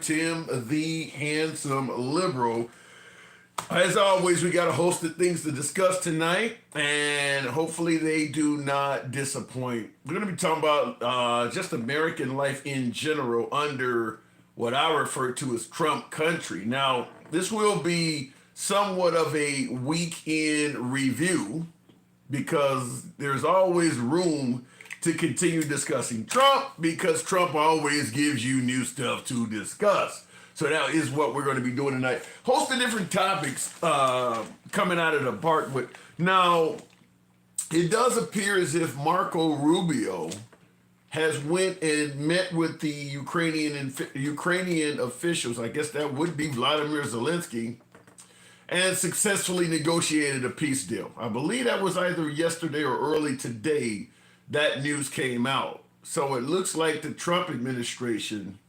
Tim, the handsome liberal. As always, we got a host of things to discuss tonight, and hopefully they do not disappoint. We're going to be talking about just American life in general under what I refer to as Trump country. Now, this will be somewhat of a weekend review because there's always room to continue discussing Trump because Trump always gives you new stuff to discuss. So that is what we're going to be doing tonight. Host of different topics coming out of the park. But now, it does appear as if Marco Rubio has went and met with the Ukrainian officials. I guess that would be Vladimir Zelensky, and successfully negotiated a peace deal. I believe that was either yesterday or early today that news came out. So it looks like the Trump administration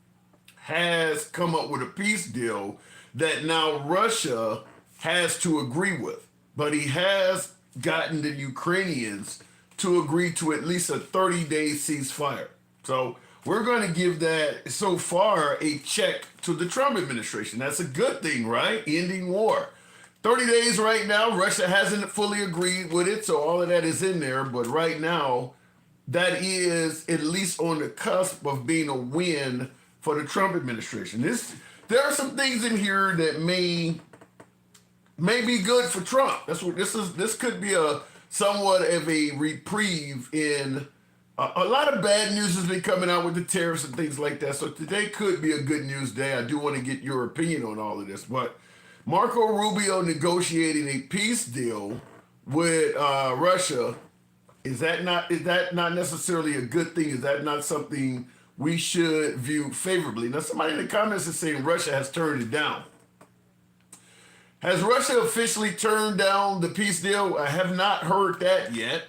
has come up with a peace deal that now Russia has to agree with. But he has gotten the Ukrainians to agree to at least a 30-day ceasefire. So we're going to give that, so far, a check to the Trump administration. That's a good thing, right? Ending war. 30 days right now. Russia hasn't fully agreed with it, so all of that is in there. But right now, that is at least on the cusp of being a win for the Trump administration. There are some things in here that may be good for Trump. That's what this is. This could be a somewhat of a reprieve in a lot of bad news has been coming out with the tariffs and things like that. So today could be a good news day. I do want to get your opinion on all of this. But Marco Rubio negotiating a peace deal with Russia, is that not necessarily a good thing? Is that not something we should view favorably? Now, somebody in the comments is saying Russia has turned it down. Has Russia officially turned down the peace deal? I have not heard that yet.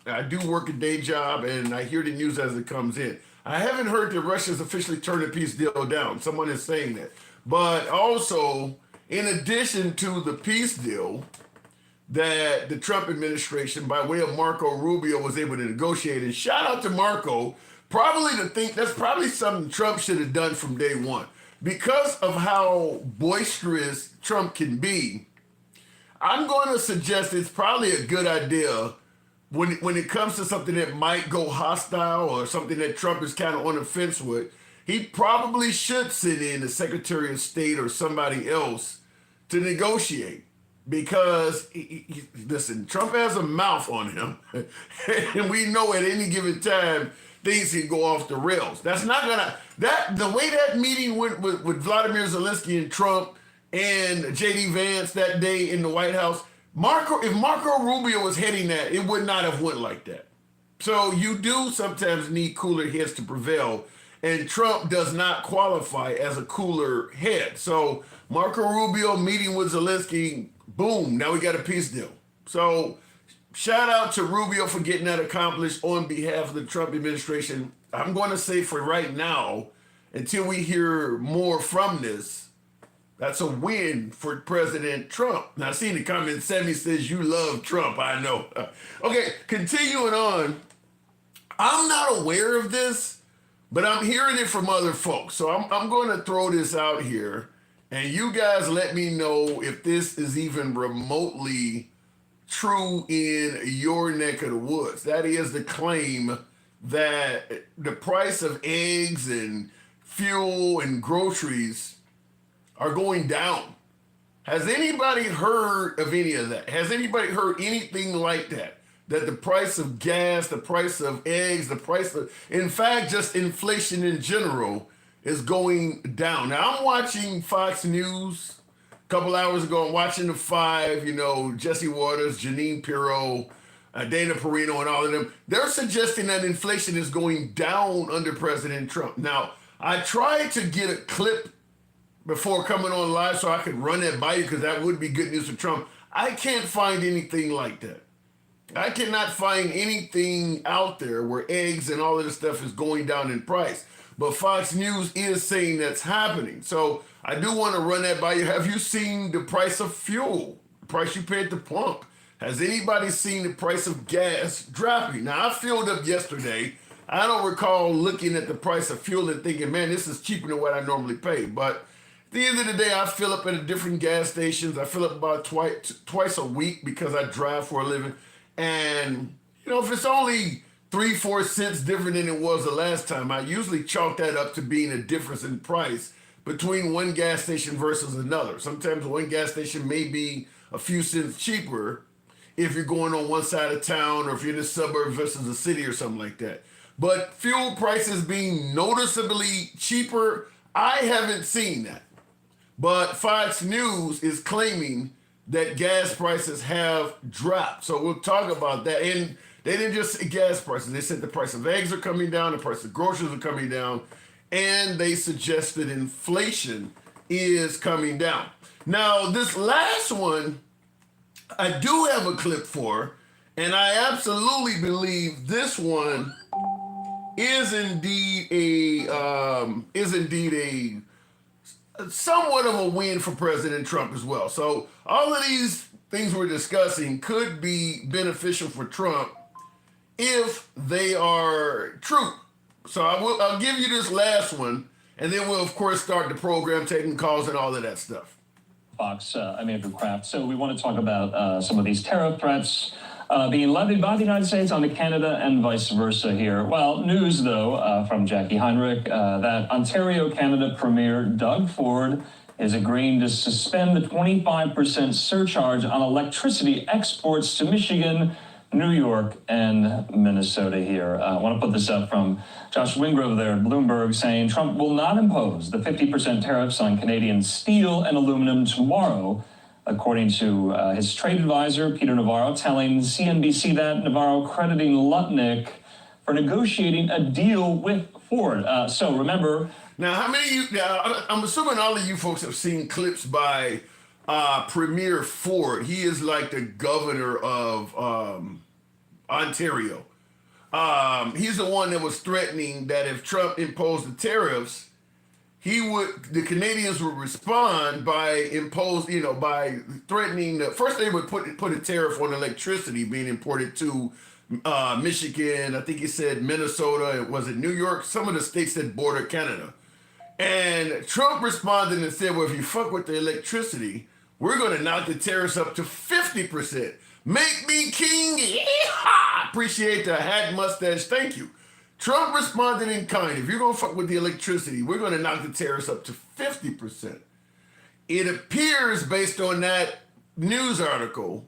I do work a day job, and I hear the news as it comes in. I haven't heard that Russia's officially turned the peace deal down. Someone is saying that. But also, in addition to the peace deal that the Trump administration, by way of Marco Rubio, was able to negotiate, and shout out to Marco, that's probably something Trump should have done from day one. Because of how boisterous Trump can be, I'm going to suggest it's probably a good idea when it comes to something that might go hostile or something that Trump is kind of on the fence with. He probably should send in the Secretary of State or somebody else to negotiate. Because, listen, Trump has a mouth on him. And we know at any given time, things can go off the rails. That's not gonna, the way that meeting went with Vladimir Zelensky and Trump and J.D. Vance that day in the White House, if Marco Rubio was heading that, it would not have went like that. So you do sometimes need cooler heads to prevail, and Trump does not qualify as a cooler head. So Marco Rubio meeting with Zelensky, boom, now we got a peace deal. So shout out to Rubio for getting that accomplished on behalf of the Trump administration. I'm going to say for right now, until we hear more from this, that's a win for President Trump. Now, I see in the comments, Sammy says, you love Trump. I know. Okay, continuing on. I'm not aware of this, but I'm hearing it from other folks. So I'm going to throw this out here, and you guys let me know if this is even remotely true in your neck of the woods. That is the claim that the price of eggs and fuel and groceries are going down. Has anybody heard of any of that? Has anybody heard anything like that? That the price of gas, the price of eggs, in fact, just inflation in general is going down. Now, I'm watching Fox News. A couple hours ago, I'm watching the Five, Jesse Waters, Janine Pirro, Dana Perino, and all of them. They're suggesting that inflation is going down under President Trump. Now, I tried to get a clip before coming on live so I could run that by you because that would be good news for Trump. I can't find anything like that. I cannot find anything out there where eggs and all of this stuff is going down in price. But Fox News is saying that's happening. So I do want to run that by you. Have you seen the price of fuel? The price you pay at the pump? Has anybody seen the price of gas dropping? Now, I filled up yesterday. I don't recall looking at the price of fuel and thinking, man, this is cheaper than what I normally pay. But at the end of the day, I fill up at different gas stations. I fill up about twice a week because I drive for a living. And, if it's only 3-4 cents different than it was the last time, I usually chalk that up to being a difference in price between one gas station versus another. Sometimes one gas station may be a few cents cheaper if you're going on one side of town or if you're in the suburb versus a city or something like that. But fuel prices being noticeably cheaper, I haven't seen that. But Fox News is claiming that gas prices have dropped. So we'll talk about that. And they didn't just say gas prices. They said the price of eggs are coming down, the price of groceries are coming down, and they suggested inflation is coming down. Now, this last one, I do have a clip for, and I absolutely believe this one is indeed a somewhat of a win for President Trump as well. So all of these things we're discussing could be beneficial for Trump if they are true. So I'll give you this last one, and then we'll of course start the program, taking calls and all of that stuff. Fox, I'm Andrew Kraft. So we want to talk about some of these tariff threats being levied by the United States onto Canada and vice versa here. Well, news, though, from Jackie Heinrich, that Ontario Canada Premier Doug Ford is agreeing to suspend the 25% surcharge on electricity exports to Michigan, New York, and Minnesota here. I want to put this up from Josh Wingrove there at Bloomberg, saying Trump will not impose the 50% tariffs on Canadian steel and aluminum tomorrow, according to his trade advisor, Peter Navarro, telling CNBC that Navarro crediting Lutnick for negotiating a deal with Ford. So remember... Now, how many of you... Now, I'm assuming all of you folks have seen clips by Premier Ford. He is like the governor of Ontario. He's the one that was threatening that if Trump imposed the tariffs, the Canadians would respond by by threatening first they would put a tariff on electricity being imported to Michigan. I think he said Minnesota. Was it New York? Some of the states that border Canada. And Trump responded and said, well, if you fuck with the electricity, we're going to knock the tariffs up to 50%. Make me king. Yeehaw! Appreciate the hat mustache. Thank you. Trump responded in kind. If you're going to fuck with the electricity, we're going to knock the tariffs up to 50%. It appears, based on that news article,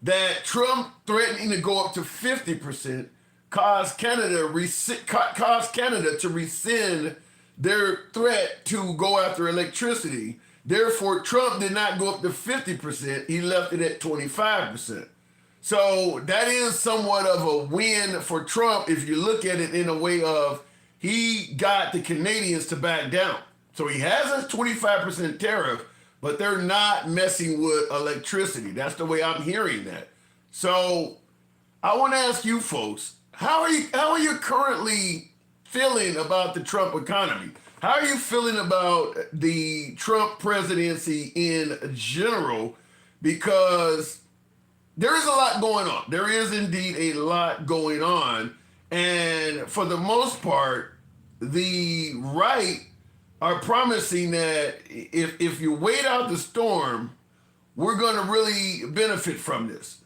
that Trump threatening to go up to 50% caused Canada to rescind their threat to go after electricity. Therefore, Trump did not go up to 50%. He left it at 25%. So that is somewhat of a win for Trump if you look at it in a way of he got the Canadians to back down. So he has a 25% tariff, but they're not messing with electricity. That's the way I'm hearing that. So I want to ask you folks, how are you currently feeling about the Trump economy? How are you feeling about the Trump presidency in general? Because there is a lot going on. There is indeed a lot going on. And for the most part, the right are promising that if you wait out the storm, we're going to really benefit from this.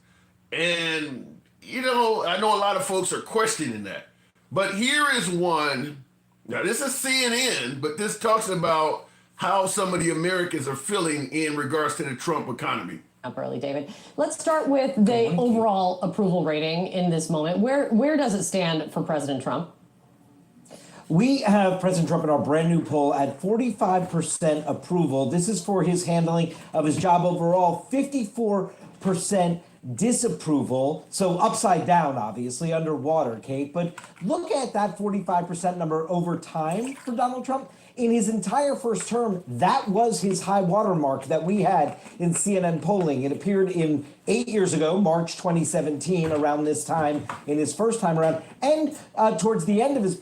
And, I know a lot of folks are questioning that. But here is one. Now, this is CNN, but this talks about how some of the Americans are feeling in regards to the Trump economy. Up early, David. Let's start with the overall approval rating in this moment. Where does it stand for President Trump? We have President Trump in our brand new poll at 45% approval. This is for his handling of his job overall, 54% disapproval. So upside down, obviously, underwater, Kate. But look at that 45% number over time for Donald Trump. In his entire first term, that was his high watermark that we had in CNN polling. It appeared in 8 years ago, March 2017, around this time, in his first time around, and towards the end of his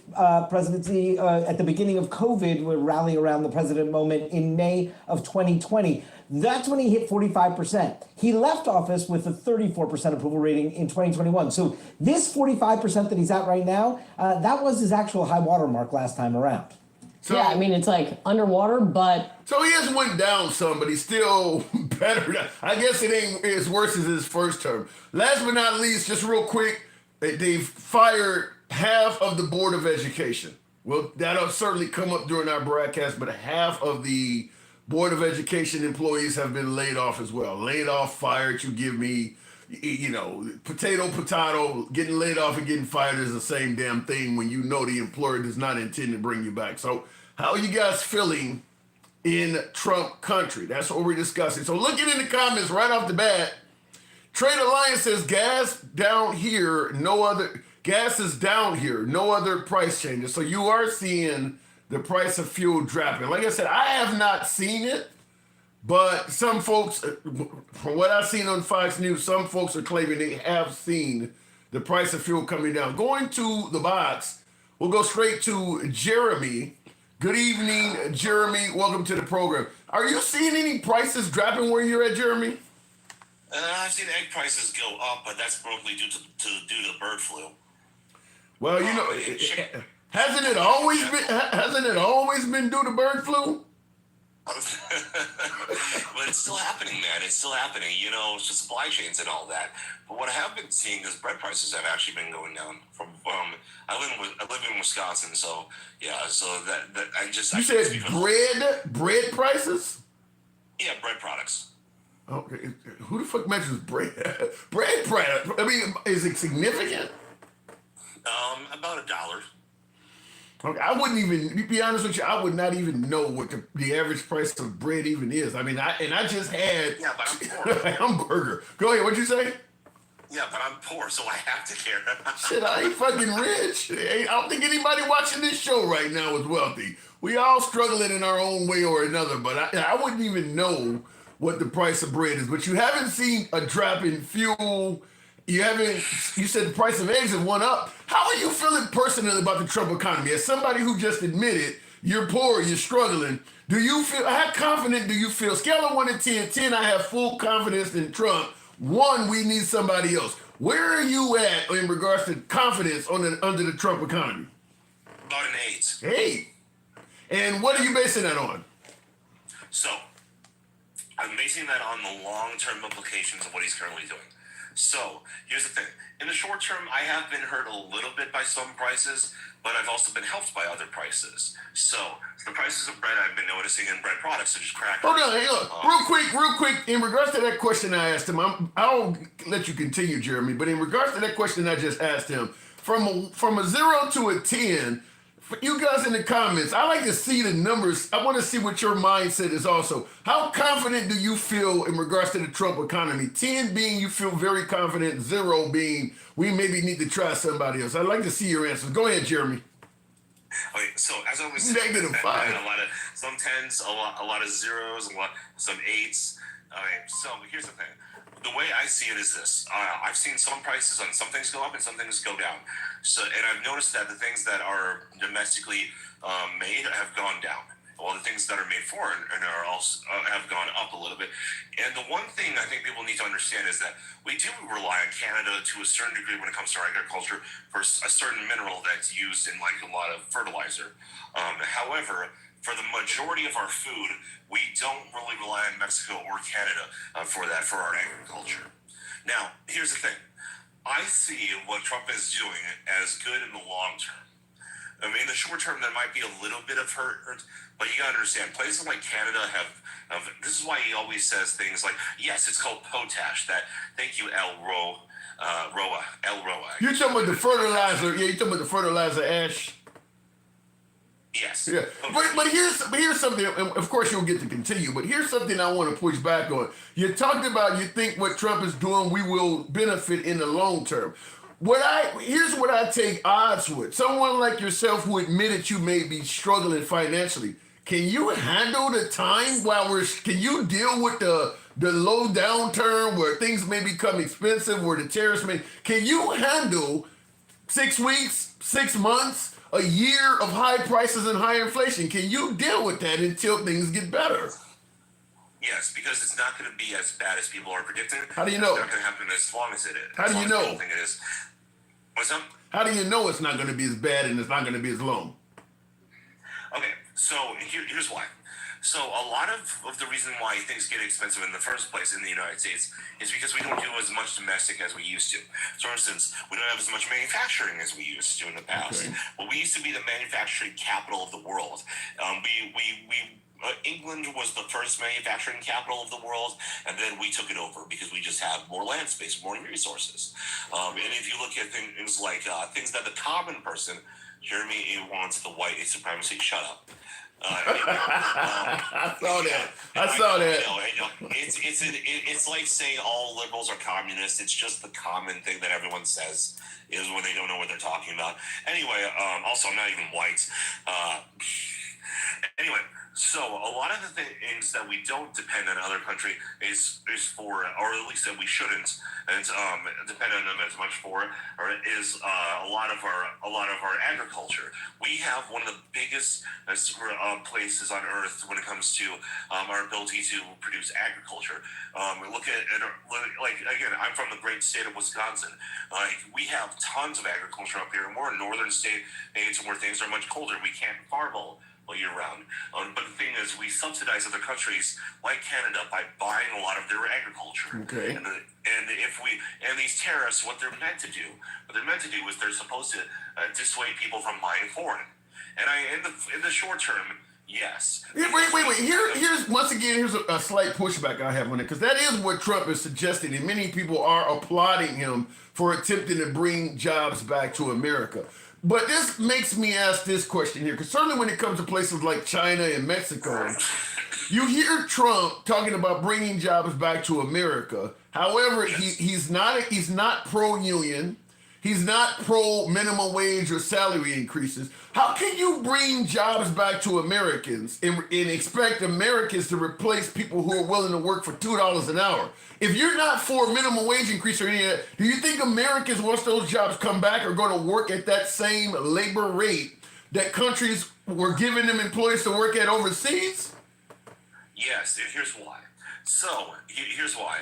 presidency, at the beginning of COVID, we rally around the president moment in May of 2020. That's when he hit 45%. He left office with a 34% approval rating in 2021. So this 45% that he's at right now, that was his actual high watermark last time around. So, yeah, I mean, it's like underwater, but... So he has went down some, but he's still better. I guess it ain't as worse as his first term. Last but not least, just real quick, they've fired half of the Board of Education. Well, that'll certainly come up during our broadcast, but half of the Board of Education employees have been laid off as well. Laid off, fired, you give me, potato, getting laid off and getting fired is the same damn thing when you know the employer does not intend to bring you back. So how are you guys feeling in Trump country? That's what we're discussing. So looking in the comments right off the bat, Trade Alliance says gas is down here, no other price changes. So you are seeing the price of fuel dropping. Like I said, I have not seen it, but some folks, from what I've seen on Fox News, some folks are claiming they have seen the price of fuel coming down. Going to the box, we'll go straight to Jeremy. Good evening, Jeremy. Welcome to the program. Are you seeing any prices dropping where you're at, Jeremy? I've seen egg prices go up, but that's probably due to the bird flu. Well, hasn't it always been due to bird flu? But it's still happening, man. It's still happening. It's just supply chains and all that. But what I have been seeing is bread prices have actually been going down. I live in Wisconsin, so yeah. So that you said bread prices? Yeah, bread products. Okay, who the fuck mentions bread? Bread price. I mean, is it significant? About $1. Okay, I wouldn't even, to be honest with you, I would not even know what the average price of bread even is. I mean, I just had but a hamburger. Go ahead, what'd you say? Yeah, but I'm poor, so I have to care. Shit, I ain't fucking rich. I don't think anybody watching this show right now is wealthy. We all struggling in our own way or another, but I wouldn't even know what the price of bread is. But you haven't seen a drop in fuel. You said the price of eggs have went up. How are you feeling personally about the Trump economy? As somebody who just admitted you're poor, you're struggling, how confident do you feel? Scale of 1 to 10, 10, I have full confidence in Trump. 1, we need somebody else. Where are you at in regards to confidence under the Trump economy? About an 8. 8. And what are you basing that on? So, I'm basing that on the long-term implications of what he's currently doing. So, here's the thing. In the short term, I have been hurt a little bit by some prices, but I've also been helped by other prices. So, the prices of bread I've been noticing in bread products, such as crackers. Hold on, hey, look, real quick. In regards to that question I asked him, I'll let you continue, Jeremy, but in regards to that question I just asked him, from a 0 to a 10, for you guys in the comments, I like to see the numbers. I want to see what your mindset is also. How confident do you feel in regards to the Trump economy? 10 being you feel very confident, 0 being we maybe need to try somebody else. I'd like to see your answers. Go ahead, Jeremy. Okay, so as I was -5. a lot of some 10s, a lot of 0s, some 8s. Okay, so here's the thing. The way I see it is this. I've seen some prices on some things go up and some things go down. So, and I've noticed that the things that are domestically made have gone down. Well, the things that are made foreign and are also have gone up a little bit. And the one thing I think people need to understand is that we do rely on Canada to a certain degree when it comes to our agriculture for a certain mineral that's used in like a lot of fertilizer. However, for the majority of our food, we don't really rely on Mexico or Canada for our agriculture. Now, here's the thing. I see what Trump is doing as good in the long term. I mean, in the short term, there might be a little bit of hurt, but you gotta understand, places like Canada have this is why he always says things like, yes, it's called potash. Thank you, Roa. You're talking about the fertilizer. Yeah, you're talking about the fertilizer ash. Yes. Yeah. But here's something, and of course you'll get to continue, but here's something I want to push back on. You talked about you think what Trump is doing, we will benefit in the long term. Here's what I take odds with. Someone like yourself who admitted you may be struggling financially. Can you handle the time can you deal with the low downturn where things may become expensive, where the tariffs can you handle 6 weeks, 6 months, a year of high prices and high inflation? Can you deal with that until things get better? Yes, because it's not going to be as bad as people are predicting. How do you know? It's not going to happen as long as it is. How do you know? Think it is. What's up? How do you know it's not going to be as bad and it's not going to be as long? Okay, so here's why. So a lot of the reason why things get expensive in the first place in the United States is because we don't do as much domestic as we used to. So for instance, we don't have as much manufacturing as we used to in the past. Okay. Well, we used to be the manufacturing capital of the world. England was the first manufacturing capital of the world, and then we took it over because we just have more land space, more resources. And if you look at things like things that the common person, Jeremy wants the white supremacy, shut up. I saw that. I saw that. It's like saying all liberals are communists. It's just the common thing that everyone says is when they don't know what they're talking about. Anyway, also I'm not even white. Anyway, so a lot of the things that we don't depend on other country is for, or at least that we shouldn't, and depend on them as much for, or is a lot of our agriculture. We have one of the biggest places on earth when it comes to our ability to produce agriculture. Look at like again, I'm from the great state of Wisconsin. Like we have tons of agriculture up here, and we're a northern state where things are much colder. We can't farm all year round. But the thing is, we subsidize other countries like Canada by buying a lot of their agriculture. Okay. And these tariffs, what they're meant to do is they're supposed to dissuade people from buying foreign. And in the short term, yes. Wait. Here's a slight pushback I have on it, because that is what Trump is suggesting, and many people are applauding him for attempting to bring jobs back to America. But this makes me ask this question here, because certainly when it comes to places like China and Mexico, you hear Trump talking about bringing jobs back to America. However, he's not pro-union. He's not pro minimum wage or salary increases. How can you bring jobs back to Americans and expect Americans to replace people who are willing to work for $2 an hour? If you're not for minimum wage increase or any of that, do you think Americans, once those jobs come back, are going to work at that same labor rate that countries were giving them employees to work at overseas? Yes, and here's why. So, here's why.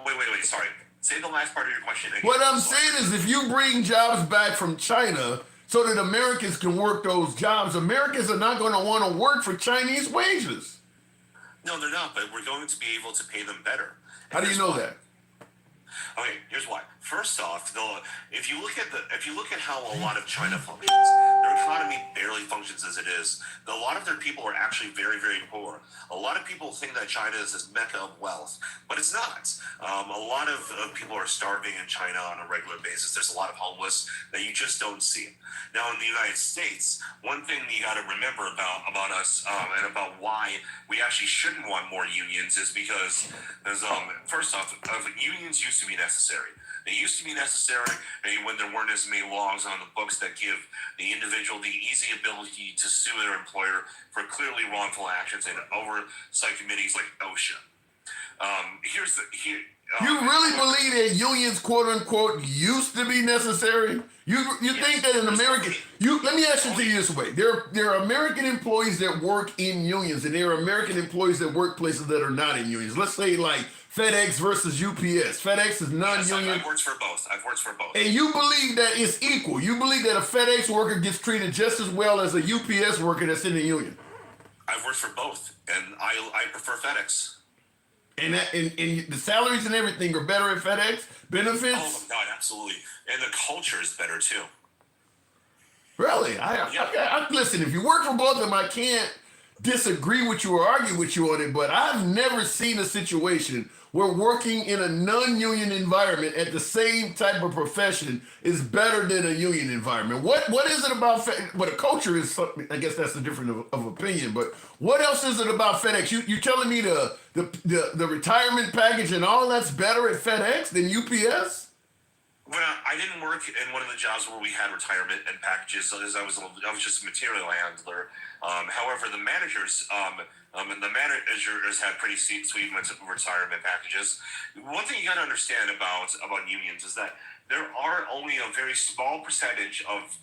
Wait, sorry. Say the last part of your question again. What I'm saying is, if you bring jobs back from China so that Americans can work those jobs, Americans are not going to want to work for Chinese wages. No, they're not, but we're going to be able to pay them better. How do you know that? Okay, here's why. First off, if you look at how a lot of China functions, their economy barely functions as it is. A lot of their people are actually very, very poor. A lot of people think that China is this mecca of wealth, but it's not. A lot of people are starving in China on a regular basis. There's a lot of homeless that you just don't see. Now, in the United States, one thing you got to remember about us and about why we actually shouldn't want more unions is because, first off, unions used to be necessary. They used to be necessary when there weren't as many laws on the books that give the individual the easy ability to sue their employer for clearly wrongful actions and oversight committees like OSHA. You really believe that unions, quote unquote, used to be necessary? You think that in America? Let me ask it to you this way: there are American employees that work in unions, and there are American employees that work places that are not in unions. Let's say like FedEx versus UPS. FedEx is non-union. Yes, I've worked for both. And you believe that it's equal. You believe that a FedEx worker gets treated just as well as a UPS worker that's in the union. I've worked for both, and I prefer FedEx. And the salaries and everything are better at FedEx? Benefits? Oh my God, absolutely. And the culture is better too. Really? Listen, if you work for both of them, I can't disagree with you or argue with you on it, but I've never seen a situation where working in a non-union environment at the same type of profession is better than a union environment. What is it about but a culture is something, I guess that's a different of opinion, but what else is it about FedEx? You telling me the retirement package and all that's better at FedEx than UPS? when I didn't work in one of the jobs where we had retirement and packages, as I was just a material handler. However, the managers had pretty sweet retirement packages. One thing you got to understand about unions is that there are only a very small percentage of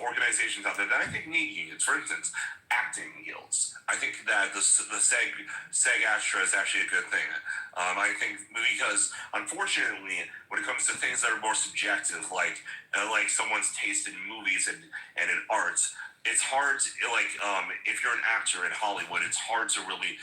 organizations out there that I think need unions. For instance, acting guilds. I think that the SAG-AFTRA is actually a good thing. I think because unfortunately, when it comes to things that are more subjective, like someone's taste in movies and in art, it's hard to, if you're an actor in Hollywood, it's hard to really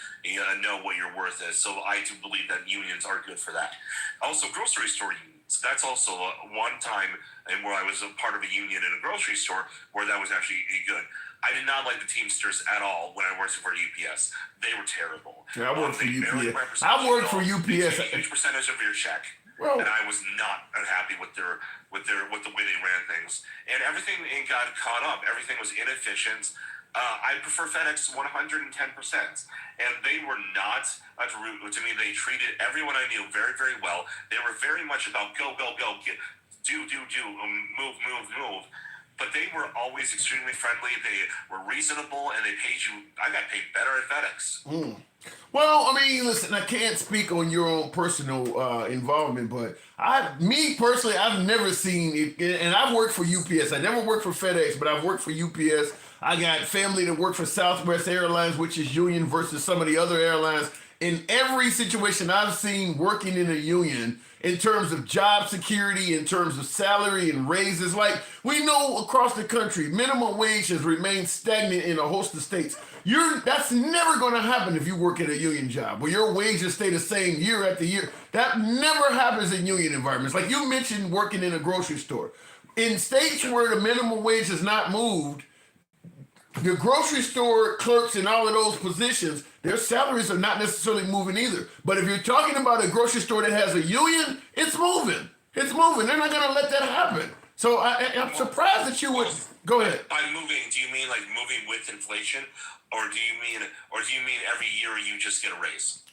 know what your worth is. So I do believe that unions are good for that. Also, grocery store unions. That's also one time where I was a part of a union in a grocery store where that was actually good. I did not like the Teamsters at all when I worked for UPS. They were terrible. Yeah, I worked for UPS. I worked for UPS. A huge percentage of your check. Well, and I was not unhappy with the way they ran things, and everything got caught up. Everything was inefficient. I prefer FedEx 110%, and they were not rude to me. They treated everyone I knew very, very well. They were very much about go, do, move. But they were always extremely friendly. They were reasonable, and they paid you. I got paid better at FedEx. Well, I mean, listen, I can't speak on your own personal involvement, but me personally, I've never seen it, and I've worked for UPS. I never worked for FedEx, but I've worked for UPS. I got family that work for Southwest Airlines, which is union versus some of the other airlines. In every situation I've seen working in a union, in terms of job security, in terms of salary and raises, like we know across the country, minimum wage has remained stagnant in a host of states. That's never going to happen if you work at a union job where your wages stay the same year after year. That never happens in union environments. Like you mentioned working in a grocery store. In states where the minimum wage has not moved, the grocery store clerks in all of those positions, their salaries are not necessarily moving either. But if you're talking about a grocery store that has a union, it's moving. It's moving. They're not going to let that happen. So I'm surprised that you would go ahead. By moving, do you mean like moving with inflation, or do you mean every year you just get a raise?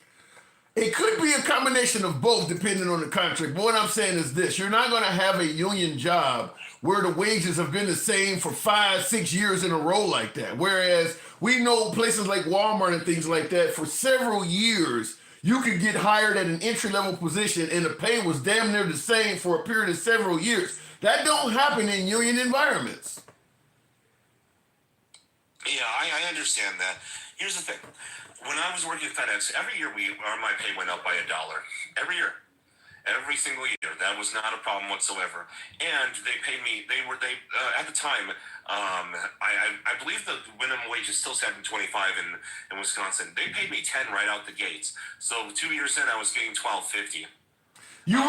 It could be a combination of both, depending on the contract. But what I'm saying is this: you're not going to have a union job where the wages have been the same for 5-6 years in a row like that. Whereas we know places like Walmart and things like that, for several years, you could get hired at an entry-level position and the pay was damn near the same for a period of several years. That don't happen in union environments. Yeah, I understand that. Here's the thing. When I was working at FedEx, every year my pay went up by $1. Every year. Every single year. That was not a problem whatsoever. And they paid me, at the time, I believe the minimum wage is still $7.25 in Wisconsin. They paid me $10 right out the gates. So 2 years in, I was getting $12.50. You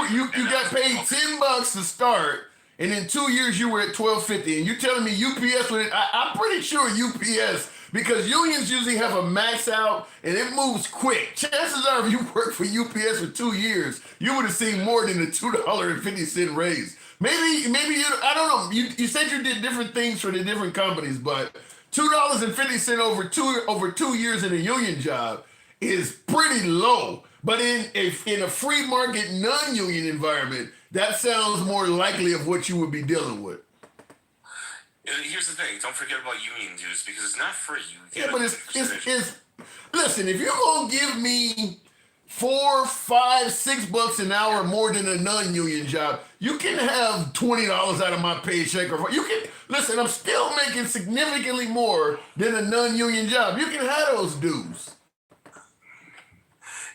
got paid $10 to start, and in 2 years you were at $12.50. And you telling me UPS I'm pretty sure UPS, because unions usually have a max out and it moves quick. Chances are if you worked for UPS for 2 years, you would have seen more than the $2.50 raise. Maybe you, I don't know. You said you did different things for the different companies, but $2.50 over 2 years in a union job is pretty low. But in a free market non-union environment, that sounds more likely of what you would be dealing with. Here's the thing: don't forget about union dues, because it's not free. Yeah, but it's listen. If you're gonna give me $4, $5, $6 an hour more than a non-union job, you can have $20 out of my paycheck, or you can listen. I'm still making significantly more than a non-union job. You can have those dues.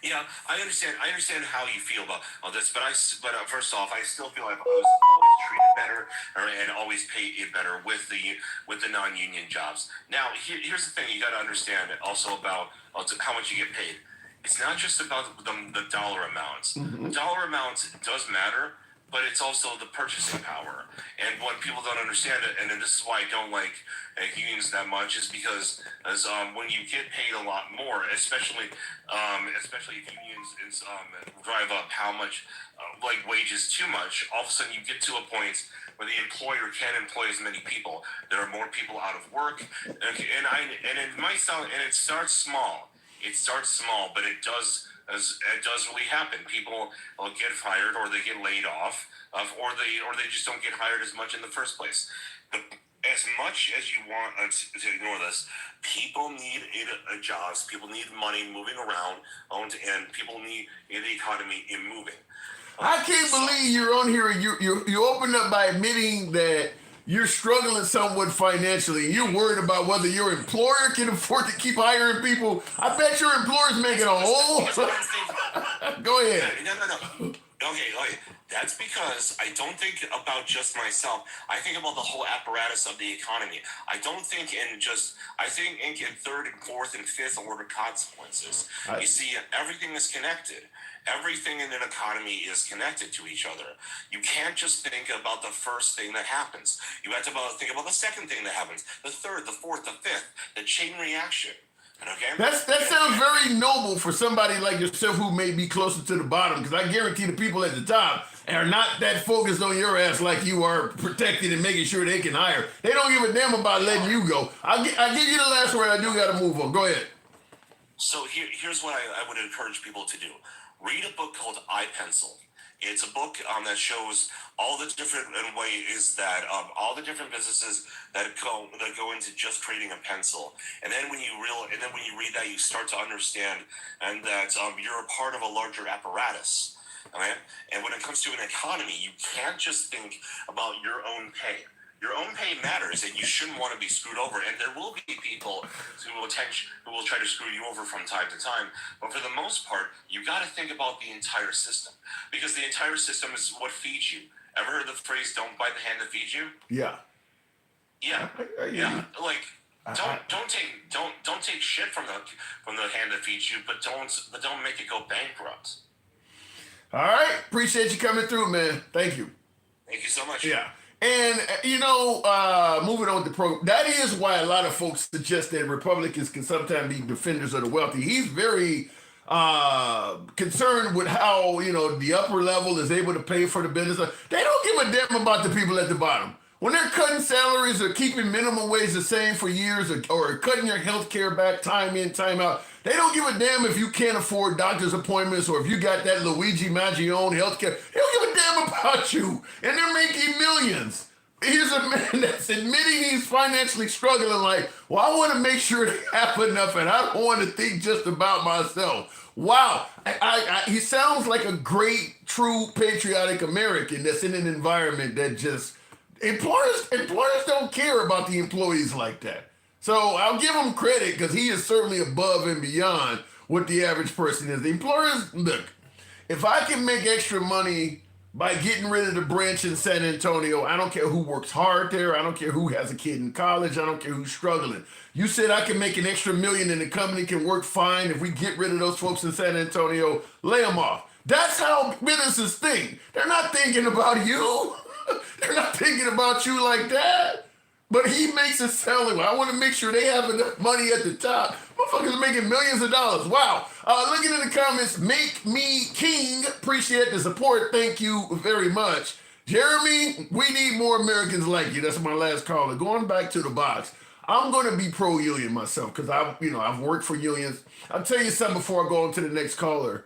Yeah, I understand how you feel about all this, but first off, I still feel like I was always treated better and always paid better with the non-union jobs. Now, here's the thing: you got to understand also about how much you get paid. It's not just about the dollar amounts. The dollar amount does matter, but it's also the purchasing power. And what people don't understand, and this is why I don't like unions that much, is because when you get paid a lot more, especially if unions drive up how much wages too much, all of a sudden you get to a point where the employer can't employ as many people. There are more people out of work, and it might sound, and it starts small. But it does really happen. People will get fired or they get laid off or they just don't get hired as much in the first place. But as much as you want to ignore this, people need jobs, people need money moving around, and people need the economy in moving. I can't believe you're on here and you opened up by admitting that you're struggling somewhat financially. You're worried about whether your employer can afford to keep hiring people. I bet your employer's making a whole. Go ahead. No. Okay. That's because I don't think about just myself. I think about the whole apparatus of the economy. I don't think I think in third and fourth and fifth order consequences. You see, everything is connected. Everything in an economy is connected to each other. You can't just think about the first thing that happens. You have to think about the second thing that happens, the third, the fourth, the fifth, the chain reaction. Okay? That sounds very noble for somebody like yourself who may be closer to the bottom, because I guarantee the people at the top are not that focused on your ass like you are, protected and making sure they can hire. They don't give a damn about letting you go. I'll give you the last word. I do got to move on. Go ahead. So here's what I would encourage people to do. Read a book called iPencil. It's a book that shows all the different ways that all the different businesses that go into just creating a pencil. And then when you read that, you start to understand and that you're a part of a larger apparatus. Okay? And when it comes to an economy, you can't just think about your own pay. Your own pay matters, and you shouldn't want to be screwed over. And there will be people who will try to screw you over from time to time. But for the most part, you got to think about the entire system, because the entire system is what feeds you. Ever heard the phrase "Don't bite the hand that feeds you"? Yeah. Yeah. Like, don't take shit from the hand that feeds you, but don't make it go bankrupt. All right. Appreciate you coming through, man. Thank you. Thank you so much. Yeah. And, moving on with the program, that is why a lot of folks suggest that Republicans can sometimes be defenders of the wealthy. He's very concerned with how, the upper level is able to pay for the business. They don't give a damn about the people at the bottom. When they're cutting salaries or keeping minimum wage the same for years or cutting your health care back time in, time out, they don't give a damn if you can't afford doctor's appointments or if you got that Luigi Maggione health care. They don't give a damn about you. And they're making millions. Here's a man that's admitting he's financially struggling like, well, I want to make sure they have enough and I don't want to think just about myself. Wow. He sounds like a great, true, patriotic American that's in an environment that just... Employers don't care about the employees like that. So I'll give him credit because he is certainly above and beyond what the average person is. The employers, look, if I can make extra money by getting rid of the branch in San Antonio, I don't care who works hard there. I don't care who has a kid in college. I don't care who's struggling. You said I can make an extra $1 million and the company can work fine. If we get rid of those folks in San Antonio, lay them off. That's how businesses think. They're not thinking about you. They're not thinking about you like that. But he makes it sound like, I want to make sure they have enough money at the top. Motherfuckers making millions of dollars. Wow. Looking in the comments, Make Me King. Appreciate the support. Thank you very much. Jeremy, we need more Americans like you. That's my last caller. Going back to the box. I'm going to be pro-union myself because I've worked for unions. I'll tell you something before I go on to the next caller.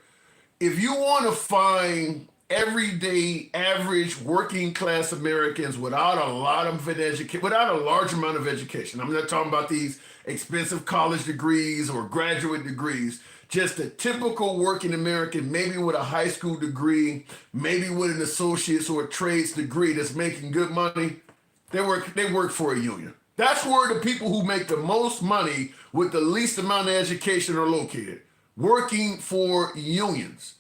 If you want to find everyday, average, working class Americans without a large amount of education. I'm not talking about these expensive college degrees or graduate degrees. Just a typical working American, maybe with a high school degree, maybe with an associate's or a trades degree that's making good money. They work for a union. That's where the people who make the most money with the least amount of education are located, working for unions.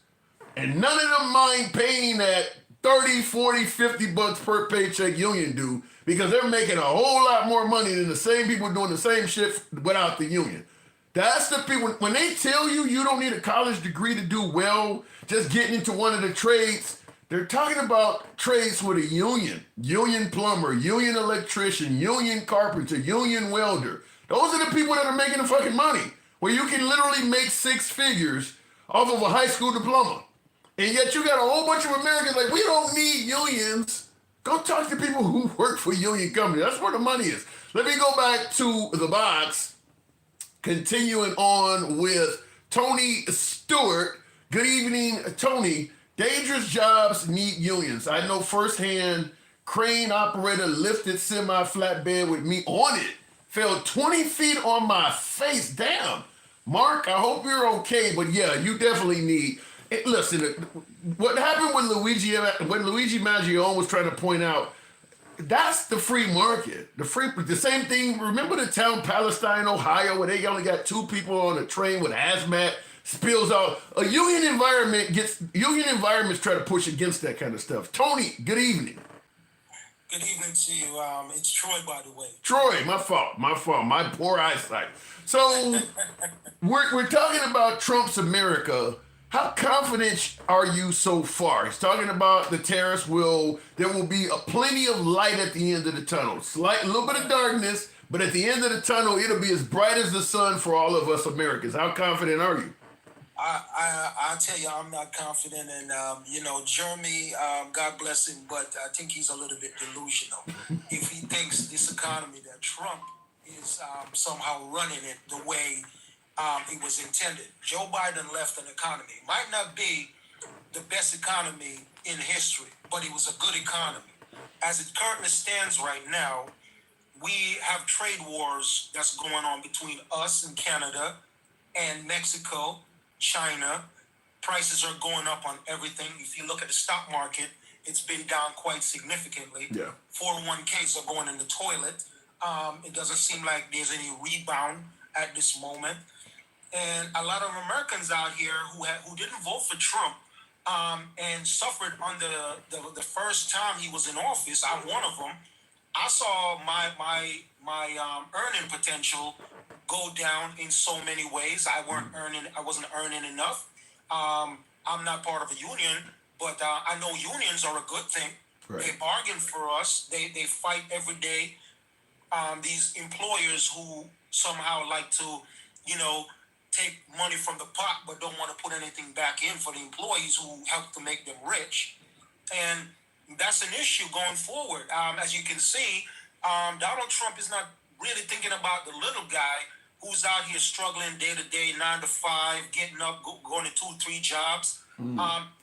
And none of them mind paying that 30, 40, 50 bucks per paycheck union do because they're making a whole lot more money than the same people doing the same shit without the union. That's the people, when they tell you you don't need a college degree to do well, just getting into one of the trades, they're talking about trades with a union. Union plumber, union electrician, union carpenter, union welder. Those are the people that are making the fucking money, where you can literally make 6 figures off of a high school diploma. And yet you got a whole bunch of Americans like, we don't need unions. Go talk to people who work for union companies. That's where the money is. Let me go back to the box. Continuing on with Tony Stewart. Good evening, Tony. Dangerous jobs need unions. I know firsthand. Crane operator lifted semi-flatbed with me on it. Fell 20 feet on my face. Damn. Mark, I hope you're okay, but yeah, you definitely need. Listen, what happened when Luigi Maggione was trying to point out, that's the free market. The same thing. Remember the town Palestine, Ohio, where they only got 2 people on a train with hazmat, spills out. Union environments try to push against that kind of stuff. Tony, good evening. Good evening to you. It's Troy, by the way. Troy, my fault. My poor eyesight. So we're talking about Trump's America. How confident are you so far? He's talking about the tariffs there will be plenty of light at the end of the tunnel. A little bit of darkness, but at the end of the tunnel, it'll be as bright as the sun for all of us Americans. How confident are you? I tell you, I'm not confident, and Jeremy, God bless him, but I think he's a little bit delusional. If he thinks this economy that Trump is somehow running it the way it was intended. Joe Biden left an economy. Might not be the best economy in history, but it was a good economy. As it currently stands right now, we have trade wars that's going on between us and Canada and Mexico, China. Prices are going up on everything. If you look at the stock market, it's been down quite significantly. Yeah. 401ks are going in the toilet. It doesn't seem like there's any rebound at this moment. And a lot of Americans out here who didn't vote for Trump and suffered on the first time he was in office. I'm one of them. I saw my earning potential go down in so many ways. I wasn't earning enough. I'm not part of a union, but I know unions are a good thing. Right. They bargain for us. They fight every day. These employers who somehow like to, take money from the pot but don't want to put anything back in for the employees who help to make them rich. And that's an issue going forward. As you can see, Donald Trump is not really thinking about the little guy who's out here struggling day to day, 9 to 5, getting up, going to 2-3 jobs.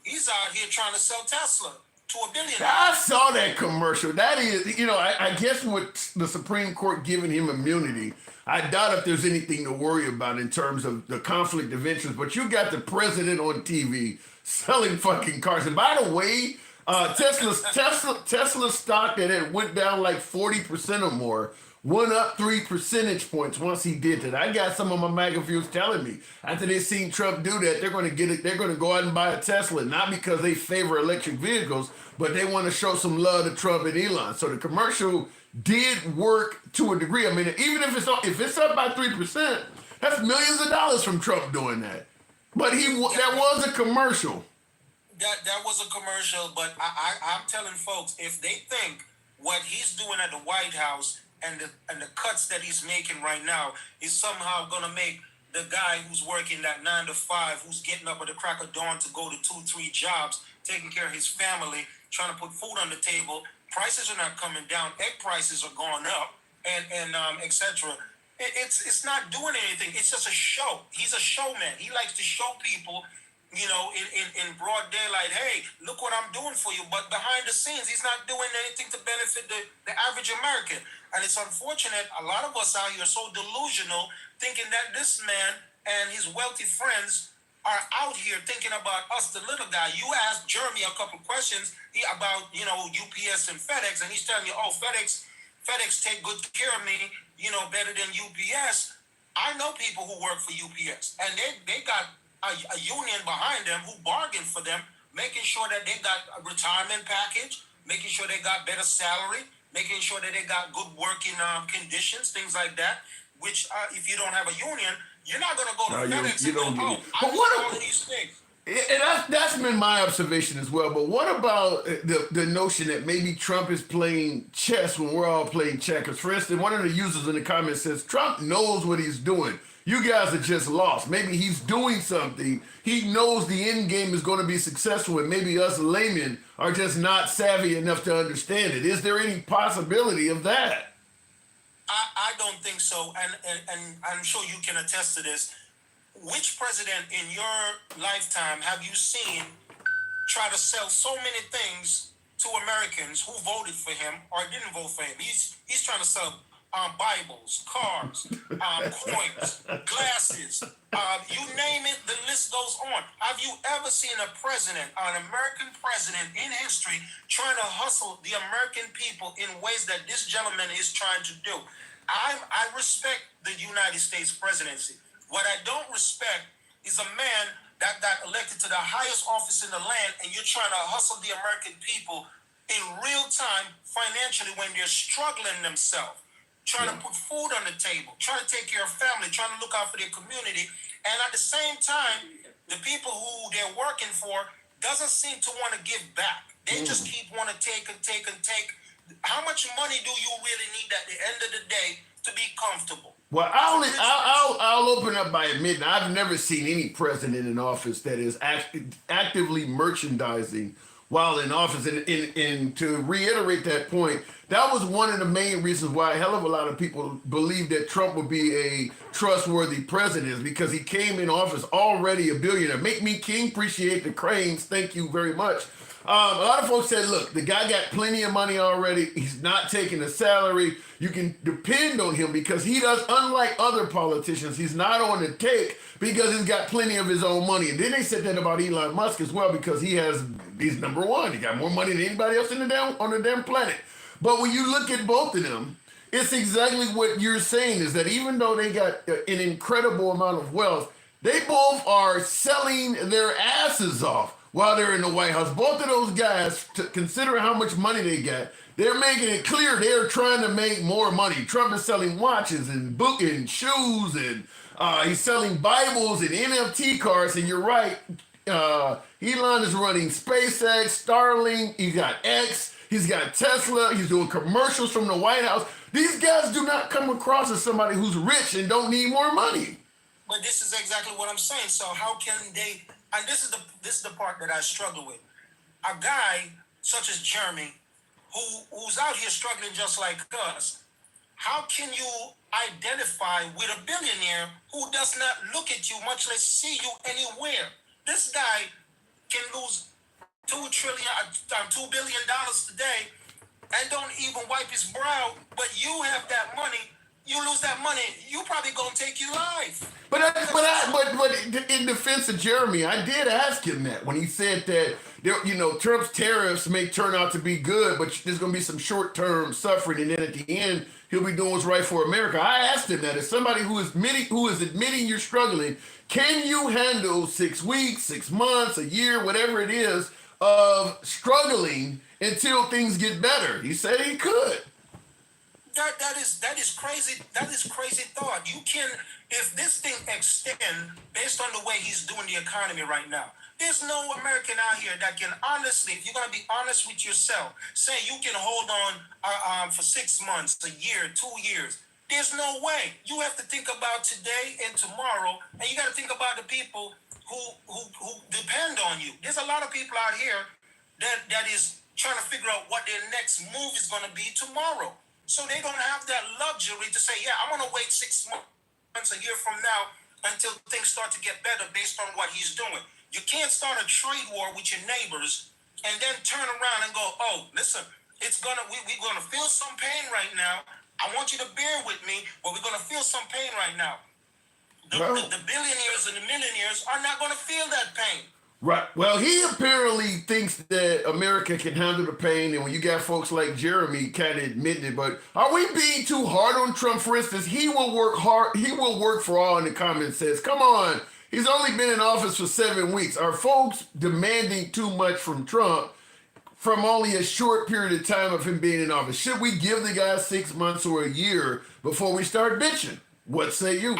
He's out here trying to sell Tesla to $1 billion. I saw that commercial. That is, I guess with the Supreme Court giving him immunity, I doubt if there's anything to worry about in terms of the conflict of interest. But you got the president on TV selling fucking cars. And by the way, Tesla stock that had went down like 40% or more went up 3 percentage points once he did that. I got some of my MAGA viewers telling me after they seen Trump do that, they're going to get it. They're going to go out and buy a Tesla, not because they favor electric vehicles, but they want to show some love to Trump and Elon. So the commercial did work to a degree. I mean, even if it's up by 3%, that's millions of dollars from Trump doing that. But that was a commercial. That was a commercial, but I'm telling folks, if they think what he's doing at the White House and the cuts that he's making right now is somehow going to make the guy who's working that 9 to 5, who's getting up at the crack of dawn to go to 2-3 jobs, taking care of his family, trying to put food on the table, prices are not coming down, egg prices are going up, and etc. It's not doing anything. It's just a show. He's a showman. He likes to show people, in broad daylight, hey, look what I'm doing for you. But behind the scenes, he's not doing anything to benefit the average American. And it's unfortunate, a lot of us out here are so delusional, thinking that this man and his wealthy friends are out here thinking about us, the little guy. You asked Jeremy a couple questions about, UPS and FedEx, and he's telling you, oh, FedEx take good care of me, better than UPS. I know people who work for UPS, and they got a union behind them who bargained for them, making sure that they got a retirement package, making sure they got better salary, making sure that they got good working conditions, things like that, which if you don't have a union, you're not going to go to FedEx and go, I need all of these things. And that's been my observation as well. But what about the notion that maybe Trump is playing chess when we're all playing checkers? For instance, one of the users in the comments says, Trump knows what he's doing. You guys are just lost. Maybe he's doing something. He knows the end game is going to be successful, and maybe us laymen are just not savvy enough to understand it. Is there any possibility of that? I don't think so, and I'm sure you can attest to this. Which president in your lifetime have you seen try to sell so many things to Americans who voted for him or didn't vote for him. He's trying to sell Bibles, cars, coins, glasses, you name it, the list goes on. Have you ever seen a president, an American president in history, trying to hustle the American people in ways that this gentleman is trying to do? I respect the United States presidency. What I don't respect is a man that got elected to the highest office in the land, and you're trying to hustle the American people in real time financially when they're struggling themselves, trying to put food on the table, trying to take care of family, trying to look out for their community. And at the same time, the people who they're working for doesn't seem to want to give back. They just keep want to take and take and take. How much money do you really need at the end of the day to be comfortable? Well, I'll open up by admitting I've never seen any president in office that is actively merchandising while in office. And to reiterate that point, that was one of the main reasons why a hell of a lot of people believed that Trump would be a trustworthy president, is because he came in office already a billionaire. Make me king, appreciate the cranes, thank you very much. A lot of folks said, look, the guy got plenty of money already. He's not taking a salary. You can depend on him because he does, unlike other politicians, he's not on the take because he's got plenty of his own money. And then they said that about Elon Musk as well, because he's number one. He got more money than anybody else on the damn planet. But when you look at both of them, it's exactly what you're saying, is that even though they got an incredible amount of wealth, they both are selling their asses off while they're in the White House. Both of those guys, to consider how much money they got, they're making it clear they're trying to make more money. Trump is selling watches and shoes, and he's selling Bibles and NFT cards. And you're right, Elon is running SpaceX, Starlink, he's got X, he's got Tesla, he's doing commercials from the White House. These guys do not come across as somebody who's rich and don't need more money. But this is exactly what I'm saying. So how can they? And this is the part that I struggle with. A guy such as Jeremy, who's out here struggling just like us, how can you identify with a billionaire who does not look at you, much less see you anywhere? This guy can lose $2 billion today and don't even wipe his brow, but you have that money. You lose that money, you probably gonna take your life. But in defense of Jeremy, I did ask him that when he said that Trump's tariffs may turn out to be good, but there's gonna be some short-term suffering, and then at the end he'll be doing what's right for America. I asked him that as somebody who is admitting you're struggling, can you handle 6 weeks, 6 months, a year, whatever it is, of struggling until things get better? He said he could. That is crazy. That is crazy thought. You can, if this thing extend based on the way he's doing the economy right now, there's no American out here that can honestly, if you're gonna be honest with yourself, say you can hold on for 6 months, a year, 2 years. There's no way. You have to think about today and tomorrow, and you got to think about the people who depend on you. There's a lot of people out here that is trying to figure out what their next move is going to be tomorrow. So they don't have that luxury to say, yeah, I'm going to wait 6 months, a year from now until things start to get better based on what he's doing. You can't start a trade war with your neighbors and then turn around and go, oh, listen, we're going to feel some pain right now. I want you to bear with me, but we're going to feel some pain right now. The billionaires and the millionaires are not going to feel that pain. Right. Well, he apparently thinks that America can handle the pain, and when you got folks like Jeremy kind of admitting it, but are we being too hard on Trump? For instance, he will work hard. He will work for all, in the comments says, come on, he's only been in office for 7 weeks. Are folks demanding too much from Trump from only a short period of time of him being in office? Should we give the guy 6 months or a year before we start bitching? What say you?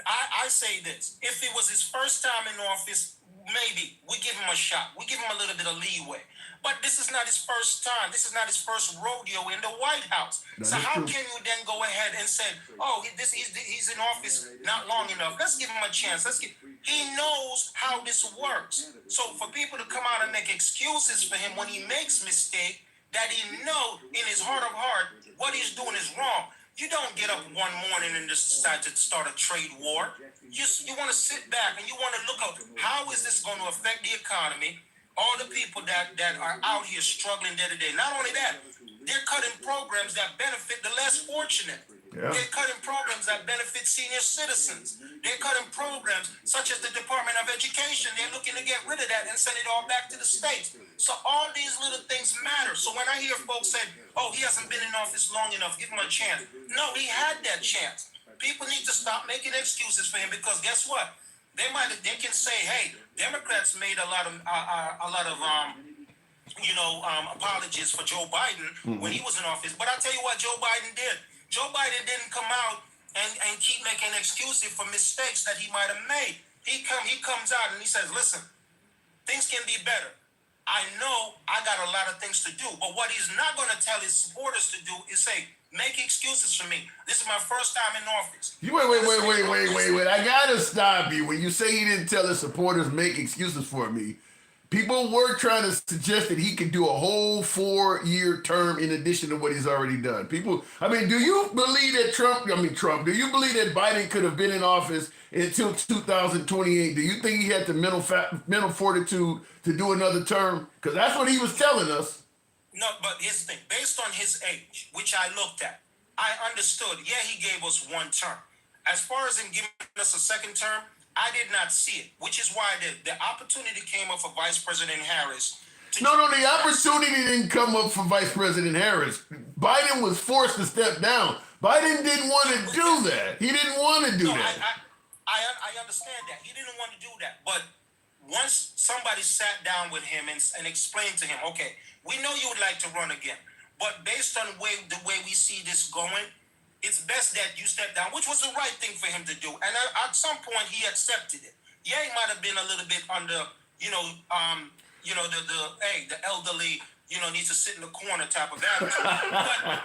I say this. If it was his first time in office, maybe we give him a shot. We give him a little bit of leeway. But this is not his first time. This is not his first rodeo in the White House. So how can you then go ahead and say, oh, he's in office not long enough. Let's give him a chance. He knows how this works. So for people to come out and make excuses for him when he makes mistake, that he know in his heart of heart what he's doing is wrong. You don't get up one morning and just decide to start a trade war. You want to sit back and you want to look up, how is this going to affect the economy? all the people that are out here struggling day to day. Not only that, they're cutting programs that benefit the less fortunate. Yeah. They're cutting programs that benefit senior citizens. They're cutting programs such as the Department of Education. They're looking to get rid of that and send it all back to the states. So all these little things matter. So when I hear folks say, oh, he hasn't been in office long enough, give him a chance. No, he had that chance. People need to stop making excuses for him, because guess what? They can say, hey, Democrats made a lot of apologies for Joe Biden when he was in office. But I'll tell you what Joe Biden did. Joe Biden didn't come out and keep making excuses for mistakes that he might have made. He comes out and he says, listen, things can be better. I know I got a lot of things to do, but what he's not going to tell his supporters to do is say, make excuses for me. This is my first time in office. Wait. I gotta stop you. When you say he didn't tell his supporters make excuses for me, people were trying to suggest that he could do a whole 4-year term in addition to what he's already done. Do you believe that do you believe that Biden could have been in office until 2028? Do you think he had the mental fortitude to do another term? Because that's what he was telling us. No, but here's the thing. Based on his age, which I looked at, I understood. Yeah, he gave us one term. As far as him giving us a second term, I did not see it, which is why the opportunity came up for Vice President Harris. No, the opportunity didn't come up for Vice President Harris. Biden was forced to step down. Biden didn't want to do that. He didn't want to do that. I understand that. He didn't want to do that. But once somebody sat down with him and explained to him, okay, we know you would like to run again, but based on the way we see this going, it's best that you step down, which was the right thing for him to do. And at some point, he accepted it. Yeah, he might have been a little bit under, the elderly, needs to sit in the corner type of attitude. But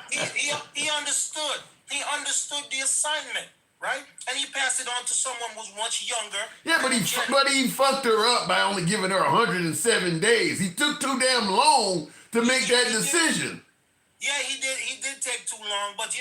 he understood. He understood the assignment, right? And he passed it on to someone who was much younger. Yeah, but he fucked her up by only giving her 107 days. He took too damn long to make that decision. Yeah, he did. He did take too long, but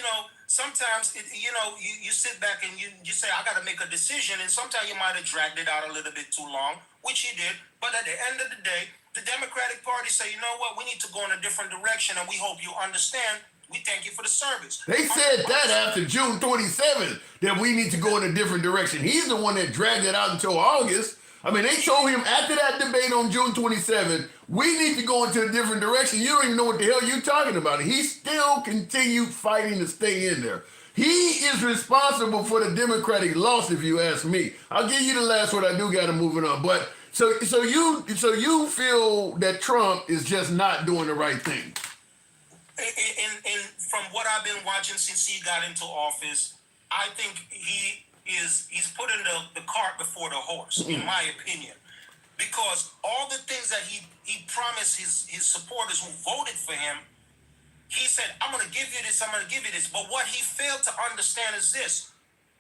sometimes you sit back and you say, I got to make a decision, and sometimes you might have dragged it out a little bit too long, which he did. But at the end of the day, the Democratic Party say, you know what, we need to go in a different direction, and we hope you understand. We thank you for the service. They said that after June 27th, that we need to go in a different direction. He's the one that dragged it out until August. I mean, they told him after that debate on June 27th, we need to go into a different direction. You don't even know what the hell you're talking about. He still continued fighting to stay in there. He is responsible for the Democratic loss, if you ask me. I'll give you the last word. I do got to move it on. But so you feel that Trump is just not doing the right thing? From what I've been watching since he got into office, I think he's putting the cart before the horse, in my opinion. Because all the things that he promised his supporters who voted for him, he said, I'm going to give you this, I'm going to give you this. But what he failed to understand is this.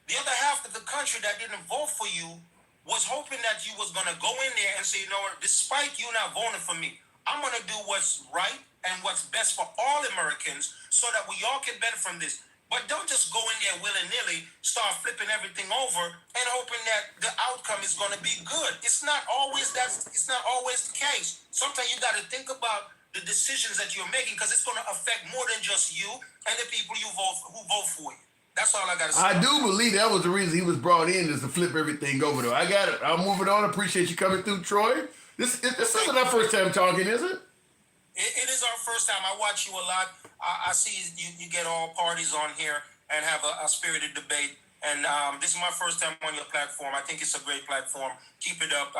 The other half of the country that didn't vote for you was hoping that you was going to go in there and say, you know what, despite you not voting for me, I'm going to do what's right and what's best for all Americans so that we all can benefit from this. But don't just go in there willy-nilly, start flipping everything over and hoping that the outcome is going to be good. It's not always the case. Sometimes you got to think about the decisions that you're making, because it's going to affect more than just you and the people who vote for you. That's all I got to say. I do believe that was the reason he was brought in, is to flip everything over, though. I got it. I'll move it on. Appreciate you coming through, Troy. This isn't our first time talking, is it? It is our first time. I watch you a lot. I see you get all parties on here and have a spirited debate. And this is my first time on your platform. I think it's a great platform. Keep it up.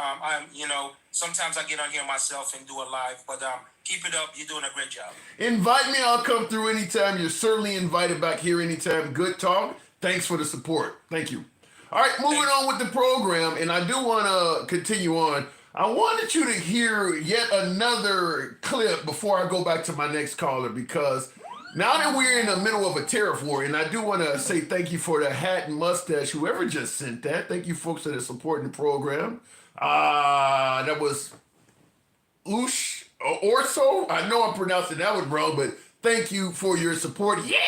Sometimes I get on here myself and do a live, but keep it up. You're doing a great job. Invite me. I'll come through anytime. You're certainly invited back here anytime. Good talk. Thanks for the support. Thank you. All right, moving on with the program, and I do want to continue on. I wanted you to hear yet another clip before I go back to my next caller, because now that we're in the middle of a tariff war, and I do want to say thank you for the hat and mustache, whoever just sent that. Thank you folks that are supporting the program. That was Ush Orso. I know I'm pronouncing that one wrong, but thank you for your support. Yeah,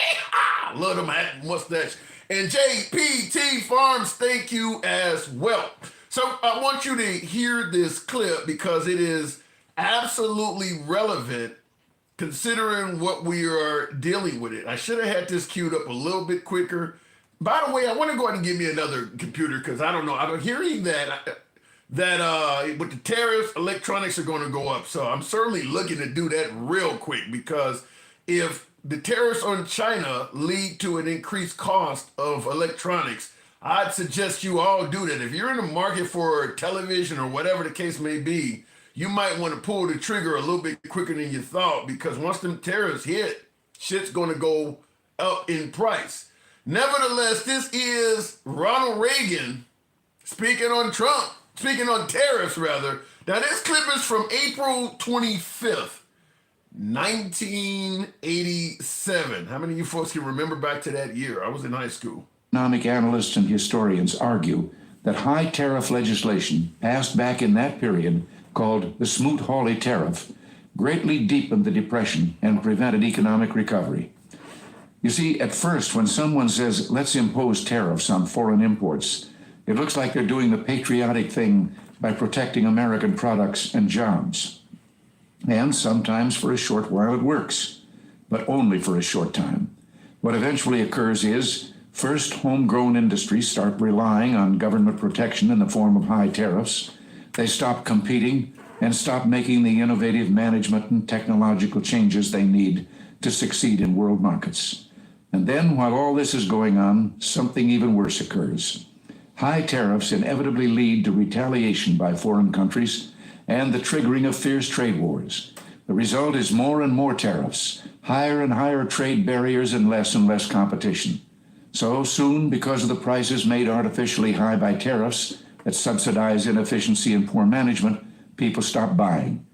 love them hat and mustache. And JPT Farms, thank you as well. So I want you to hear this clip because it is absolutely relevant considering what we are dealing with it. I should have had this queued up a little bit quicker. By the way, I want to go ahead and give me another computer because I don't know. I'm hearing that with the tariffs, electronics are going to go up. So I'm certainly looking to do that real quick because if the tariffs on China lead to an increased cost of electronics, I'd suggest you all do that. If you're in the market for television or whatever the case may be, you might want to pull the trigger a little bit quicker than you thought because once them tariffs hit, shit's going to go up in price. Nevertheless, this is Ronald Reagan speaking on tariffs rather. Now this clip is from April 25th, 1987. How many of you folks can remember back to that year? I was in high school. Economic analysts and historians argue that high tariff legislation passed back in that period, called the Smoot-Hawley Tariff, greatly deepened the Depression and prevented economic recovery. You see, at first, when someone says, let's impose tariffs on foreign imports, it looks like they're doing the patriotic thing by protecting American products and jobs. And sometimes for a short while it works, but only for a short time. What eventually occurs is, first, homegrown industries start relying on government protection in the form of high tariffs. They stop competing and stop making the innovative management and technological changes they need to succeed in world markets. And then, while all this is going on, something even worse occurs. High tariffs inevitably lead to retaliation by foreign countries and the triggering of fierce trade wars. The result is more and more tariffs, higher and higher trade barriers, and less competition. So soon, because of the prices made artificially high by tariffs that subsidize inefficiency and poor management, people stop buying.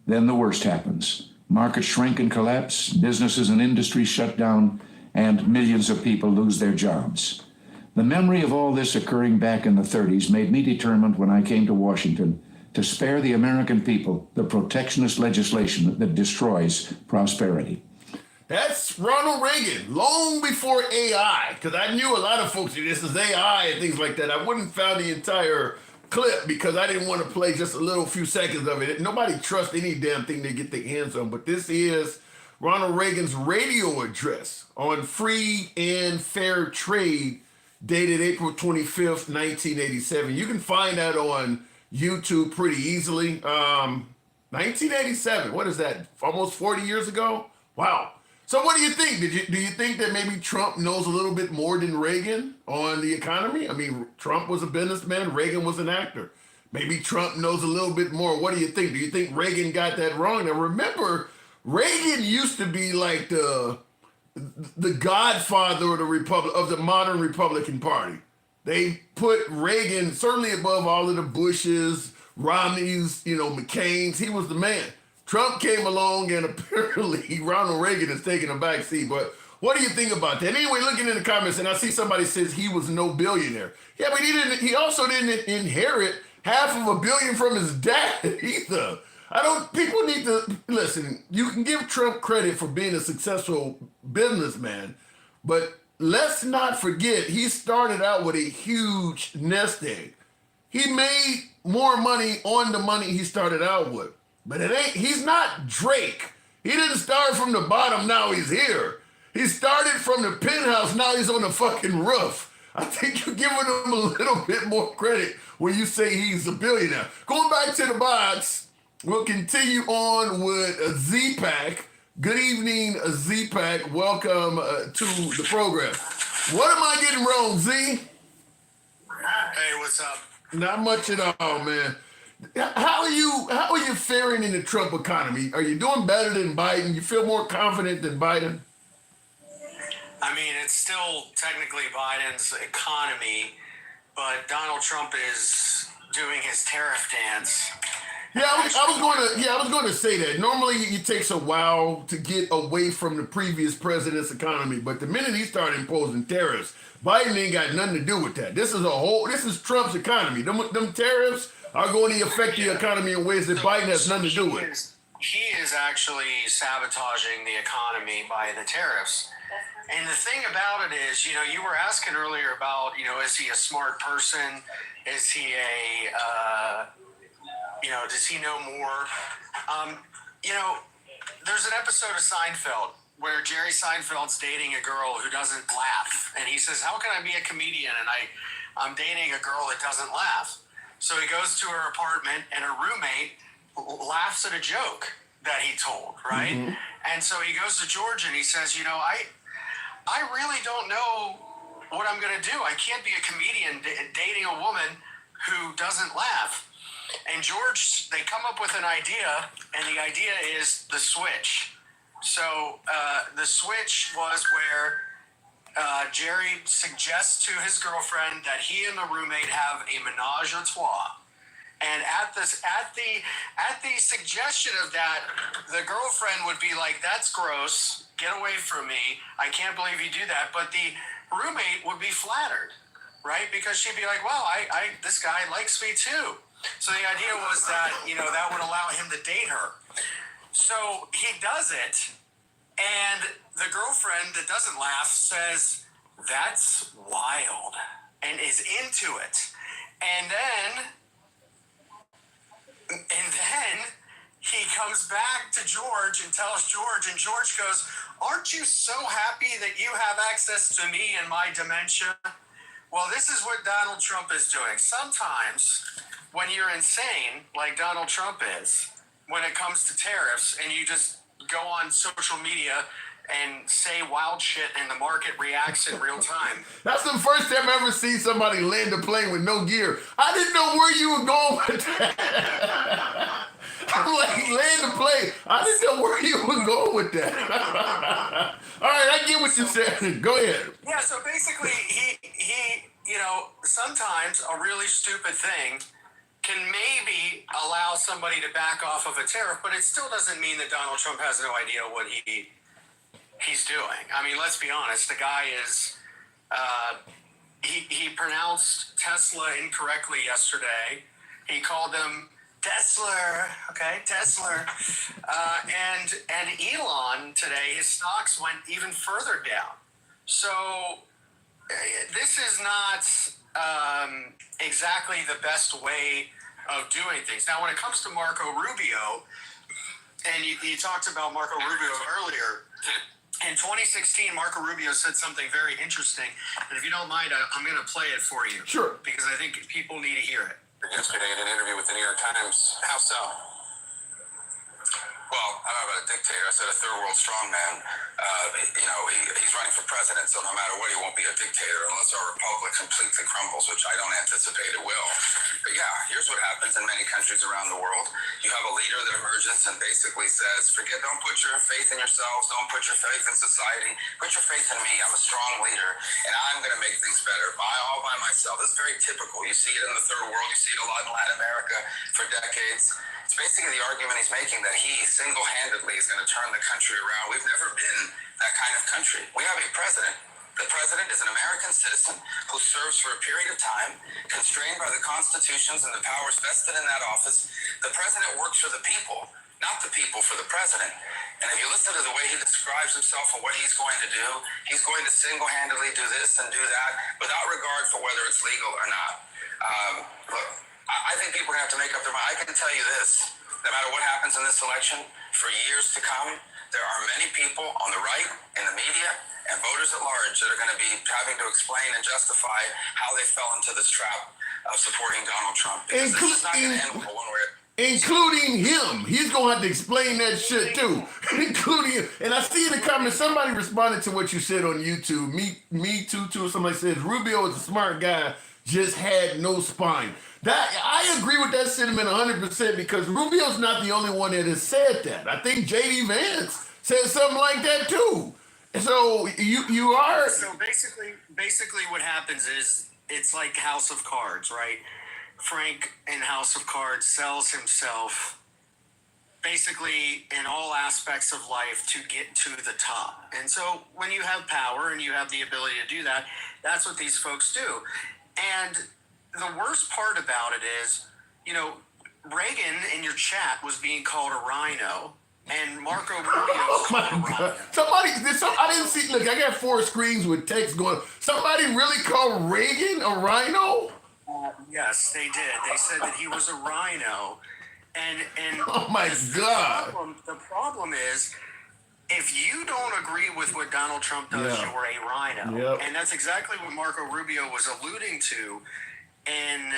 Then the worst happens. Markets shrink and collapse, businesses and industries shut down, and millions of people lose their jobs. The memory of all this occurring back in the 30s made me determined when I came to Washington to spare the American people the protectionist legislation that destroys prosperity. That's Ronald Reagan, long before AI, because I knew a lot of folks, this is AI and things like that. I wouldn't found the entire clip because I didn't want to play just a little few seconds of it. Nobody trusts any damn thing they get their hands on, but this is Ronald Reagan's radio address on free and fair trade dated April 25th, 1987. You can find that on YouTube pretty easily. 1987, what is that? Almost 40 years ago? Wow. So what do you think? Do you think that maybe Trump knows a little bit more than Reagan on the economy? I mean, Trump was a businessman, Reagan was an actor. Maybe Trump knows a little bit more. What do you think? Do you think Reagan got that wrong? Now remember, Reagan used to be like the godfather of the modern Republican Party. They put Reagan certainly above all of the Bushes, Romneys, McCain's. He was the man. Trump came along and apparently Ronald Reagan is taking a back seat. But what do you think about that? Anyway, looking in the comments, and I see somebody says he was no billionaire. Yeah, but he also didn't inherit $500 million from his dad either. People need to, listen, you can give Trump credit for being a successful businessman, but let's not forget he started out with a huge nest egg. He made more money on the money he started out with. But he's not Drake. He didn't start from the bottom, now he's here. He started from the penthouse, now he's on the fucking roof. I think you're giving him a little bit more credit when you say he's a billionaire. Going back to the box, we'll continue on with Z-Pack. Good evening, Z-Pack. Welcome to the program. What am I getting wrong, Z? Hey, what's up? Not much at all, man. How are you faring in the Trump economy? Are you doing better than Biden? You feel more confident than Biden? I mean, it's still technically Biden's economy, but Donald Trump is doing his tariff dance. Yeah, I was going to say that. Normally, it takes a while to get away from the previous president's economy, but the minute he started imposing tariffs, Biden ain't got nothing to do with that. This is Trump's economy. Them tariffs are going to affect the economy in ways that Biden has nothing to do with. He is actually sabotaging the economy by the tariffs. And the thing about it is, you were asking earlier about, is he a smart person? Is he a Does he know more? You know, there's an episode of Seinfeld where Jerry Seinfeld's dating a girl who doesn't laugh. And he says, how can I be a comedian and I'm dating a girl that doesn't laugh? So he goes to her apartment and her roommate laughs at a joke that he told, right? Mm-hmm. And so he goes to George and he says, I really don't know what I'm going to do. I can't be a comedian dating a woman who doesn't laugh. And George, they come up with an idea, and the idea is the switch. So the switch was where Jerry suggests to his girlfriend that he and the roommate have a menage a trois. And at the suggestion of that, the girlfriend would be like, "That's gross. Get away from me. I can't believe you do that." But the roommate would be flattered, right? Because she'd be like, "Well, this guy likes me too." So the idea was that, that would allow him to date her. So he does it, and the girlfriend that doesn't laugh says, "That's wild," and is into it. And then he comes back to George and tells George, and George goes, "Aren't you so happy that you have access to me and my dementia?" Well, this is what Donald Trump is doing. Sometimes when you're insane, like Donald Trump is, when it comes to tariffs, and you just go on social media and say wild shit and the market reacts in real time. That's the first time I ever seen somebody land a plane with no gear. I didn't know where you were going with that. I'm like, land the plane. I didn't know where you were going with that. All right, I get what you said. Go ahead. Yeah, so basically he sometimes a really stupid thing can maybe allow somebody to back off of a tariff, but it still doesn't mean that Donald Trump has no idea what he's doing. I mean, let's be honest. The guy is he pronounced Tesla incorrectly yesterday. He called them Tesla, okay, Tesla, and Elon today. His stocks went even further down. So this is not exactly the best way of doing things. Now, when it comes to Marco Rubio, and you talked about Marco Rubio earlier, in 2016, Marco Rubio said something very interesting, and if you don't mind, I'm going to play it for you. Sure. Because I think people need to hear it. Yesterday in an interview with the New York Times. How so? Well, I'm not about a dictator. I said a third world strongman. He's running for president, so no matter what, he won't be a dictator unless our republic completely crumbles, which I don't anticipate it will. But yeah, here's what happens in many countries around the world. You have a leader that emerges and basically says, don't put your faith in yourselves, don't put your faith in society, put your faith in me. I'm a strong leader, and I'm going to make things better all by myself. This is very typical. You see it in the third world. You see it a lot in Latin America for decades. It's basically the argument he's making that he single-handedly is going to turn the country around. We've never been that kind of country. We have a president. The president is an American citizen who serves for a period of time, constrained by the constitutions and the powers vested in that office. The president works for the people, not the people for the president. And if you listen to the way he describes himself and what he's going to do, he's going to single-handedly do this and do that without regard for whether it's legal or not. Look, I think people are going to have to make up their mind. I can tell you this, no matter what happens in this election, for years to come, there are many people on the right, in the media, and voters at large that are going to be having to explain and justify how they fell into this trap of supporting Donald Trump. Because this is not going to end one way. Including him. He's going to have to explain that shit too. Including him. And I see in the comments, somebody responded to what you said on YouTube. Me too, somebody says, Rubio is a smart guy, just had no spine. That I agree with that sentiment 100% because Rubio's not the only one that has said that. I think J.D. Vance said something like that too. So you are. So basically, what happens is it's like House of Cards, right? Frank in House of Cards sells himself basically in all aspects of life to get to the top. And so when you have power and you have the ability to do that, that's what these folks do. And the worst part about it is, Reagan in your chat was being called a rhino, and Marco Rubio was called a rhino. I didn't see, look, I got 4 screens with text going, somebody really called Reagan a rhino? Yes, they did. They said that he was a rhino, And Oh my God. the problem is, if you don't agree with what Donald Trump does, Yeah. you're a rhino. Yep. And that's exactly what Marco Rubio was alluding to in,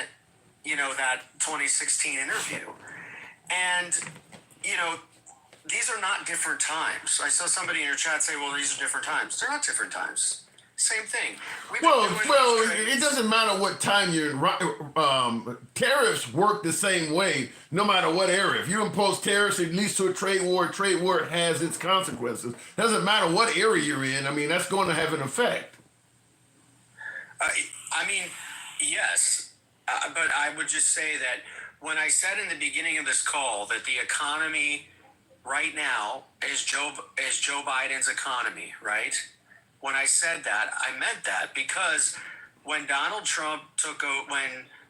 that 2016 interview. And, these are not different times. I saw somebody in your chat say, well, these are different times. They're not different times. Same thing. Well, it doesn't matter what time you're in. Tariffs work the same way, no matter what area. If you impose tariffs, it leads to a trade war. A trade war has its consequences. Doesn't matter what area you're in. I mean, that's going to have an effect. Yes, but I would just say that when I said in the beginning of this call that the economy right now is Joe Biden's economy, right? When I said that, I meant that because when Donald Trump took over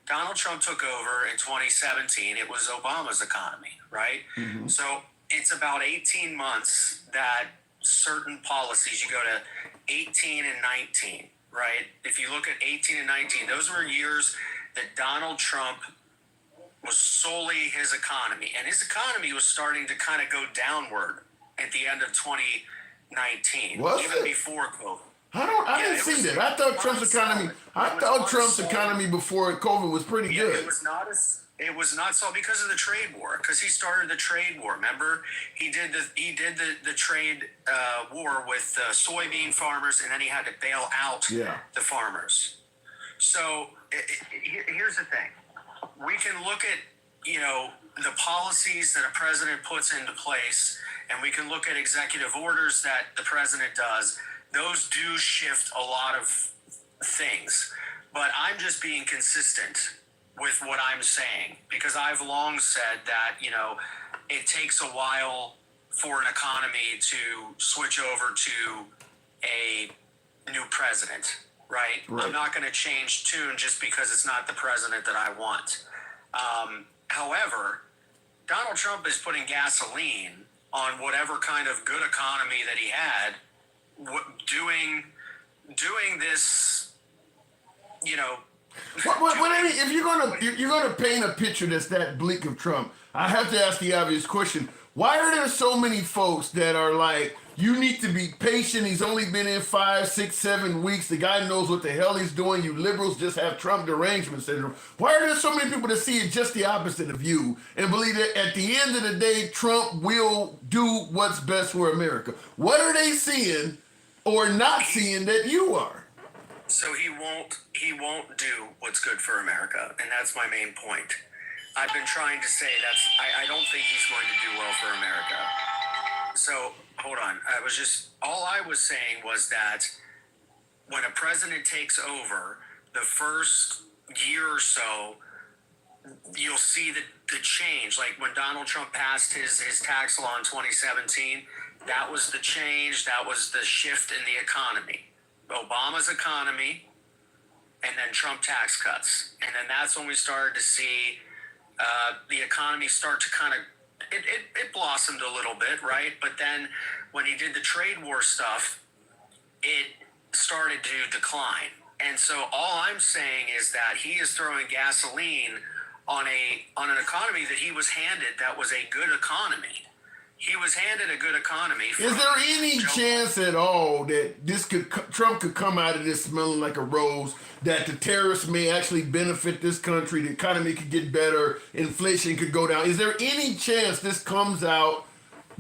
in 2017, it was Obama's economy, right? Mm-hmm. So it's about 18 months that certain policies, you go to 18 and 19, right? If you look at 18 and 19, those were years that Donald Trump was solely his economy. And his economy was starting to kind of go downward at the end of 2019. Was even it? before COVID. I didn't see that. I thought Trump's economy before COVID was pretty good. It was not so because of the trade war, because he started the trade war. Remember, he did the trade war with soybean farmers, and then he had to bail out the farmers. So here's the thing: we can look at the policies that a president puts into place, and we can look at executive orders that the president does. Those do shift a lot of things, but I'm just being consistent with what I'm saying, because I've long said that, it takes a while for an economy to switch over to a new president, right? I'm not going to change tune just because it's not the president that I want. However, Donald Trump is putting gasoline on whatever kind of good economy that he had, doing this, if you're gonna paint a picture that's that bleak of Trump, I have to ask the obvious question: why are there so many folks that are like, you need to be patient? He's only been in 5, 6, 7 weeks. The guy knows what the hell he's doing. You liberals just have Trump derangement syndrome. Why are there so many people that see it just the opposite of you and believe that at the end of the day, Trump will do what's best for America? What are they seeing or not seeing that you are? So he won't do what's good for America, and that's my main point. I've been trying to say I don't think he's going to do well for America. So hold on, all I was saying was that when a president takes over, the first year or so, you'll see the change. Like when Donald Trump passed his tax law in 2017, that was the change, that was the shift in the economy. Obama's economy, and then Trump tax cuts. And then that's when we started to see the economy start to kind of, it blossomed a little bit, right? But then when he did the trade war stuff, it started to decline. And so all I'm saying is that he is throwing gasoline on an economy that he was handed that was a good economy. He was handed a good economy. Is there any chance at all that Trump could come out of this smelling like a rose, that the tariffs may actually benefit this country, the economy could get better, inflation could go down? Is there any chance this comes out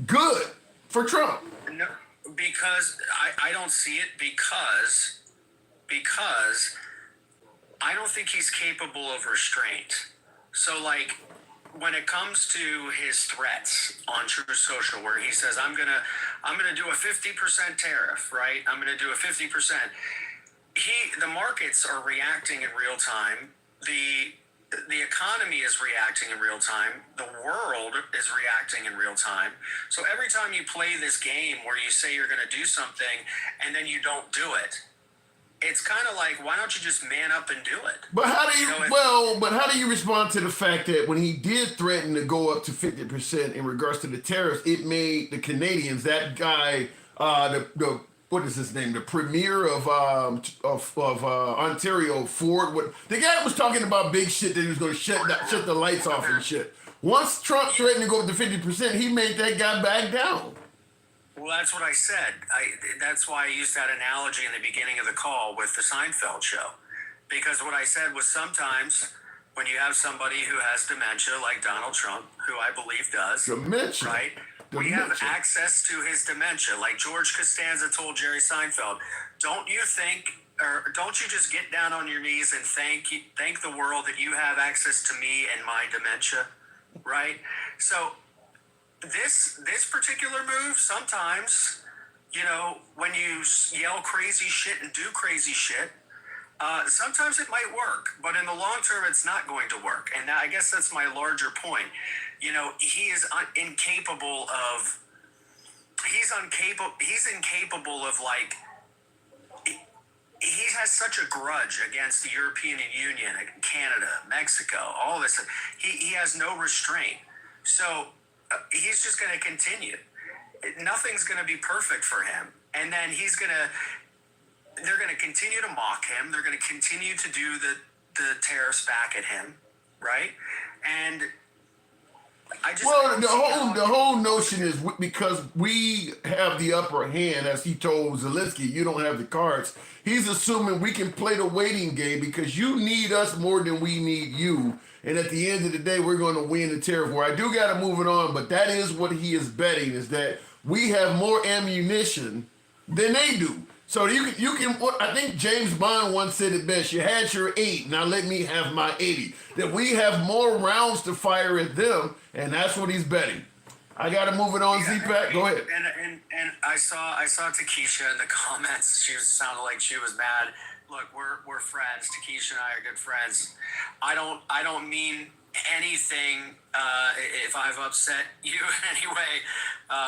good for Trump? No, because I don't see it because I don't think he's capable of restraint. So when it comes to his threats on Truth Social, where he says, I'm gonna do a 50% tariff, right? I'm gonna do a 50%. The markets are reacting in real time. The economy is reacting in real time. The world is reacting in real time. So every time you play this game where you say you're gonna do something and then you don't do it, it's kind of like, why don't you just man up and do it? But how do you respond to the fact that when he did threaten to go up to 50% in regards to the tariffs, it made the Canadians, that guy, what is his name, the premier of Ontario, Ford, the guy that was talking about big shit that he was going to shut the lights off and shit. Once Trump threatened to go up to 50%, he made that guy back down. Well, that's what I said. That's why I used that analogy in the beginning of the call with the Seinfeld show. Because what I said was sometimes when you have somebody who has dementia, like Donald Trump, who I believe does, Dementia. right? We have access to his dementia. Like George Costanza told Jerry Seinfeld, don't you just get down on your knees and thank the world that you have access to me and my dementia, right? So this particular move, sometimes, when you yell crazy shit and do crazy shit, sometimes it might work, but in the long term, it's not going to work. And I guess that's my larger point. He is incapable of like, he has such a grudge against the European Union, Canada, Mexico, all this. He has no restraint. So he's just going to continue. Nothing's going to be perfect for him. And then they're going to continue to mock him. They're going to continue to do the tariffs back at him, right? And the whole notion is because we have the upper hand, as he told Zelensky, you don't have the cards. He's assuming we can play the waiting game because you need us more than we need you. And at the end of the day, we're going to win the tariff war. I do got to move it on, but that is what he is betting, is that we have more ammunition than they do. So you can. I think James Bond once said it best. You had your 8, now let me have my 80. That we have more rounds to fire at them, and that's what he's betting. I got to move it on, Z-Pack. Go ahead. And I saw Takesha in the comments. She sounded like she was mad. Look, we're friends. Takesha and I are good friends. I don't mean anything if I've upset you in any way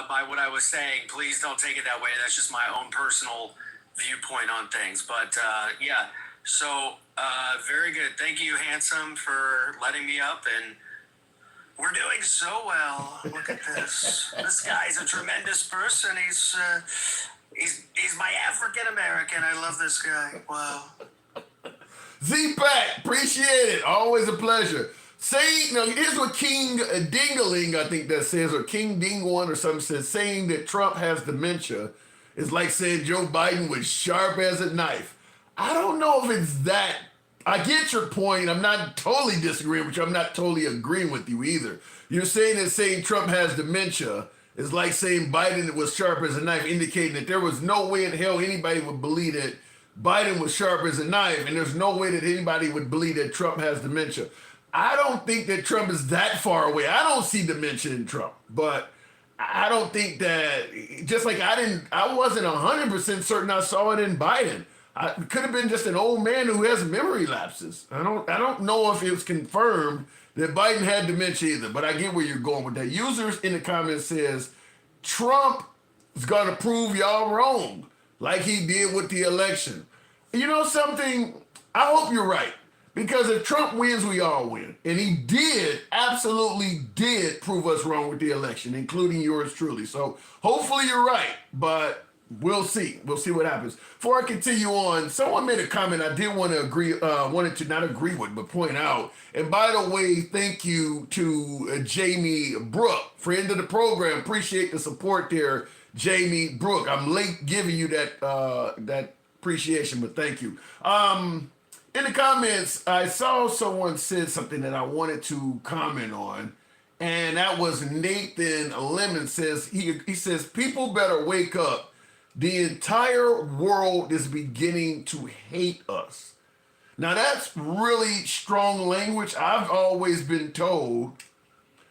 by what I was saying. Please don't take it that way. That's just my own personal viewpoint on things. But yeah, so very good. Thank you, Handsome, for letting me up, and we're doing so well. Look at this. This guy's a tremendous person. He's my African American. I love this guy. Wow. Z-Pack, appreciate it. Always a pleasure. Here's what King Dingaling, I think that says, or King Ding1 or something says, saying that Trump has dementia is like saying Joe Biden was sharp as a knife. I don't know if it's that. I get your point. I'm not totally disagreeing with you. I'm not totally agreeing with you either. You're saying that saying Trump has dementia is like saying Biden was sharp as a knife, indicating that there was no way in hell anybody would believe that Biden was sharp as a knife, and there's no way that anybody would believe that Trump has dementia. I don't think that Trump is that far away. I don't see dementia in Trump, but I don't think that, just like I wasn't 100% certain I saw it in Biden. It could have been just an old man who has memory lapses. I don't know if it was confirmed that Biden had dementia either, but I get where you're going with that. Users in the comments says, Trump is going to prove y'all wrong, like he did with the election. You know something? I hope you're right. Because if Trump wins, we all win. And he absolutely did prove us wrong with the election, including yours truly. So hopefully you're right, but we'll see. We'll see what happens. Before I continue on, someone made a comment I did want to wanted to not agree with, but point out. And by the way, thank you to Jamie Brook, friend of the program. Appreciate the support there, Jamie Brook. I'm late giving you that appreciation, but thank you. In the comments, I saw someone said something that I wanted to comment on, and that was Nathan Lemon says, he says, people better wake up. The entire world is beginning to hate us. Now that's really strong language. I've always been told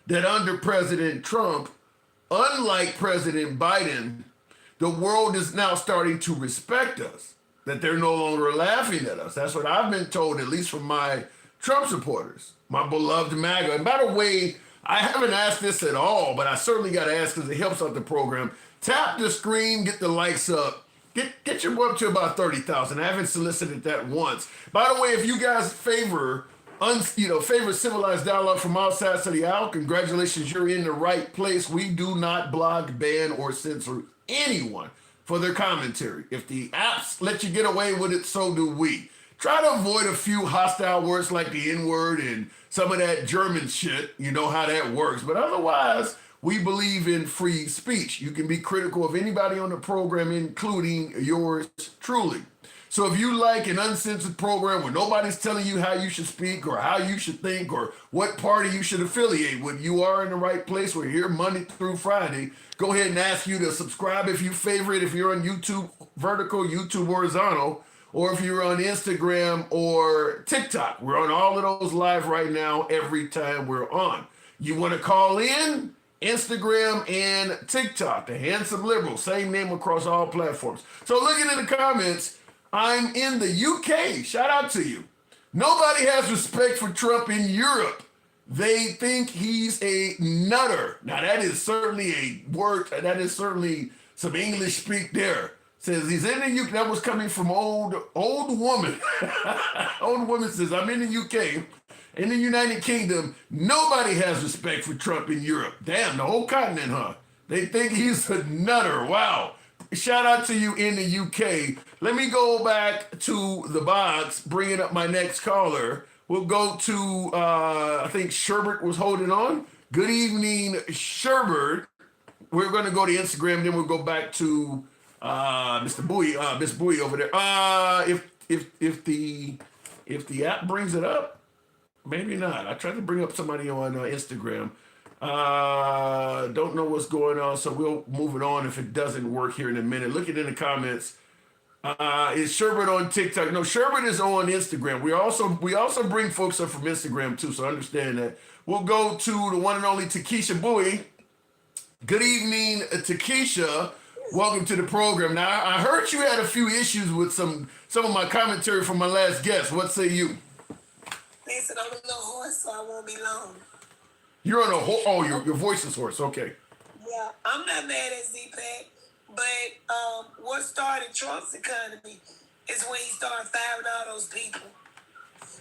that under President Trump, unlike President Biden, the world is now starting to respect us. That they're no longer laughing at us. That's what I've been told, at least from my Trump supporters, my beloved MAGA. And by the way, I haven't asked this at all, but I certainly got to ask because it helps out the program. Tap the screen, get the likes up, get your up to about 30,000. I haven't solicited that once. By the way, if you guys favor civilized dialogue from all sides of the aisle, congratulations, you're in the right place. We do not block, ban, or censor anyone for their commentary. If the apps let you get away with it, so do we. try to avoid a few hostile words like the N-word and some of that German shit. You know how that works. But otherwise, we believe in free speech. You can be critical of anybody on the program, including yours truly. So if you like an uncensored program where nobody's telling you how you should speak or how you should think or what party you should affiliate with, you are in the right place. We're here Monday through Friday. Go ahead and ask you to subscribe if you favorite, if you're on YouTube vertical, YouTube horizontal, or if you're on Instagram or TikTok. We're on all of those live right now every time we're on. You want to call in? Instagram and TikTok, the Handsome Liberal, same name across all platforms. So looking in the comments, I'm in the UK. Shout out to you. Nobody has respect for Trump in Europe. They think he's a nutter. Now that is certainly a word. That is certainly some English speak there. Says he's in the UK. That was coming from old woman. Old woman says, I'm in the UK. In the United Kingdom, nobody has respect for Trump in Europe. Damn, the whole continent, huh? They think he's a nutter. Wow. Shout out to you in the UK. Let me go back to the box, bringing up my next caller. We'll go to, I think Sherbert was holding on. Good evening, Sherbert. We're going to go to Instagram, then we'll go back to Mr. Bowie, Miss Bowie over there. If the app brings it up, maybe not. I tried to bring up somebody on Instagram. Don't know what's going on, so we'll move it on if it doesn't work here in a minute. Look it in the comments. Is Sherbert on TikTok? No, Sherbert is on Instagram. We also bring folks up from Instagram too, so understand that. We'll go to the one and only Takesha Bowie. Good evening, Takesha. Welcome to the program. Now, I heard you had a few issues with some of my commentary from my last guest. What say you? Listen, I'm a little hoarse, so I won't be long. You're on a your voice is hoarse. Okay. Yeah, I'm not mad at Z-Pack, but what started Trump's economy is when he started firing all those people.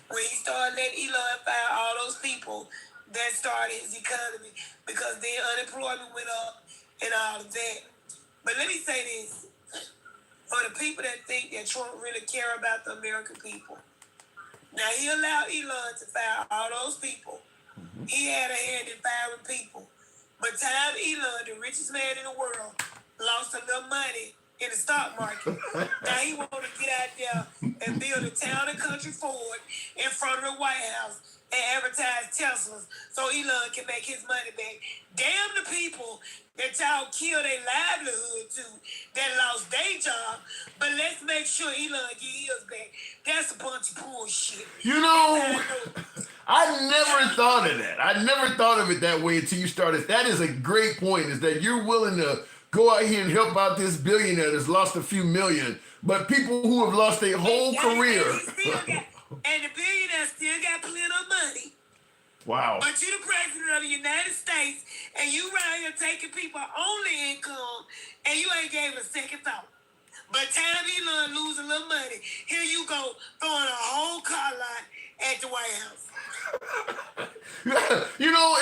When he started letting Elon fire all those people, that started his economy because then unemployment went up and all of that. But let me say this. For the people that think that Trump really care about the American people, now, he allowed Elon to fire all those people. He had a hand in firing people. But time Elon, the richest man in the world, lost a little money in the stock market. Now he want to get out there and build a town and country Ford in front of the White House and advertise Teslas so Elon can make his money back. Damn the people that y'all kill their livelihood to, that lost their job, but let's make sure Elon get his back. That's a bunch of bullshit. You know, I never thought of that. I never thought of it that way until you started. That is a great point, is that you're willing to go out here and help out this billionaire that's lost a few million, but people who have lost their whole career. And the billionaire still got plenty of money. Wow. But you the president of the United States, and you around here taking people only income, and you ain't gave a second thought. But time Elon lose a little money, here you go throwing a whole car lot at the White House. You know,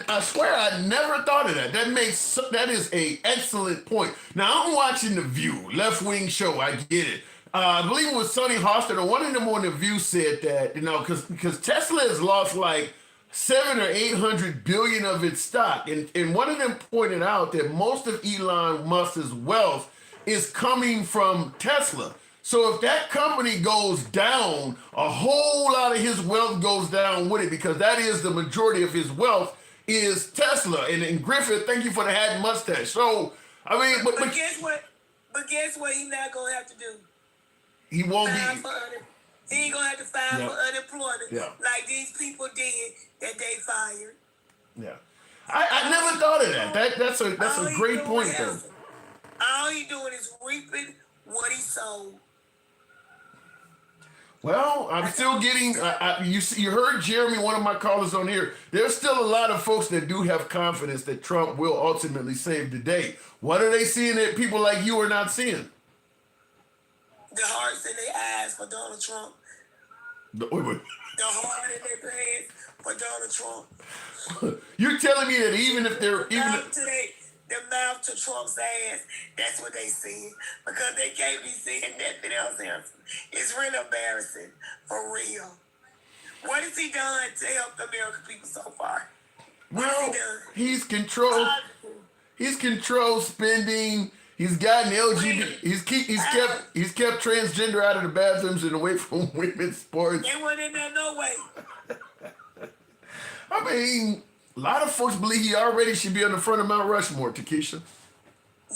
I swear I never thought of that. That is a excellent point. Now I'm watching The View, left-wing show. I get it. I believe it was Sonny Hostin, or one of them on The View said that, you know, because Tesla has lost like 700 or 800 billion of its stock, and one of them pointed out that most of Elon Musk's wealth is coming from Tesla. So if that company goes down, a whole lot of his wealth goes down with it, because that is the majority of his wealth is Tesla. And Griffith, thank you for the hat and mustache. So I mean, but guess what? But guess what? He's not gonna have to do. He won't be. He ain't gonna have to file for unemployment like these people did that they fired. Yeah, I never thought of that. That's a great point, though. All he doing is reaping what he sowed. Well, I'm still getting. You heard Jeremy, one of my callers on here. There's still a lot of folks that do have confidence that Trump will ultimately save the day. What are they seeing that people like you are not seeing? The hearts in their eyes for Donald Trump. The heart in their pants for Donald Trump. You're telling me that even if they're the mouth to Trump's ass. That's what they said. Because they can't be saying nothing else. It's really embarrassing. For real. What has he done to help the American people so far? Well, he's controlled spending. He's gotten LGBT. He's kept transgender out of the bathrooms and away from women's sports. They weren't in there no way. I mean, a lot of folks believe he already should be on the front of Mount Rushmore, Takesha.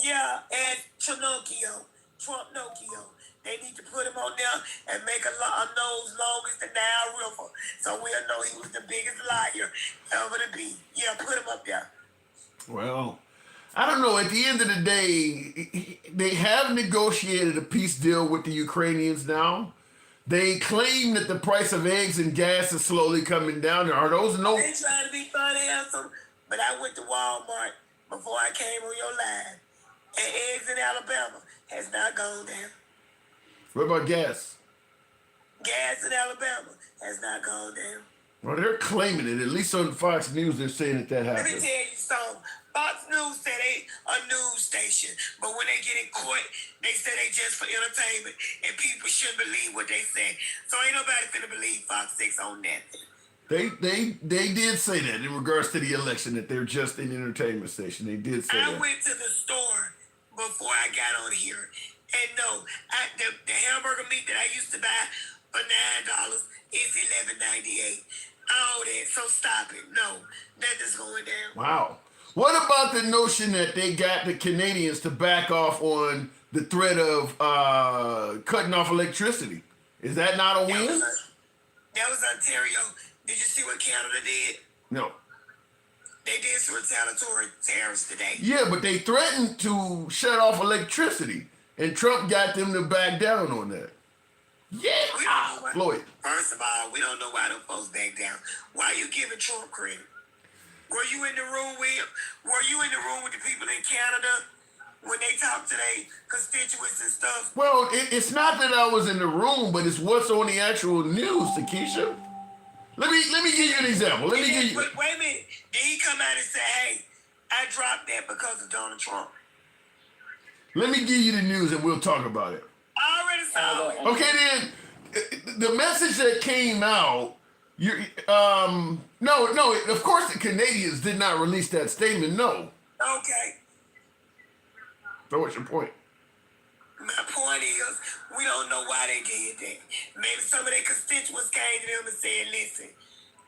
Yeah, and Trump Nokio. They need to put him on there and make a nose long as the Nile River, so we'll know he was the biggest liar ever to be. Yeah, put him up there. Well, I don't know. At the end of the day, they have negotiated a peace deal with the Ukrainians now. They claim that the price of eggs and gas is slowly coming down. Are those no? They trying to be funny, handsome, but I went to Walmart before I came on your live, and eggs in Alabama has not gone down. What about gas? Gas in Alabama has not gone down. Well, they're claiming it. At least on Fox News, they're saying that Let happened. me tell you something. Fox News said they a news station, but when they get in court, they say they just for entertainment, and people shouldn't believe what they say. So ain't nobody finna believe Fox 6 on nothing. They did say that in regards to the election, that they're just an entertainment station. They did say I that. went to the store before I got on here, and no, the hamburger meat that I used to buy for $9 is $11.98. All that, so stop it. No, nothing's going down. Wow. What about the notion that they got the Canadians to back off on the threat of cutting off electricity? Is that not a win? That was Ontario. Did you see what Canada did? No. They did some retaliatory tariffs today. Yeah, but they threatened to shut off electricity, and Trump got them to back down on that. Yeah, Floyd. First of all, we don't know why them folks back down. Why are you giving Trump credit? Were you in the room with him? Were you in the room with the people in Canada when they talked to their constituents and stuff? Well, it's not that I was in the room, but it's what's on the actual news, Takesha. Let me give you an example. Wait a minute. Did he come out and say, hey, I dropped that because of Donald Trump? Let me give you the news and we'll talk about it. I already saw it. Okay, then the message that came out, no, of course the Canadians did not release that statement, no. Okay. So what's your point? My point is, we don't know why they did that. Maybe some of their constituents came to them and said, listen,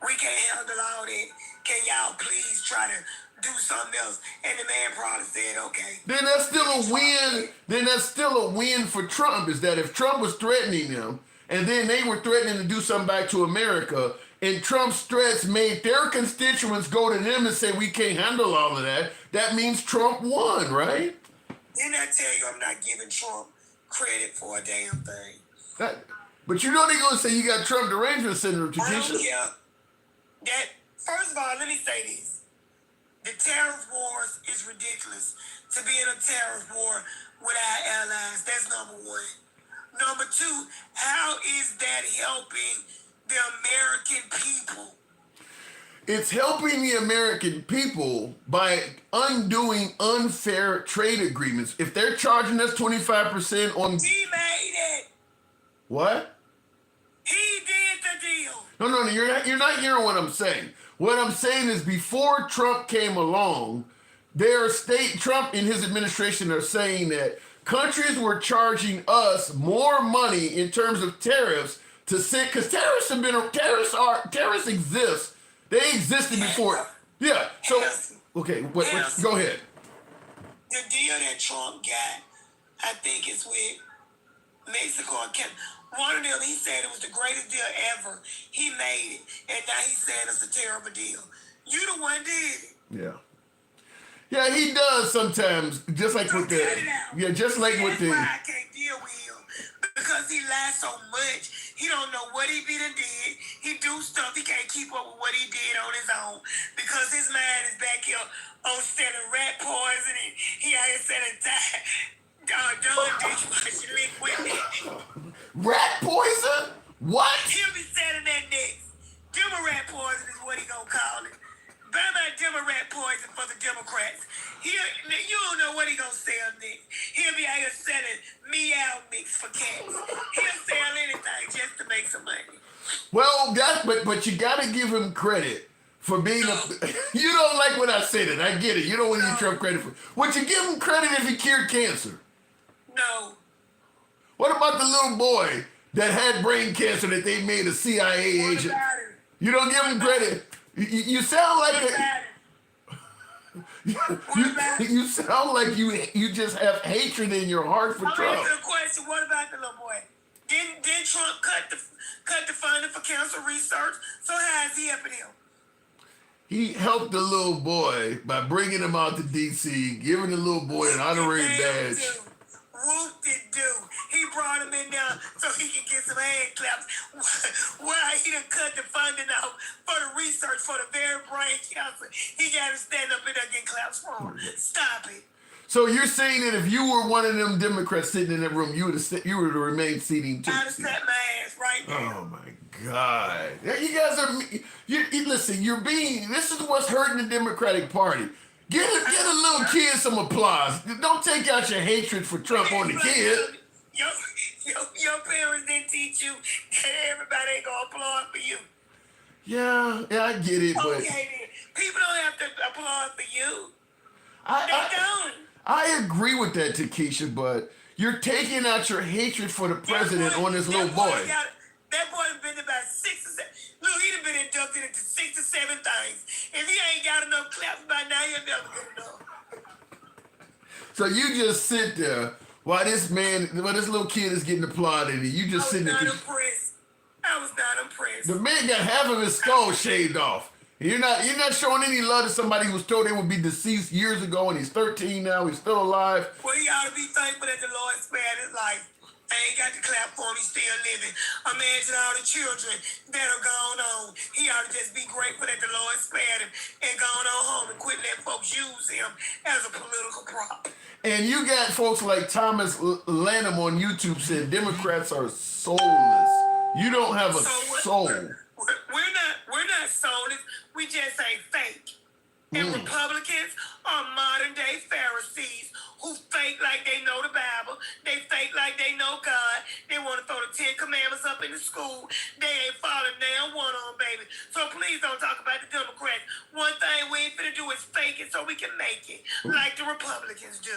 we can't handle all that. Can y'all please try to do something else? And the man probably said, okay. Then that's still a win. Then that's still a win for Trump, is that if Trump was threatening them, and then they were threatening to do something back to America, and Trump's threats made their constituents go to them and say, we can't handle all of that, that means Trump won, right? Didn't I tell you I'm not giving Trump credit for a damn thing? But you know they're going to say you got Trump derangement syndrome, I Takesha. don't care. That, first of all, let me say this. The tariff wars is ridiculous. To be in a tariff war with our allies, that's number one. Number two, how is that helping the American people? It's helping the American people by undoing unfair trade agreements. If they're charging us 25% on... He made it. What? He did the deal. No, you're not hearing what I'm saying. What I'm saying is before Trump came along, Trump and his administration are saying that countries were charging us more money in terms of tariffs to send, because terrorists exist. They existed before. Yeah. So okay, go ahead. The deal that Trump got, I think it's with Mexico and Canada. One of them, he said it was the greatest deal ever. He made it, and now he's saying it's a terrible deal. You the one did it. Yeah. Yeah, he does sometimes, just like with the. Yeah, just like with the. That's why I can't deal with him, because he lies so much. He don't know what he did. He do stuff. He can't keep up with what he did on his own because his mind is back here on selling rat poison, and he out here selling dishwashing liquid. Rat poison? What? He'll be selling that next. Democrat poison is what he gonna call it. Buy my Democrat poison for the Democrats. You don't know what he gonna sell next. He'll be out here selling meow mix for cats. He'll sell anything just to make some money. Well, but you got to give him credit for being a. You don't like when I said it. I get it. You don't want to give Trump credit for. Would you give him credit if he cured cancer? No. What about the little boy that had brain cancer that they made a CIA What agent? about it? You don't give him credit. You sound like What about it? you sound like you just have hatred in your heart for I'm Trump. asking a question. What about the little boy? Didn't Trump cut the funding for cancer research? So how is he helping him? He helped the little boy by bringing him out to D.C., giving the little boy an honorary badge. Whoop-de-doo. He brought him in there so he could get some hand claps. Why he done cut the funding out for the research for the very brain cancer. He got to stand up in there getting claps for him. Stop it. So you're saying that if you were one of them Democrats sitting in that room, you would have remained seating too? I'd have set my ass right there. Oh my God! You guys are. Listen. This is what's hurting the Democratic Party. Get a little kid some applause. Don't take out your hatred for Trump on the kid. Your parents didn't teach you that everybody ain't gonna applaud for you. Yeah, I get it, but Okay, then. People don't have to applaud for you. I don't. I agree with that, Takesha, but you're taking out your hatred for the president on this little boy. That boy has been about 6 or 7. Look, he done been inducted into 6 or 7 things. If he ain't got enough claps by now, he'll never get enough. So you just sit there while this little kid is getting applauded, and you just sitting there. I was not impressed. The man got half of his skull shaved off. You're not showing any love to somebody who was told they would be deceased years ago, and he's 13 now. He's still alive. Well, he ought to be thankful that the Lord spared his life. I ain't got to clap for him. He's still living. Imagine all the children that are gone on. He ought to just be grateful that the Lord spared him and gone on home and quit letting folks use him as a political prop. And you got folks like Thomas Lanham on YouTube saying Democrats are soulless. You don't have a soul. We're not soulless. We just ain't fake. And Republicans are modern day Pharisees who fake like they know the Bible. They fake like they know God. They want to throw the 10 Commandments up in the school. They ain't following down one on, baby. So please don't talk about the Democrats. One thing we ain't finna do is fake it so we can make it, like the Republicans do.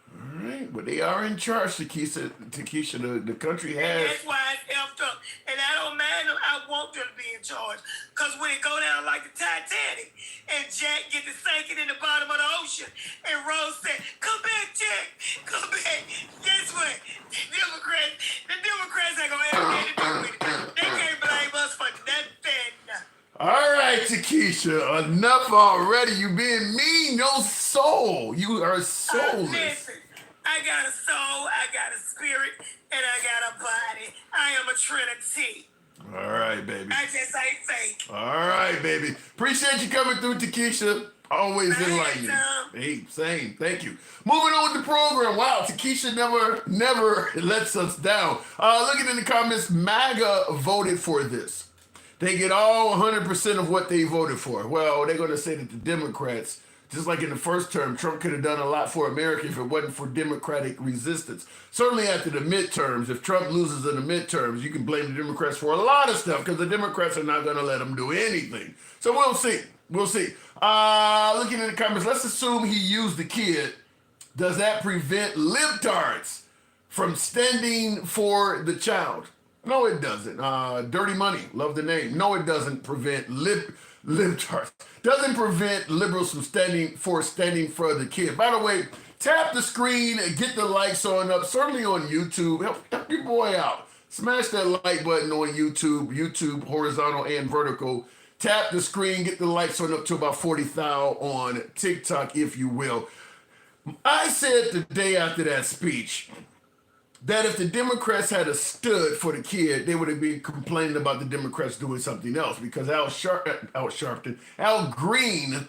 All right, but they are in charge, Takesha. The country has. And that's why it's effed up. And I don't mind them. I want them to be in charge. Because when it go down like the Titanic, and Jack get to sinking in the bottom of the ocean, and Rose said, "Come back, Jack. Come back." Guess what? The Democrats ain't going to have anything to do with it. They can't blame us for nothing. All right, Takesha, enough already. You being mean, no soul. You are soulless. Listen, I got a soul, I got a spirit, and I got a body. I am a trinity. All right, baby. I just ain't fake. All right, baby. Appreciate you coming through, Takesha. Always enlightening. Hey, same. Thank you. Moving on with the program. Wow, Takesha never lets us down. Looking in the comments, MAGA voted for this. They get all 100% of what they voted for. Well, they're going to say that the Democrats, just like in the first term, Trump could have done a lot for America if it wasn't for Democratic resistance. Certainly after the midterms, if Trump loses in the midterms, you can blame the Democrats for a lot of stuff because the Democrats are not going to let him do anything. So we'll see. We'll see. Looking in the comments, let's assume he used the kid. Does that prevent libtards from standing for the child? No, it doesn't. Dirty Money, love the name. No, it doesn't prevent libtards. Doesn't prevent liberals from standing for the kid. By the way, tap the screen and get the likes up. Certainly on YouTube. Help your boy out. Smash that like button on YouTube horizontal and vertical. Tap the screen, get the likes up to about 40,000 on TikTok, if you will. I said the day after that speech that if the Democrats had stood for the kid, they would have been complaining about the Democrats doing something else because Al Green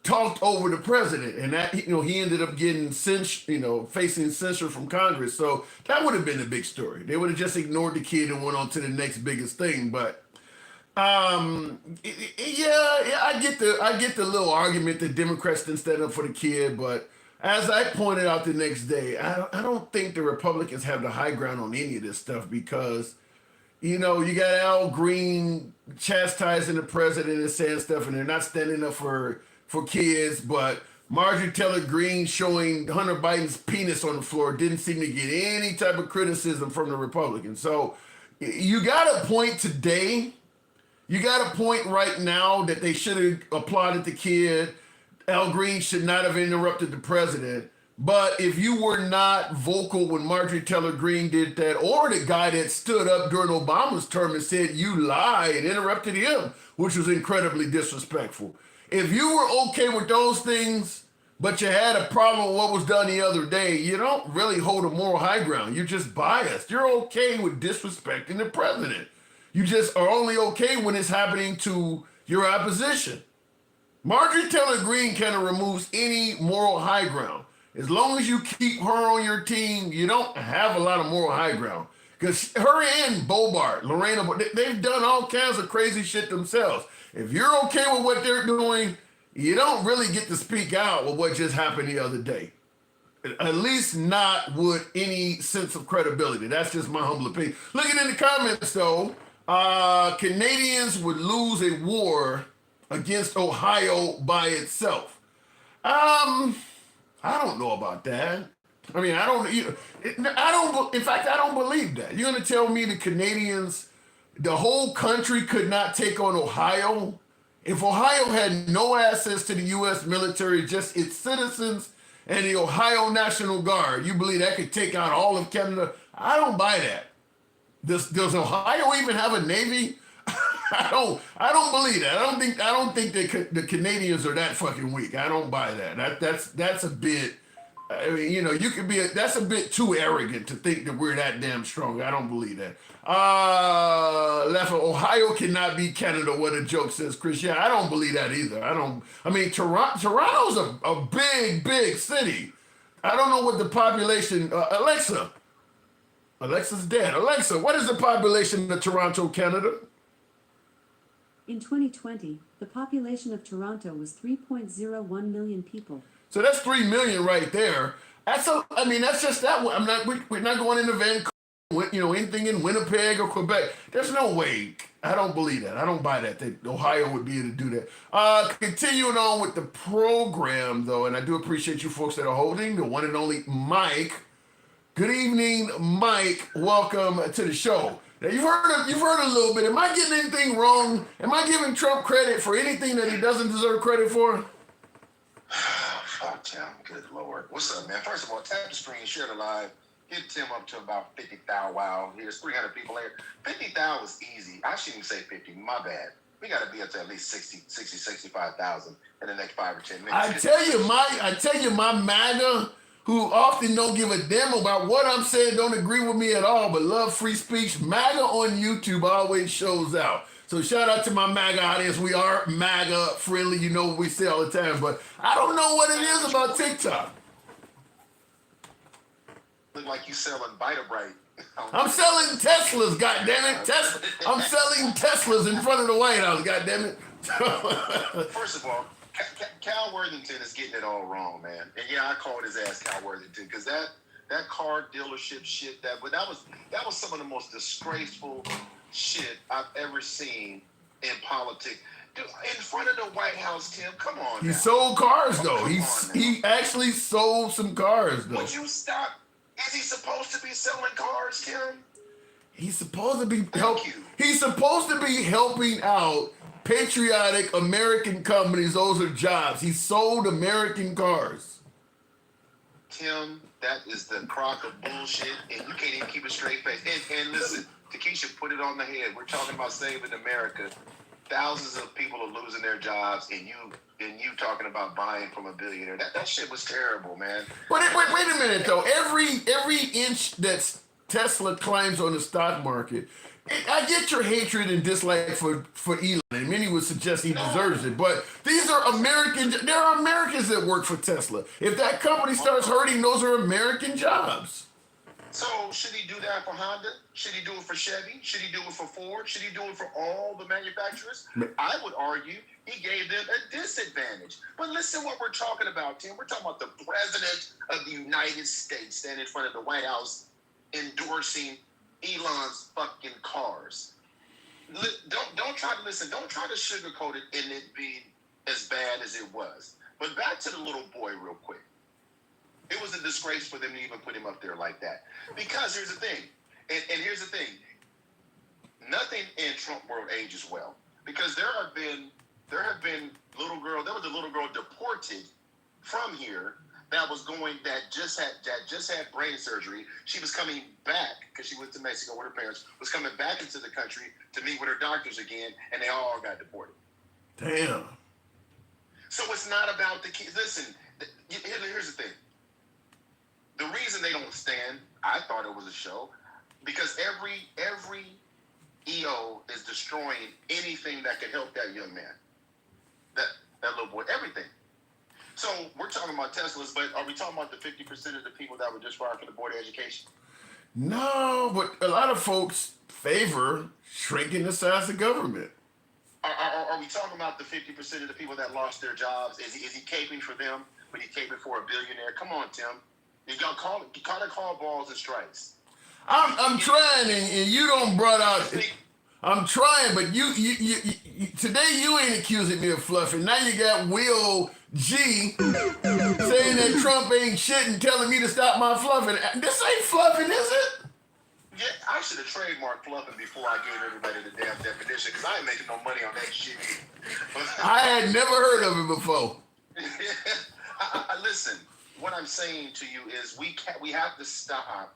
talked over the president, and that he ended up getting facing censure from Congress. So that would have been a big story. They would have just ignored the kid and went on to the next biggest thing. But I get the little argument that Democrats didn't stand up for the kid, but as I pointed out the next day, I don't think the Republicans have the high ground on any of this stuff because, you know, you got Al Green chastising the president and saying stuff, and they're not standing up for kids, but Marjorie Taylor Greene showing Hunter Biden's penis on the floor didn't seem to get any type of criticism from the Republicans. So you got a point today. You got a point right now that they should have applauded the kid. Al Green should not have interrupted the president. But if you were not vocal when Marjorie Taylor Greene did that, or the guy that stood up during Obama's term and said, you lie, and interrupted him, which was incredibly disrespectful. If you were okay with those things, but you had a problem with what was done the other day, you don't really hold a moral high ground. You're just biased. You're okay with disrespecting the president. You just are only okay when it's happening to your opposition. Marjorie Taylor Greene kind of removes any moral high ground. As long as you keep her on your team, you don't have a lot of moral high ground. Because her and Bobart, Lorena, they've done all kinds of crazy shit themselves. If you're okay with what they're doing, you don't really get to speak out with what just happened the other day. At least not with any sense of credibility. That's just my humble opinion. Looking in the comments, though, Canadians would lose a war against Ohio by itself. I don't know about that. I mean, in fact, I don't believe that. You're going to tell me the Canadians, the whole country could not take on Ohio? If Ohio had no access to the U.S. military, just its citizens and the Ohio National Guard, you believe that could take out all of Canada? I don't buy that. Does Ohio even have a navy? I don't believe that. I don't think the Canadians are that fucking weak. I don't buy that. That's a bit. I mean, you know, that's a bit too arrogant to think that we're that damn strong. I don't believe that. Left, Ohio cannot beat Canada. What a joke, says Chris. Yeah, I don't believe that either. I mean, Toronto's a big city. I don't know what the population. Alexa's dead. Alexa, what is the population of Toronto, Canada? In 2020, the population of Toronto was 3.01 million people. So that's 3 million right there. That's just that one. We're not going into Vancouver, anything in Winnipeg or Quebec. There's no way. I don't believe that. I don't buy that Ohio would be able to do that. Continuing on with the program, though, and I do appreciate you folks that are holding, the one and only Mike. Good evening, Mike. Welcome to the show. Now, you've heard a little bit. Am I getting anything wrong? Am I giving Trump credit for anything that he doesn't deserve credit for? Fuck Tim, good Lord. What's up, man? First of all, tap the screen, share the live, get Tim up to about 50,000. Wow, here's 300 people here. 50,000 was easy. I shouldn't say 50, my bad. We got to be up to at least 65,000 in the next 5 or 10 minutes. I tell you, my MAGA, who often don't give a damn about what I'm saying, don't agree with me at all, but love free speech, MAGA on YouTube always shows out. So shout out to my MAGA audience. We are MAGA friendly. You know what we say all the time, but I don't know what it is about TikTok. Look like you selling Vitabright. I'm selling Teslas, goddammit. I'm selling Teslas in front of the White House, goddammit. First of all, Cal Worthington is getting it all wrong, man. And yeah, I called his ass Cal Worthington because that car dealership shit, that was some of the most disgraceful shit I've ever seen in politics. Dude, in front of the White House, Tim, come on. He sold cars though. He actually sold some cars though. Would you stop? Is he supposed to be selling cars, Tim? He's supposed to be He's supposed to be helping out patriotic American companies. Those are jobs. He sold American cars. Tim, that is the crock of bullshit, and you can't even keep a straight face. And listen, Takesha put it on the head. We're talking about saving America. Thousands of people are losing their jobs, and you talking about buying from a billionaire. That shit was terrible, man. Wait a minute though. Every inch that Tesla climbs on the stock market, I get your hatred and dislike for Elon, and many would suggest he deserves it. But these are Americans. There are Americans that work for Tesla. If that company starts hurting, those are American jobs. So should he do that for Honda? Should he do it for Chevy? Should he do it for Ford? Should he do it for all the manufacturers? I would argue he gave them a disadvantage. But listen what we're talking about, Tim. We're talking about the President of the United States standing in front of the White House endorsing Elon's fucking cars. Don't try to listen. Don't try to sugarcoat it in it being as bad as it was. But back to the little boy real quick. It was a disgrace for them to even put him up there like that. Because here's the thing, and here's the thing, nothing in Trump world ages well. Because there have been little girl. There was a little girl deported from here that just had brain surgery. She was coming back because she went to Mexico with her parents. Was coming back into the country to meet with her doctors again, and they all got deported. Damn. So it's not about the kids. Listen, here's the thing. The reason they don't stand, I thought it was a show, because every EO is destroying anything that could help that young man, that little boy, everything. So we're talking about Teslas, but are we talking about the 50% of the people that were disbarred from the Board of Education? No, but a lot of folks favor shrinking the size of government. Are we talking about the 50% of the people that lost their jobs? Is he caping for them, but he's caping for a billionaire? Come on, Tim. You gotta call balls and strikes. I'm trying, and you don't brought out. I'm trying, but you today you ain't accusing me of fluffing. Now you got Will G saying that Trump ain't shit and telling me to stop my fluffing. This ain't fluffing, is it? Yeah, I should have trademarked fluffing before I gave everybody the damn definition, because I ain't making no money on that shit. I had never heard of it before. Listen, what I'm saying to you is we have to stop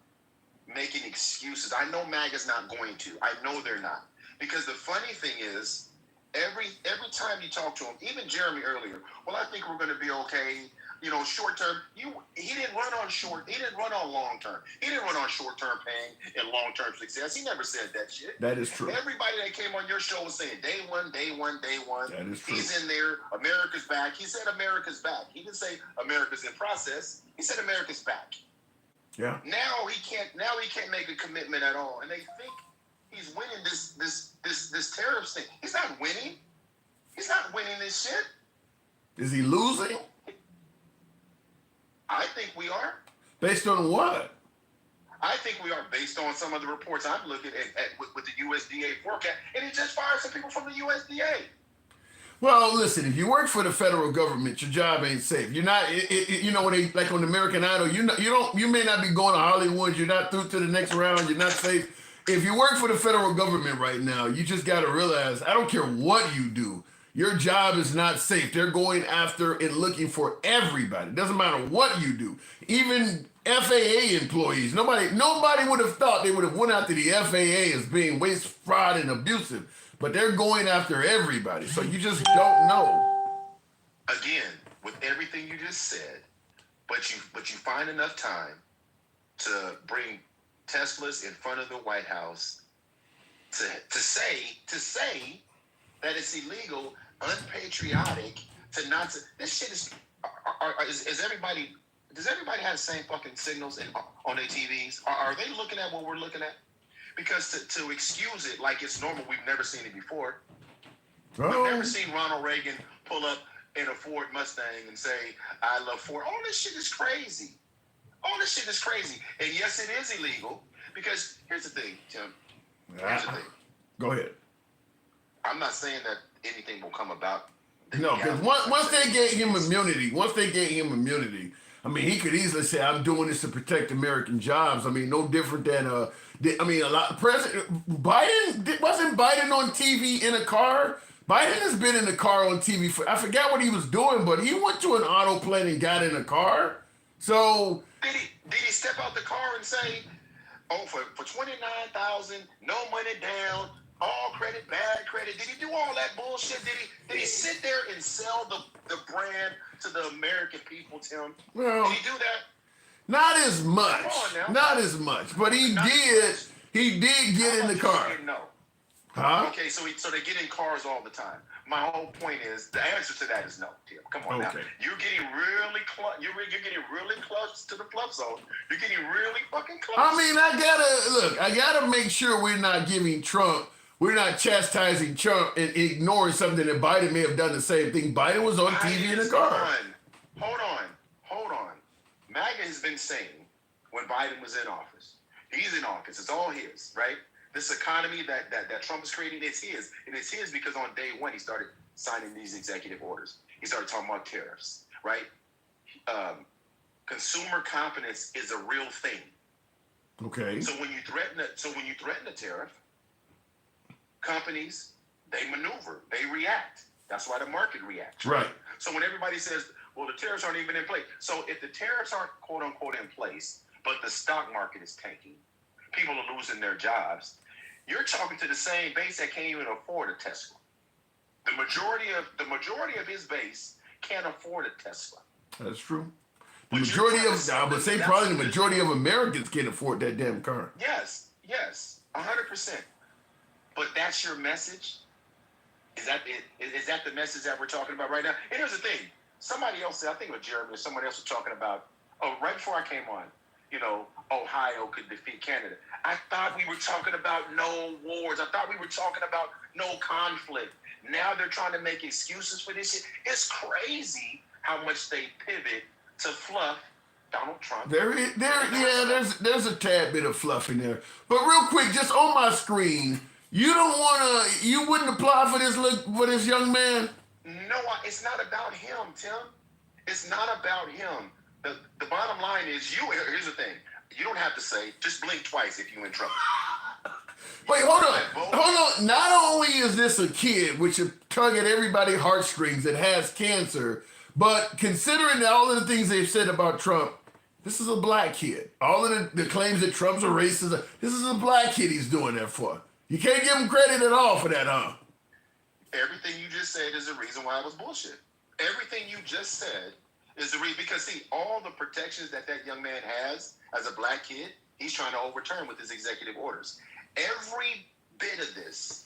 making excuses. I know MAGA's not going to. I know they're not. Because the funny thing is, every time you talk to him, even Jeremy earlier, well, I think we're going to be okay. You know, short term. He didn't run on short. He didn't run on long term. He didn't run on short term pain and long term success. He never said that shit. That is true. Everybody that came on your show was saying day one. That is true. He's in there. America's back. He said America's back. He didn't say America's in process. He said America's back. Yeah. Now he can't make a commitment at all, and they think he's winning this tariff thing. He's not winning. He's not winning this shit. Is he losing? I think we are. Based on what? I think we are, based on some of the reports I'm looking at with the USDA forecast, and he just fired some people from the USDA. Well, listen, if you work for the federal government, your job ain't safe. You're not, you know, when they, like on American Idol, you may not be going to Hollywood. You're not through to the next round. You're not safe. If you work for the federal government right now, you just got to realize, I don't care what you do, your job is not safe. They're going after and looking for everybody. It doesn't matter what you do. Even FAA employees, nobody would have thought they would have went after the FAA as being waste, fraud, and abusive. But they're going after everybody. So you just don't know. Again, with everything you just said, but you find enough time to bring Teslas in front of the White House to say that it's illegal, unpatriotic, this shit is everybody. Does everybody have the same fucking signals on their TVs? Are they looking at what we're looking at? Because to excuse it like it's normal, we've never seen it before. Oh. We've never seen Ronald Reagan pull up in a Ford Mustang and say, "I love Ford." All this shit is crazy. All this shit is crazy. And yes, it is illegal. Because here's the thing, Tim. Here's the thing. Go ahead. I'm not saying that anything will come about. No, because once they gave him immunity, I mean, he could easily say, "I'm doing this to protect American jobs." I mean, no different than President Biden wasn't Biden on TV in a car. Biden has been in the car on TV for, I forgot what he was doing, but he went to an auto plane and got in a car. So did he step out the car and say, "Oh, for $29,000, no money down, all credit, bad credit"? Did he do all that bullshit? Did he sit there and sell the brand to the American people, Tim? Well, did he do that? Not as much. Not as much. But he did get in the car. Huh? Okay, so they get in cars all the time. My whole point is the answer to that is no, Tim. Come on now. Okay. You're getting really close. You're getting really close to the fluff zone. You're getting really fucking close. I mean, I gotta make sure we're not giving Trump, we're not chastising Trump and ignoring something that Biden may have done the same thing. Biden was on TV in the car. Hold on. MAGA has been saying when Biden was in office, he's in office, it's all his, right? This economy that Trump is creating, it's his. And it's his because on day one, he started signing these executive orders. He started talking about tariffs, right? Consumer confidence is a real thing. Okay. So when you threaten a tariff, companies, they maneuver, they react. That's why the market reacts. Right. So when everybody says, well, the tariffs aren't even in place. So if the tariffs aren't quote unquote in place, but the stock market is tanking, people are losing their jobs, you're talking to the same base that can't even afford a Tesla. The majority of his base can't afford a Tesla. That's true. I would say probably the majority of Americans can't afford that damn car. Yes, 100%. But that's your message? Is that it? Is that the message that we're talking about right now? And here's the thing. Somebody else said, I think it was Jeremy, or somebody else was talking about, right before I came on, Ohio could defeat Canada. I thought we were talking about no wars. I thought we were talking about no conflict. Now they're trying to make excuses for this shit. It's crazy how much they pivot to fluff Donald Trump. There's a tad bit of fluff in there. But real quick, just on my screen, you wouldn't apply for this young man? No, it's not about him, Tim. It's not about him. The bottom line is here's the thing. You don't have to say, just blink twice if you're in trouble. Wait, hold on. Not only is this a kid, which will tug at everybody's heartstrings that has cancer, but considering all of the things they've said about Trump, this is a black kid. All of the claims that Trump's a racist, this is a black kid he's doing that for. You can't give him credit at all for that, huh? Everything you just said is the reason why it was bullshit. Everything you just said is the reason, because see, all the protections that young man has as a black kid, he's trying to overturn with his executive orders. Every bit of this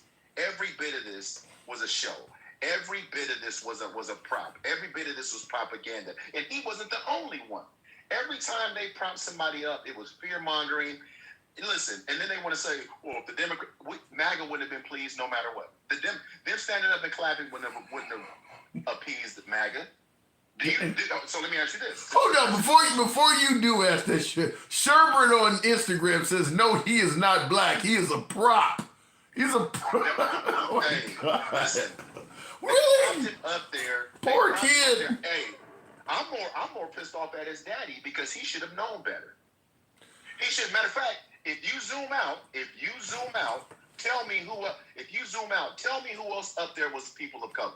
was a show. Every bit of this was a prop. Every bit of this was propaganda. And he wasn't the only one. Every time they prop somebody up, it was fear-mongering. Listen, and then they want to say, well, if the MAGA wouldn't have been pleased no matter what. Them standing up and clapping wouldn't have appeased the MAGA. So let me ask you this. Hold on, before you do ask that shit, Sherbert on Instagram says, no, he is not black. He is a prop. He's a prop. Listen. Really? Up there. Poor kid. Hey, I'm more pissed off at his daddy because he should have known better. He should. Matter of fact, if you zoom out, tell me who else up there was people of color.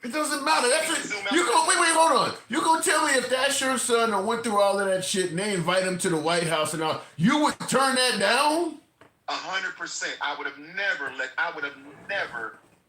It doesn't matter. Hold on. You gonna tell me if that's your son or went through all of that shit and they invite him to the White House and all, you would turn that down? 100%. I would have never,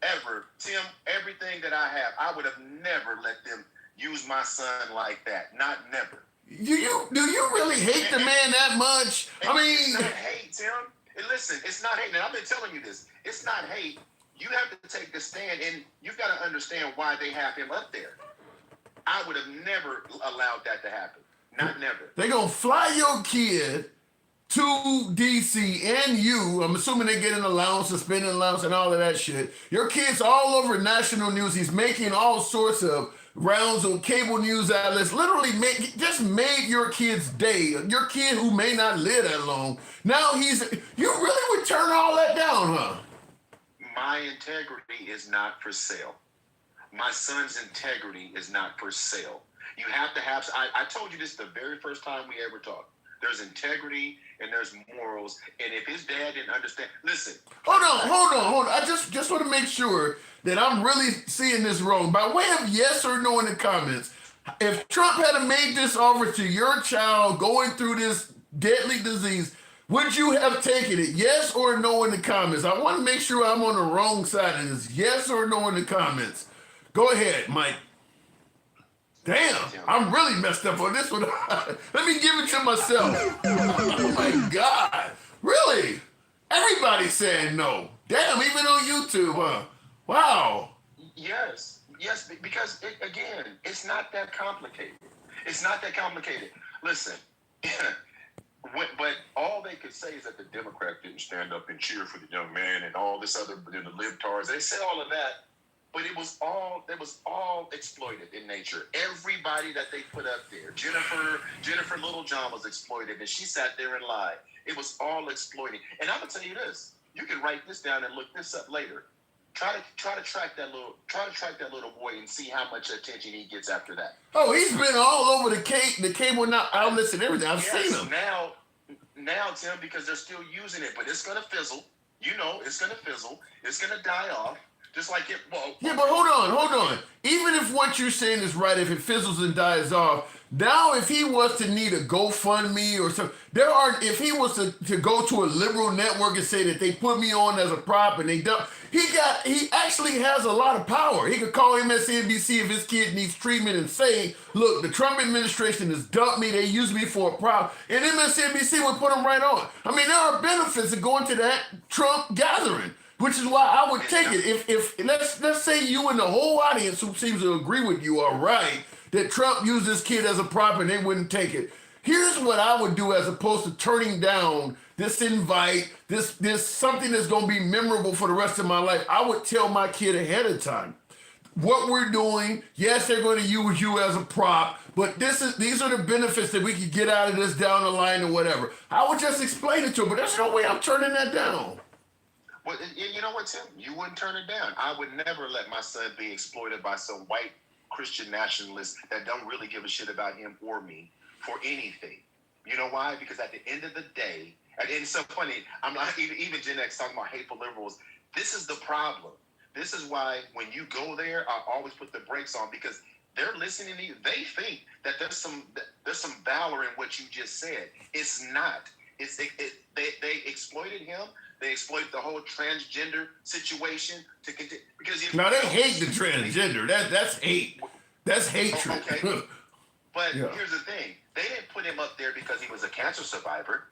ever, Tim, everything that I have, I would have never let them use my son like that. Not never. Do you really hate the man that much? It's not hate, Tim. And listen, it's not hate. And I've been telling you this. It's not hate. You have to take a stand, and you've got to understand why they have him up there. I would have never allowed that to happen. Not never. They're going to fly your kid to D.C. and you. I'm assuming they get an allowance, a spending allowance, and all of that shit. Your kid's all over national news. He's making all sorts of rounds on cable news outlets. Literally just made your kid's day. Your kid who may not live that long. Now you really would turn all that down, huh? My integrity is not for sale. My son's integrity is not for sale. You have to have, I told you this the very first time we ever talked. There's integrity and there's morals. And if his dad didn't understand, listen. Hold on. I just want to make sure that I'm really seeing this wrong. By way of yes or no in the comments, if Trump had made this offer to your child going through this deadly disease, would you have taken it? Yes or no in the comments. I want to make sure I'm on the wrong side of this. Yes or no in the comments. Go ahead, Mike. Damn, I'm really messed up on this one. Let me give it to myself. Oh my God. Really? Everybody's saying no. Damn, even on YouTube, huh? Wow. Yes, because again, it's not that complicated. It's not that complicated. Listen, but all they could say is that the Democrats didn't stand up and cheer for the young man and all this other, the libtards. They said all of that, but it was all exploited in nature. Everybody that they put up there, Jennifer Littlejohn was exploited, and she sat there and lied. It was all exploiting. And I'm gonna tell you this: you can write this down and look this up later. Try to track that little boy and see how much attention he gets after that. Oh, he's been all over the cable outlets and everything. I've seen him. Now, Tim, because they're still using it, but it's gonna fizzle. You know, it's gonna fizzle. It's gonna die off. Just like it. Well, yeah, but hold on. Even if what you're saying is right, if it fizzles and dies off, now if he was to need a GoFundMe or something, if he was to go to a liberal network and say that they put me on as a prop and they dump, he actually has a lot of power. He could call MSNBC if his kid needs treatment and say, look, the Trump administration has dumped me, they used me for a prop, and MSNBC would put him right on. I mean, there are benefits of going to that Trump gathering. Which is why I would take it. If let's say you and the whole audience who seems to agree with you are right that Trump used this kid as a prop and they wouldn't take it. Here's what I would do as opposed to turning down this invite, this something that's gonna be memorable for the rest of my life. I would tell my kid ahead of time what we're doing. Yes, they're going to use you as a prop, but these are the benefits that we could get out of this down the line or whatever. I would just explain it to him, but there's no way I'm turning that down. Well, you know what, Tim? You wouldn't turn it down. I would never let my son be exploited by some white Christian nationalists that don't really give a shit about him or me for anything. You know why? Because at the end of the day, and it's so funny, I'm not even Gen X talking about hateful liberals. This is the problem. This is why when you go there, I always put the brakes on because they're listening to you. They think that there's some valor in what you just said. It's not. They exploited him. They exploit the whole transgender situation to continue because now they hate the transgender. That's hate. That's hatred. Okay. But here's the thing: they didn't put him up there because he was a cancer survivor.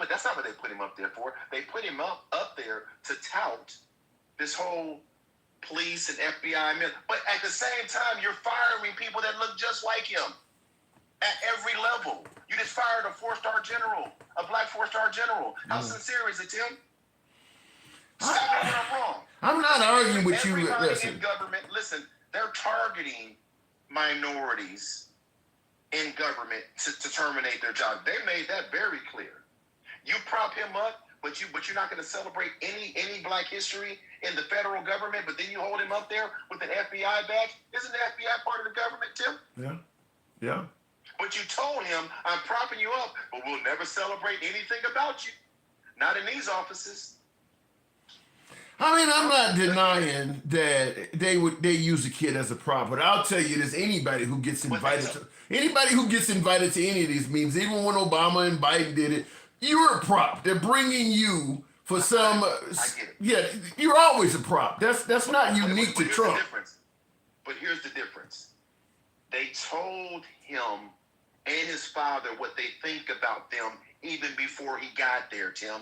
That's not what they put him up there for. They put him up there to tout this whole police and FBI. But at the same time, you're firing people that look just like him at every level. You just fired a 4-star general, a black 4-star general. How sincere is it, Tim? Stop me when I'm wrong. I'm not arguing with you. In government, listen, they're targeting minorities in government to terminate their job. They made that very clear. You prop him up, but you're not going to celebrate any black history in the federal government, but then you hold him up there with an FBI badge. Isn't the FBI part of the government, Tim? Yeah. But you told him, I'm propping you up, but we'll never celebrate anything about you. Not in these offices. I mean, I'm not denying that they use a kid as a prop, but I'll tell you this: anybody who gets invited to any of these meetings, even when Obama and Biden did it, you're a prop. They're bringing you for some. I get it. Yeah, you're always a prop. That's not unique to Trump. But here's the difference. They told him and his father what they think about them even before he got there, Tim.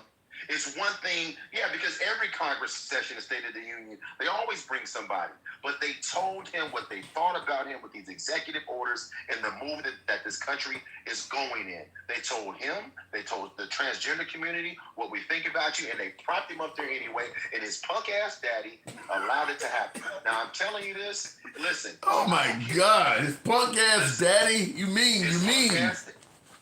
It's one thing, because every Congress session is State of the Union, they always bring somebody. But they told him what they thought about him with these executive orders and the move that this country is going in. They told him, they told the transgender community what we think about you, and they propped him up there anyway, and his punk-ass daddy allowed it to happen. Now, I'm telling you this, listen. Oh, my God. His punk-ass daddy? You mean.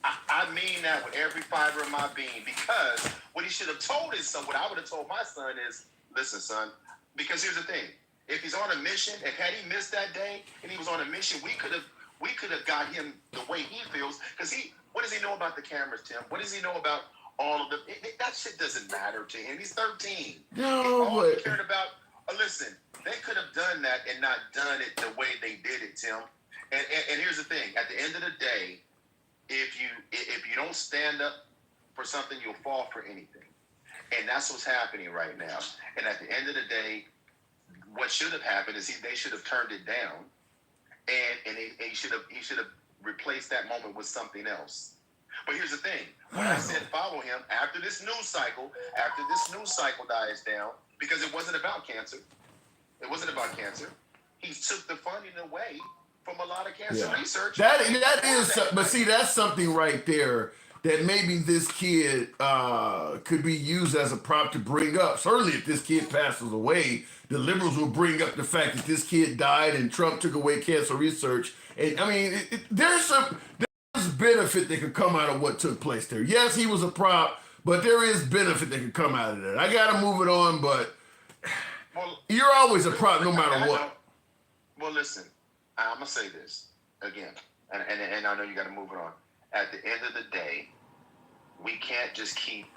I mean that with every fiber of my being, because what he should have told his son, what I would have told my son is, listen, son, because here's the thing. If he's on a mission, had he missed that day and he was on a mission, we could have got him the way he feels. Because what does he know about the cameras, Tim? What does he know about all of them? That shit doesn't matter to him. He's 13. All he cared about, listen, they could have done that and not done it the way they did it, Tim. And here's the thing. At the end of the day, if you don't stand up for something, you'll fall for anything. And that's what's happening right now. And at the end of the day, what should have happened is they should have turned it down, and he should have replaced that moment with something else. But here's the thing: when I said follow him after this news cycle dies down, because it wasn't about cancer. It wasn't about cancer. He took the funding away from a lot of cancer research. That is, but see, that's something right there that maybe this kid could be used as a prop to bring up. Certainly, if this kid passes away, the liberals will bring up the fact that this kid died and Trump took away cancer research. And I mean, there's benefit that could come out of what took place there. Yes, he was a prop, but there is benefit that could come out of that. I got to move it on, but you're always a prop no matter what. Well, listen, I'm going to say this again, and I know you got to move it on. At the end of the day, we can't just keep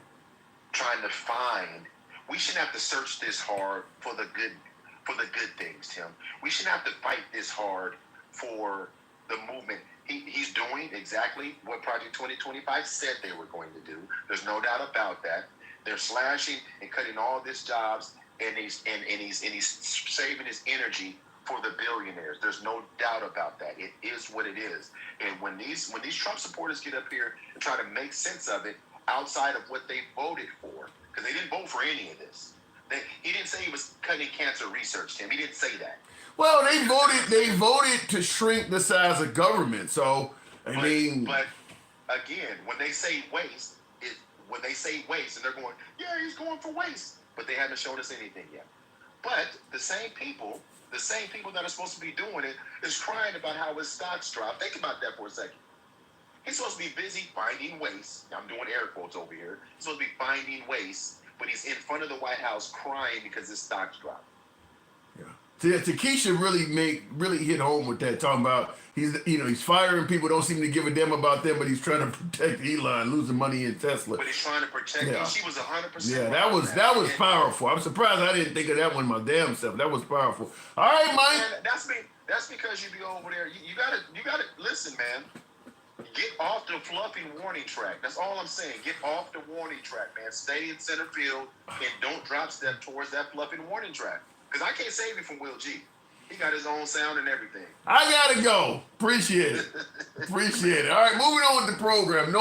trying to find. We shouldn't have to search this hard for the good things, Tim. We shouldn't have to fight this hard for the movement. He's doing exactly what Project 2025 said they were going to do. There's no doubt about that. They're slashing and cutting all these jobs, and he's saving his energy for the billionaires. There's no doubt about that. It is what it is. And when these Trump supporters get up here and try to make sense of it outside of what they voted for, because they didn't vote for any of this. He didn't say he was cutting cancer research, Tim. He didn't say that. Well, they voted to shrink the size of government. So I mean, but again, when they say waste, and they're going, yeah, he's going for waste, but they haven't shown us anything yet. But the same people that are supposed to be doing it is crying about how his stocks drop. Think about that for a second. He's supposed to be busy finding waste. I'm doing air quotes over here. He's supposed to be finding waste, but he's in front of the White House crying because his stocks drop. Yeah. Takesha really hit home with that, talking about he's firing people, don't seem to give a damn about them, but he's trying to protect Elon losing money in Tesla. But he's trying to protect him. She was 100%. Yeah, that was powerful. I'm surprised I didn't think of that one my damn self. That was powerful. All right, Mike. That's because you be over there. You gotta listen, man. Get off the fluffy warning track. That's all I'm saying. Get off the warning track, man. Stay in center field and don't drop step towards that fluffy warning track. Because I can't save you from Will G. He got his own sound and everything. I gotta go. Appreciate it. Appreciate it. All right, moving on with the program.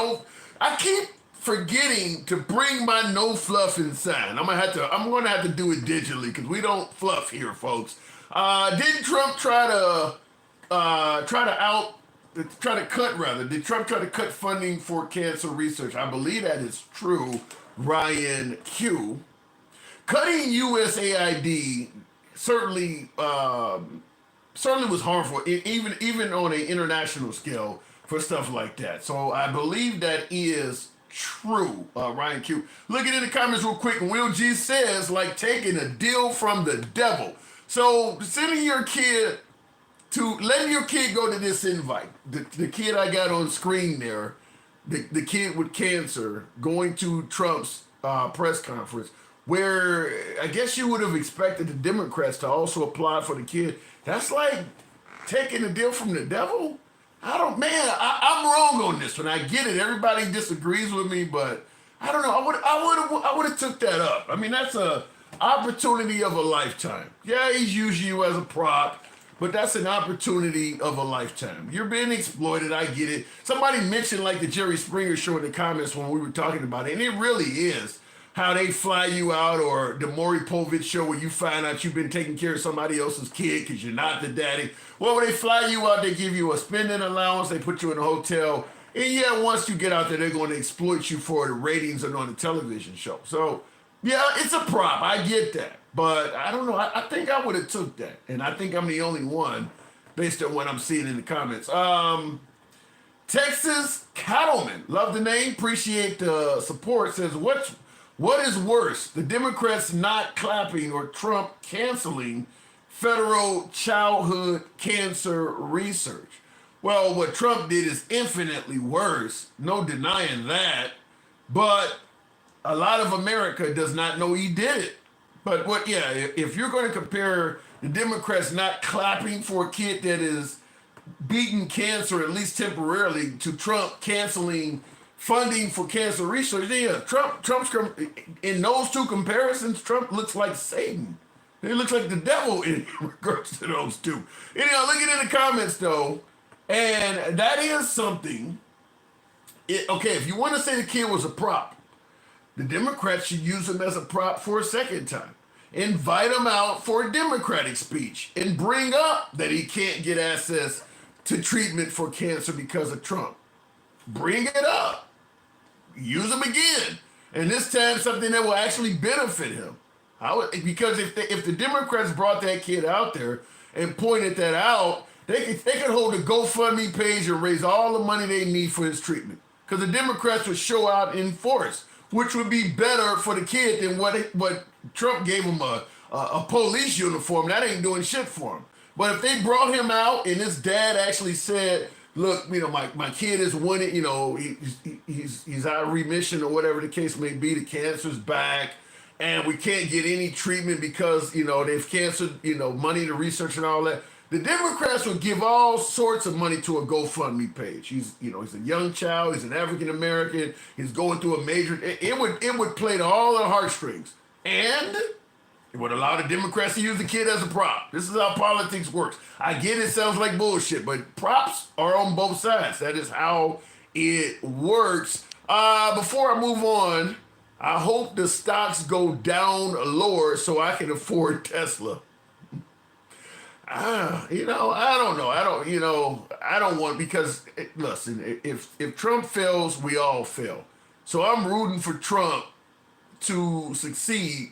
I keep forgetting to bring my no fluffing sign. I'm gonna have to do it digitally because we don't fluff here, folks. Did Trump try to cut funding for cancer research? I believe that is true. Ryan Q. Cutting USAID certainly was harmful, even on an international scale for stuff like that. So I believe that is true, Ryan Q. Looking in the comments real quick, Will G says, like taking a deal from the devil. So letting your kid go to this invite, the kid I got on screen there, the kid with cancer going to Trump's press conference, where I guess you would have expected the Democrats to also apply for the kid. That's like taking a deal from the devil. I'm wrong on this one. I get it. Everybody disagrees with me, but I don't know. I would have took that up. I mean, that's a opportunity of a lifetime. Yeah, he's using you as a prop, but that's an opportunity of a lifetime. You're being exploited. I get it. Somebody mentioned like the Jerry Springer show in the comments when we were talking about it, and it really is. How they fly you out, or the Maury Povich show where you find out you've been taking care of somebody else's kid because you're not the daddy. Well, when they fly you out, they give you a spending allowance, they put you in a hotel, and yeah, once you get out there, they're going to exploit you for the ratings and on the television show. So, yeah, it's a prop. I get that. But I don't know. I think I would have took that. And I think I'm the only one based on what I'm seeing in the comments. Texas Cattleman. Love the name. Appreciate the support. Says, what is worse, the Democrats not clapping or Trump canceling federal childhood cancer research? Well, what Trump did is infinitely worse, no denying that, but a lot of America does not know he did it. But if you're going to compare the Democrats not clapping for a kid that is beating cancer, at least temporarily, to Trump canceling funding for cancer research, Trump's in those two comparisons, Trump looks like Satan. He looks like the devil in regards to those two. Anyhow, looking in the comments though, and that is something Okay, if you want to say the kid was a prop, the Democrats should use him as a prop for a second time. Invite him out for a Democratic speech and bring up that he can't get access to treatment for cancer because of Trump. Bring it up. Use him again. And this time something that will actually benefit him. Because if the Democrats brought that kid out there and pointed that out, they could hold a GoFundMe page and raise all the money they need for his treatment. Because the Democrats would show out in force, which would be better for the kid than what Trump gave him a police uniform. That ain't doing shit for him. But if they brought him out and his dad actually said, look, my kid is winning, he's out of remission or whatever the case may be, the cancer's back, and we can't get any treatment because, they've canceled, money to research and all that. The Democrats would give all sorts of money to a GoFundMe page. He's a young child. He's an African American. He's going through a major. It would play to all the heartstrings, and it would allow the Democrats to use the kid as a prop. This is how politics works. I get it sounds like bullshit, but props are on both sides. That is how it works. Before I move on, I hope the stocks go down lower so I can afford Tesla. I don't know. I don't want, because listen, if Trump fails, we all fail. So I'm rooting for Trump to succeed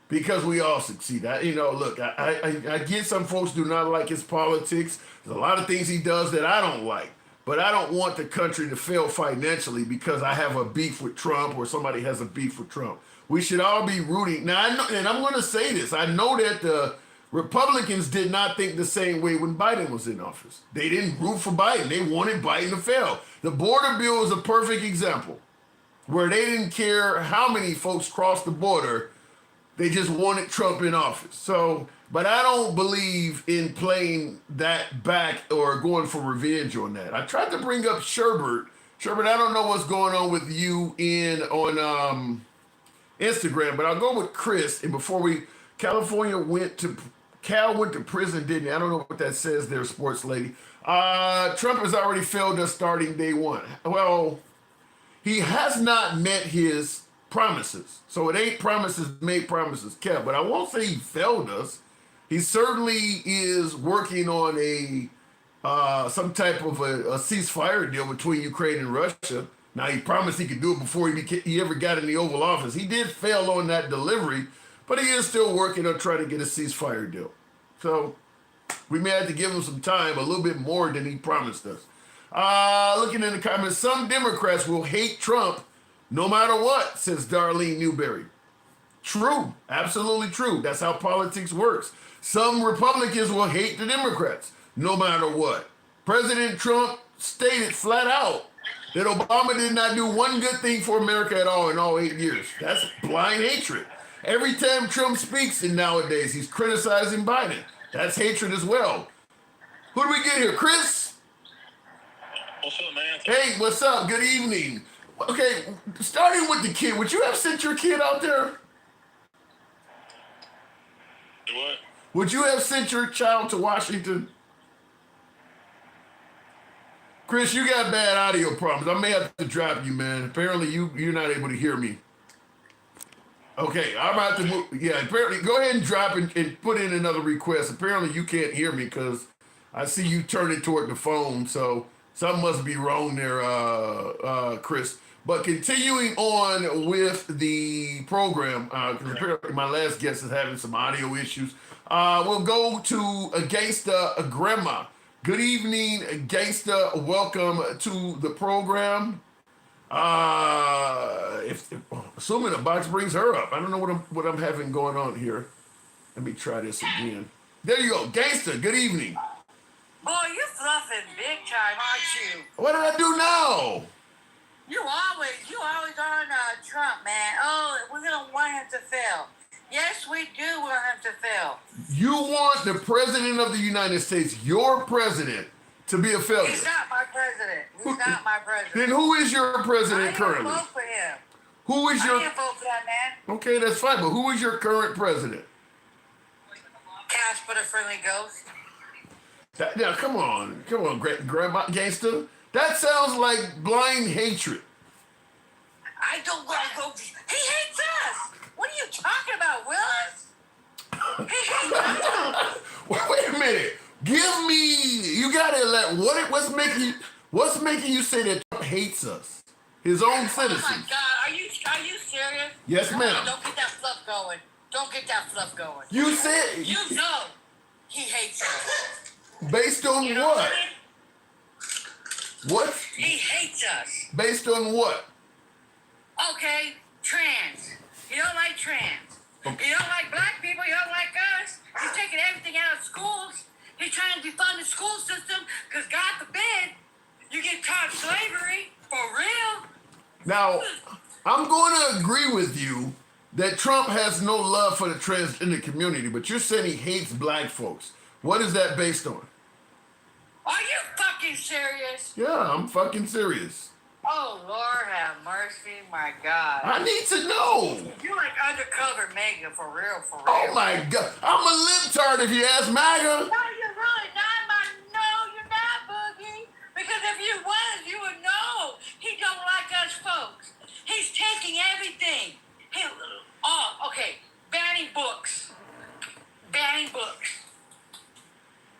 because we all succeed. I get some folks do not like his politics. There's a lot of things he does that I don't like, but I don't want the country to fail financially because I have a beef with Trump or somebody has a beef with Trump. We should all be rooting. Now, I know, and I'm going to say this. I know that the Republicans did not think the same way when Biden was in office. They didn't root for Biden. They wanted Biden to fail. The border bill is a perfect example where they didn't care how many folks crossed the border. They just wanted Trump in office. So, but I don't believe in playing that back or going for revenge on that. I tried to bring up Sherbert. Sherbert, I don't know what's going on with you on Instagram, but I'll go with Chris. And before Cal went to prison, didn't he? I don't know what that says there, sports lady. Trump has already failed us starting day one. Well, he has not met his promises. So it ain't promises made, promises kept. But I won't say he failed us. He certainly is working on some type of a ceasefire deal between Ukraine and Russia. Now, he promised he could do it before he ever got in the Oval Office. He did fail on that delivery, but he is still working on trying to get a ceasefire deal. So we may have to give him some time, a little bit more than he promised us. Looking in the comments, some Democrats will hate Trump no matter what, says Darlene Newberry. True, absolutely true. That's how politics works. Some Republicans will hate the Democrats no matter what. President Trump stated flat out that Obama did not do one good thing for America at all in all 8 years. That's blind hatred. Every time Trump speaks, and nowadays he's criticizing Biden. That's hatred as well. Who do we get here? Chris? What's up, man? Hey, what's up? Good evening. Okay, starting with the kid, would you have sent your kid out there? Do what? Would you have sent your child to Washington? Chris, you got bad audio problems. I may have to drop you, man. Apparently you're not able to hear me. Okay, I'm about to move. Yeah, apparently, go ahead and drop and put in another request. Apparently, you can't hear me because I see you turning toward the phone, so something must be wrong there, Chris. But continuing on with the program, because apparently my last guest is having some audio issues, we'll go to Gangsta Grandma. Good evening, Gangsta. Welcome to the program. Assuming the box brings her up. I don't know what I'm having going on here. Let me try this again. There you go. Gangsta, good evening. Boy, you fluffing big time, aren't you? What did I do now? You always on Trump, man. Oh, we're gonna want him to fail. Yes, we do want him to fail. You want the president of the United States, your president, to be a failure. He's not my president. He's not my president. Then who is your president currently? I didn't vote for him. Who is your? I didn't vote for that man. Okay, that's fine. But who is your current president? Casper the Friendly Ghost. Now, come on, Grandma Gangster. That sounds like blind hatred. I don't want to go. He hates us. What are you talking about, Willis? He hates us. Wait a minute. Give me. You gotta let. What's making you say that Trump hates us? His own citizens. Oh my God, are you serious? Yes, ma'am. Don't get that fluff going. Don't get that fluff going. You said. You know he hates us. Based on You know what? What? He hates us. Based on what? Okay, trans. He don't like trans. He don't like black people. He don't like us. He's taking everything out of schools. He's trying to defund the school system because God forbid you get taught slavery for real. Now, I'm going to agree with you that Trump has no love for the transgender community, but you're saying he hates black folks. What is that based on? Are you fucking serious? Yeah, I'm fucking serious. Oh, Lord have mercy, my God. I need to know. You like undercover MAGA for real, for real. Oh my God. I'm a libtard if you ask MAGA. No, you're really not, no, you're not, Boogie. Because if you was, you would know he don't like us folks. He's taking everything. Okay, banning books. Banning books.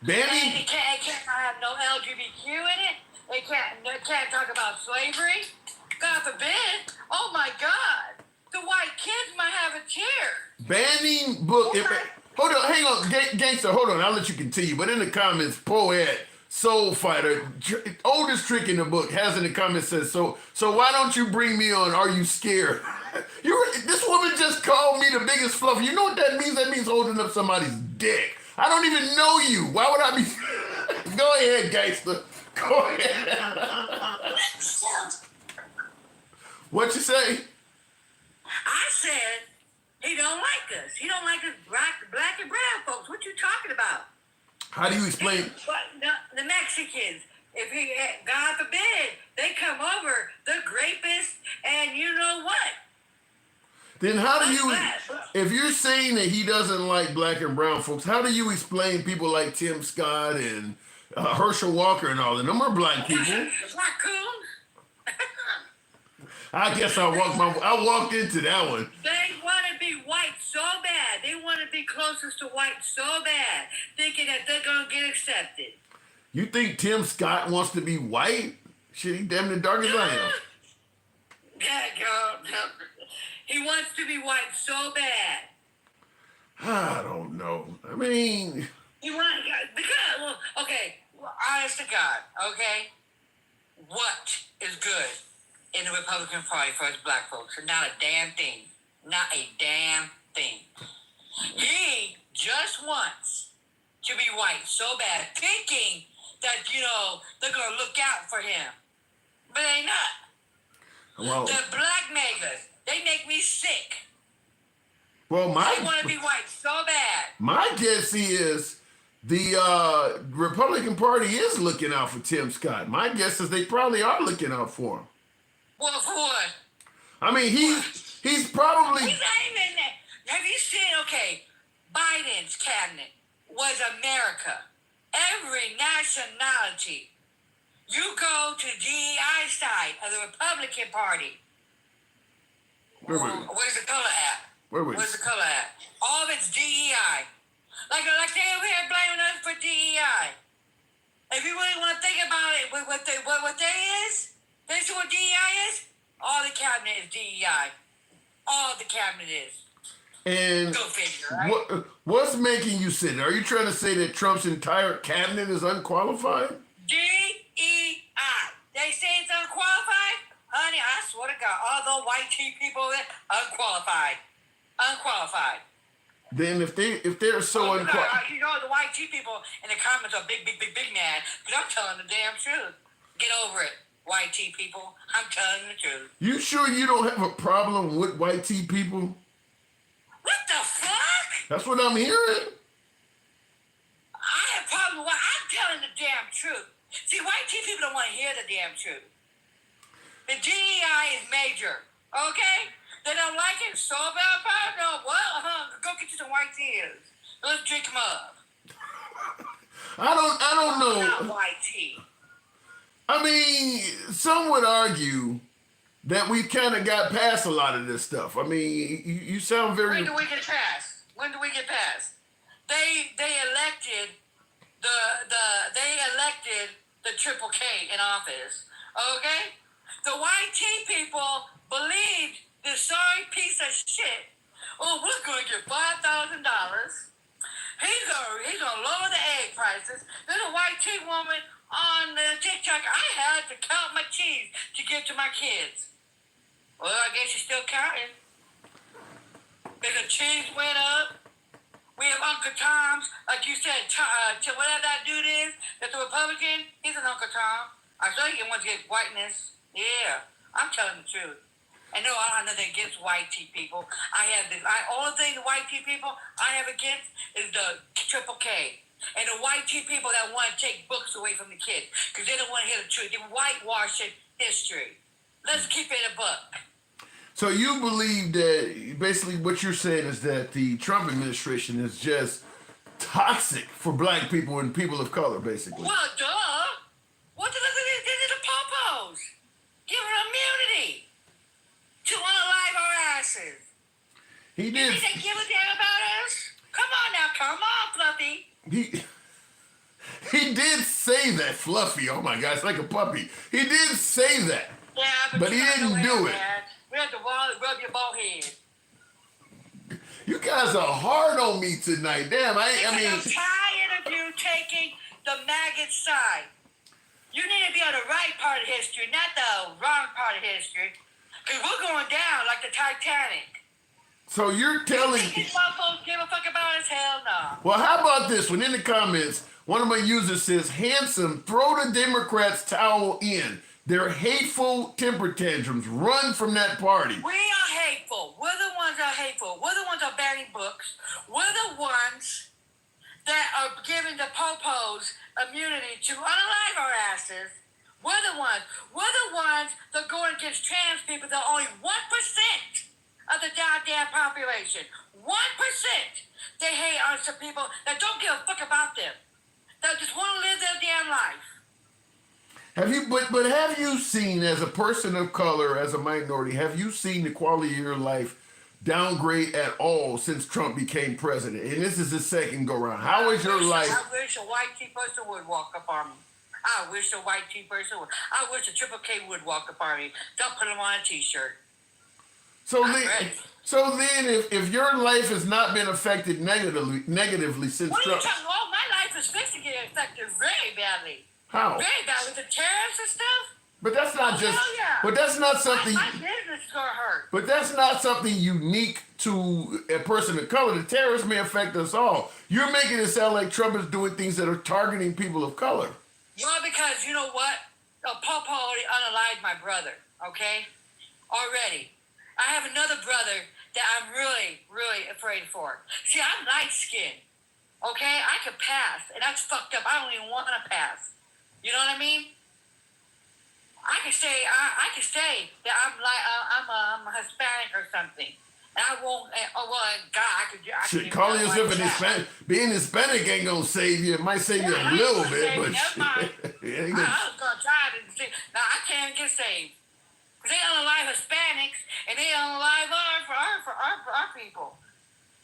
Banning? It can't have no LGBTQ in it. They can't talk about slavery. God forbid. Oh my God. The white kids might have a chair. Banning book. Hold on, hang on, gangster. Hold on, I'll let you continue. But in the comments, Poet, Soul Fighter, oldest trick in the book, has in the comments says, so why don't you bring me on? Are you scared? This woman just called me the biggest fluff. You know what that means? That means holding up somebody's dick. I don't even know you. Why would I be? Go ahead, gangster. Go ahead. What you say? I said he don't like us. He don't like us black and brown folks. What you talking about? How do you explain? The Mexicans. If he, God forbid, they come over, they're rapists, and you know what? Then how do you, if you're saying that he doesn't like black and brown folks, how do you explain people like Tim Scott and Herschel Walker and all of them? Them are black people. Raccoon? I guess I walked into that one. They want to be white so bad. They want to be closest to white so bad, thinking that they're going to get accepted. You think Tim Scott wants to be white? Shit, he damn near dark as I am. Yeah, girl. He wants to be white so bad. I don't know. I mean... honest to God, okay? What is good in the Republican Party for us black folks? Not a damn thing. Not a damn thing. He just wants to be white so bad, thinking that, they're going to look out for him. But they not. Well, the black MAGAs, they make me sick. Well, they want to be white so bad. My guess is the Republican Party is looking out for Tim Scott. My guess is they probably are looking out for him. Well, for what? I mean, he's probably... He's not even there. Have you seen, Biden's cabinet was America. Every nationality. You go to DEI side of the Republican Party. Where's the color at? Where's the color at? All of it's DEI. Like they over here blaming us for DEI. If you really want to think about it, what they is, this is what DEI is. All the cabinet is DEI. All the cabinet is. And go figure, right? What's making you say that? Are you trying to say that Trump's entire cabinet is unqualified? DEI. They say it's unqualified? Honey, I swear to God, all those white cheap people, unqualified. Unqualified. Then if they're so unqualified... the white cheap people in the comments are big mad, because I'm telling the damn truth. Get over it, white tea people. I'm telling the truth. You sure you don't have a problem with white tea people? What the fuck? That's what I'm hearing. I have a problem with I'm telling the damn truth. See, white tea people don't want to hear the damn truth. The DEI is major, okay? They don't like it so bad, no. Well, go get you some white teas. Let's drink them up. I don't know. Not white tea. I mean, some would argue that we kind of got past a lot of this stuff. I mean, you sound very. When do we get past? When do we get past? They elected the Triple K in office. Okay? The white tea people believed this sorry piece of shit. Oh, we're gonna get $5,000. He's gonna lower the egg prices. Then a white tea woman on the TikTok, I had to count my cheese to give to my kids. Well, I guess you're still counting. Because the cheese went up. We have Uncle Tom's, like you said, whatever that dude is, that's a Republican, he's an Uncle Tom. I saw you want to get whiteness. Yeah, I'm telling the truth. And no, I don't have nothing against white tea people. All the things the white tea people I have against is the Triple K. And the white tea people that want to take books away from the kids because they don't want to hear the truth. They're whitewashing history. Let's keep it a buck. So you believe that basically what you're saying is that the Trump administration is just toxic for black people and people of color, basically. Well, duh. What did they do to the popos? Give them immunity to unalive our asses. He did. You think they give a damn about us? Come on now, come on, Fluffy. He did say that, Fluffy. Oh my gosh, like a puppy. He did say that. Yeah, but he didn't do it. We have to rub your bald head. You guys are hard on me tonight. Damn, I mean. I'm tired of you taking the maggot side. You need to be on the right part of history, not the wrong part of history. Because we're going down like the Titanic. So you're telling me. These motherfuckers give a fuck about us? Hell no. Well, how about this one? In the comments, one of my users says, handsome, throw the Democrats' towel in. They're hateful temper tantrums. Run from that party. We are hateful. We're the ones that are hateful. We're the ones that are banning books. We're the ones that are giving the popos immunity to unalive our asses. We're the ones. We're the ones that are going against trans people that are only 1% of the goddamn population. 1%. They hate on some people that don't give a fuck about them. That just want to live their damn life. Have you, but have you seen, as a person of color, as a minority, have you seen the quality of your life downgrade at all since Trump became president? And this is the second go round. How is your life? I wish a white tea person would walk up on me. I wish a white tea person would. I wish a Triple K would walk up on me. Don't put them on a t-shirt. So then, if your life has not been affected negatively since what Trump. What are you talking about? My life is fixed to get affected very badly. How? Very badly with the tariffs and stuff. But that's not just. Yeah. But that's not something. My business is gonna hurt. But that's not something unique to a person of color. The tariffs may affect us all. You're making it sound like Trump is doing things that are targeting people of color. Well, because you know what? Papa already unalived my brother. Okay, already. I have another brother that I'm really, really afraid for. See, I'm light skinned. Okay, I could pass, and that's fucked up. I don't even want to pass. You know what I mean? I could say that I'm a Hispanic or something, and I won't. Oh well, God, I could. Calling yourself an Hispanic, being Hispanic ain't gonna save you. It might save you a little bit, but never mind. I was gonna try to see. Now I can't get saved. They unalive Hispanics and they unalive our people.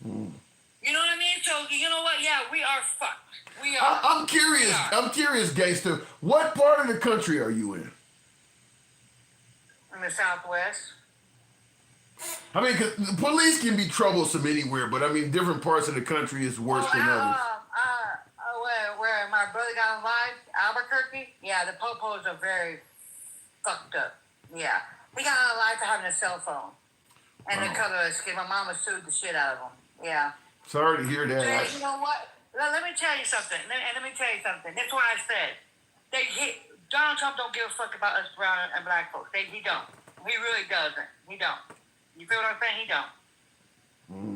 You know what I mean? So you know what? Yeah, we are fucked. We are. I'm curious. I'm curious, gangster. What part of the country are you in? In the Southwest. I mean, 'cause the police can be troublesome anywhere, but I mean, different parts of the country is worse than others. Where my brother got alive, Albuquerque. Yeah, the popos are very fucked up. Yeah, he got unalive for having a cell phone and the color of his skin. My mama sued the shit out of him. Yeah. Sorry to hear that. So, you know what? Let me tell you something. Let me tell you something. That's why I said Donald Trump don't give a fuck about us brown and black folks. He don't. He really doesn't. He don't. You feel what I'm saying? He don't.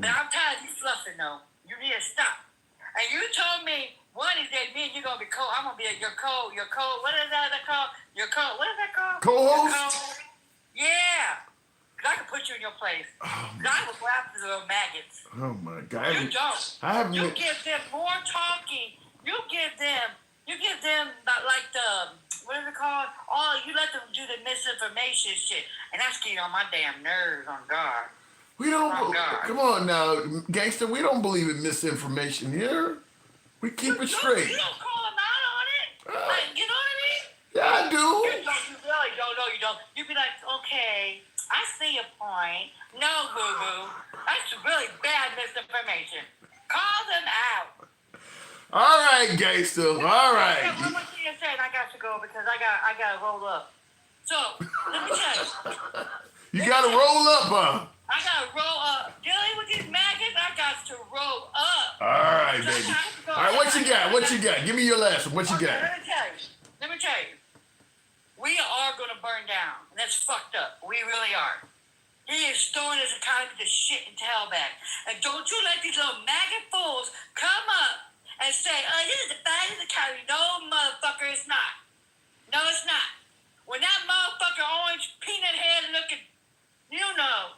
But I'm tired of you fluffing, though. You need to stop. And you told me one is that me and you're gonna be cold. I'm gonna be your cold. What is that called? Your cold. What is that called? Co-host? Yeah. Cause I can put you in your place. Cause I will go after the maggots. Oh my God! You don't. I haven't. You give them more talking. You give them like the what is it called? you let them do the misinformation shit, and that's getting on my damn nerves. On God. We don't. Oh, God. Come on now, gangster. We don't believe in misinformation here. We keep it straight. You don't call them out on it. Like, you know what I mean? Yeah, I do. You really don't. No, you don't. You be like, okay, I see your point. No, boo boo. That's really bad misinformation. Call them out. All right, gangster. All right. Yeah, one more thing to say, and I got to go because I got to roll up. So let me tell you. You got to roll up, huh? I gotta roll up. Dealing with these maggots, I got to roll up. All right, baby. All right, what you got? What you got? Give me your last one. What you got? Let me tell you. We are gonna burn down, and that's fucked up. We really are. He is throwing his economy to shit and tail back. And don't you let these little maggot fools come up and say, oh, this is the baddest economy. No, motherfucker, it's not. No, it's not. When that motherfucker orange peanut head looking, you know,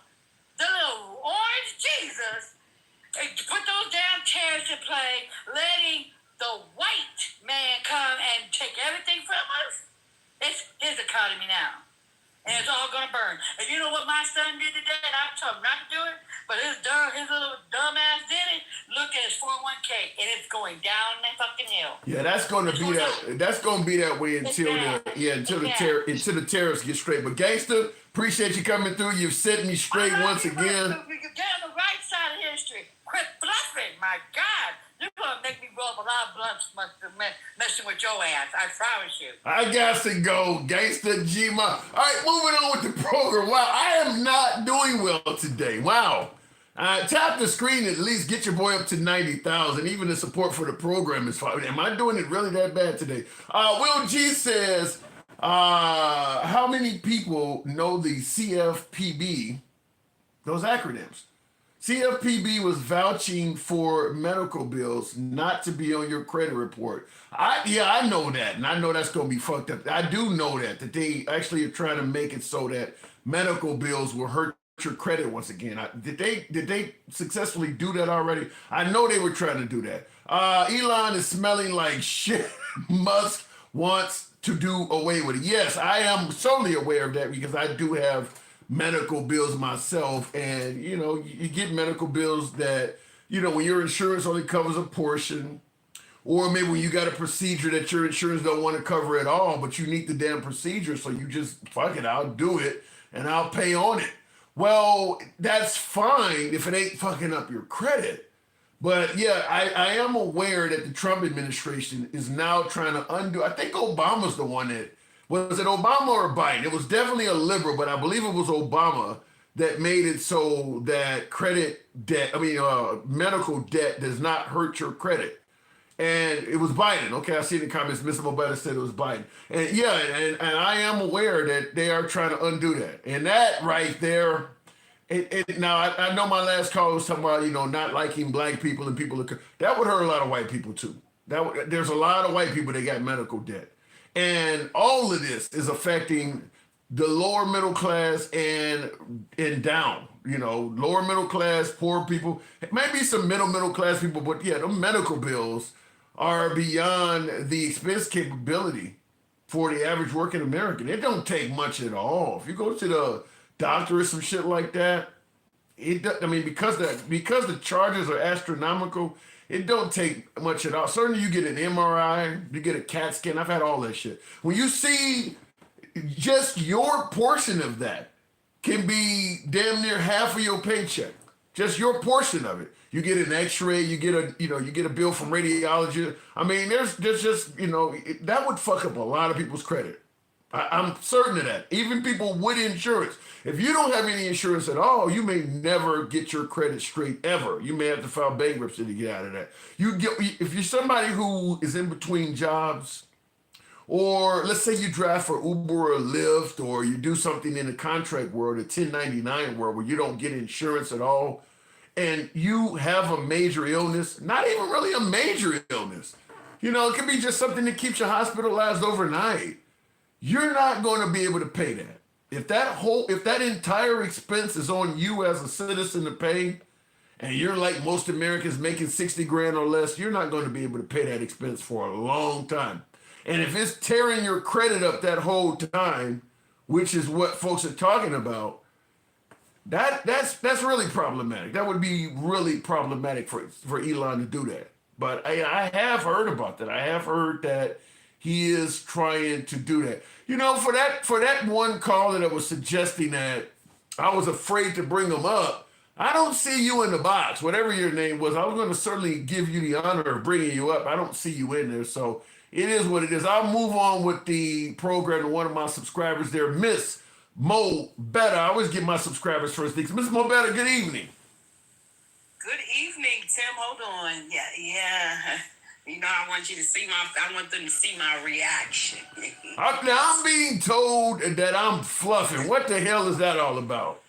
the little orange Jesus, put those damn tariffs in play, letting the white man come and take everything from us. It's his economy now. And it's all gonna burn. And you know what my son did today? And I told him not to do it, but his little dumb ass did it. Look at his 401k, and it's going down that fucking hill. Yeah, that's gonna be that. That's gonna be that way until the tariffs get straight. But gangster, appreciate you coming through. You've set me straight once again. We can get on the right side of history. Quit bluffing, my God. You're gonna make me roll up a lot of blunts messing with your ass. I promise you. I got to go, gangster G-Ma. All right, moving on with the program. Wow, I am not doing well today. Wow. Tap the screen and at least get your boy up to 90,000. Even the support for the program is fine. Am I doing it really that bad today? Will G says, how many people know the CFPB, those acronyms? CFPB was vouching for medical bills not to be on your credit report. I know that, and I know that's going to be fucked up. I do know that they actually are trying to make it so that medical bills will hurt your credit once again. Did they successfully do that already? I know they were trying to do that. Elon is smelling like shit. Musk wants to do away with it. Yes, I am solely aware of that because I do have medical bills myself, and you get medical bills that when your insurance only covers a portion, or maybe when you got a procedure that your insurance don't want to cover at all, but you need the damn procedure, so you just fuck it, I'll do it and I'll pay on it. Well, that's fine if it ain't fucking up your credit. But yeah, I am aware that the Trump administration is now trying to undo. I think Obama's the one that. Was it Obama or Biden? It was definitely a liberal, but I believe it was Obama that made it so that medical debt does not hurt your credit. And it was Biden. Okay, I see in the comments, Mr. Mobetta said it was Biden. And yeah, and I am aware that they are trying to undo that. And that right there, now I know my last call was talking about, not liking black people and people that would hurt a lot of white people too. There's a lot of white people that got medical debt. And all of this is affecting the lower middle class and down, lower middle class, poor people, maybe some middle class people, but yeah, the medical bills are beyond the expense capability for the average working American. It don't take much at all. If you go to the doctor or some shit like that, because the charges are astronomical, it don't take much at all. Certainly you get an MRI, you get a CAT scan. I've had all that shit. When you see just your portion of that can be damn near half of your paycheck. Just your portion of it. You get an x-ray, you get a bill from radiology. There's just, that would fuck up a lot of people's credit. I'm certain of that. Even people with insurance. If you don't have any insurance at all, you may never get your credit straight ever. You may have to file bankruptcy to get out of that. If you're somebody who is in between jobs, or let's say you drive for Uber or Lyft, or you do something in the contract world, the 1099 world, where you don't get insurance at all, and you have a major illness, not even really a major illness, it could be just something that keeps you hospitalized overnight. You're not going to be able to pay that. If that entire expense is on you as a citizen to pay, and you're like most Americans making 60 grand or less, you're not going to be able to pay that expense for a long time. And if it's tearing your credit up that whole time, which is what folks are talking about, that's really problematic. That would be really problematic for Elon to do that. But I have heard about that. I have heard that he is trying to do that. You know, for that one caller that was suggesting that I was afraid to bring him up, I don't see you in the box. Whatever your name was, I was going to certainly give you the honor of bringing you up. I don't see you in there. So it is what it is. I'll move on with the program to one of my subscribers there, Miss Mo Better. I always give my subscribers first things. Miss Mo Better, good evening. Good evening, Tim. Hold on. Yeah. You know, I want them to see my reaction. I'm being told that I'm fluffing. What the hell is that all about?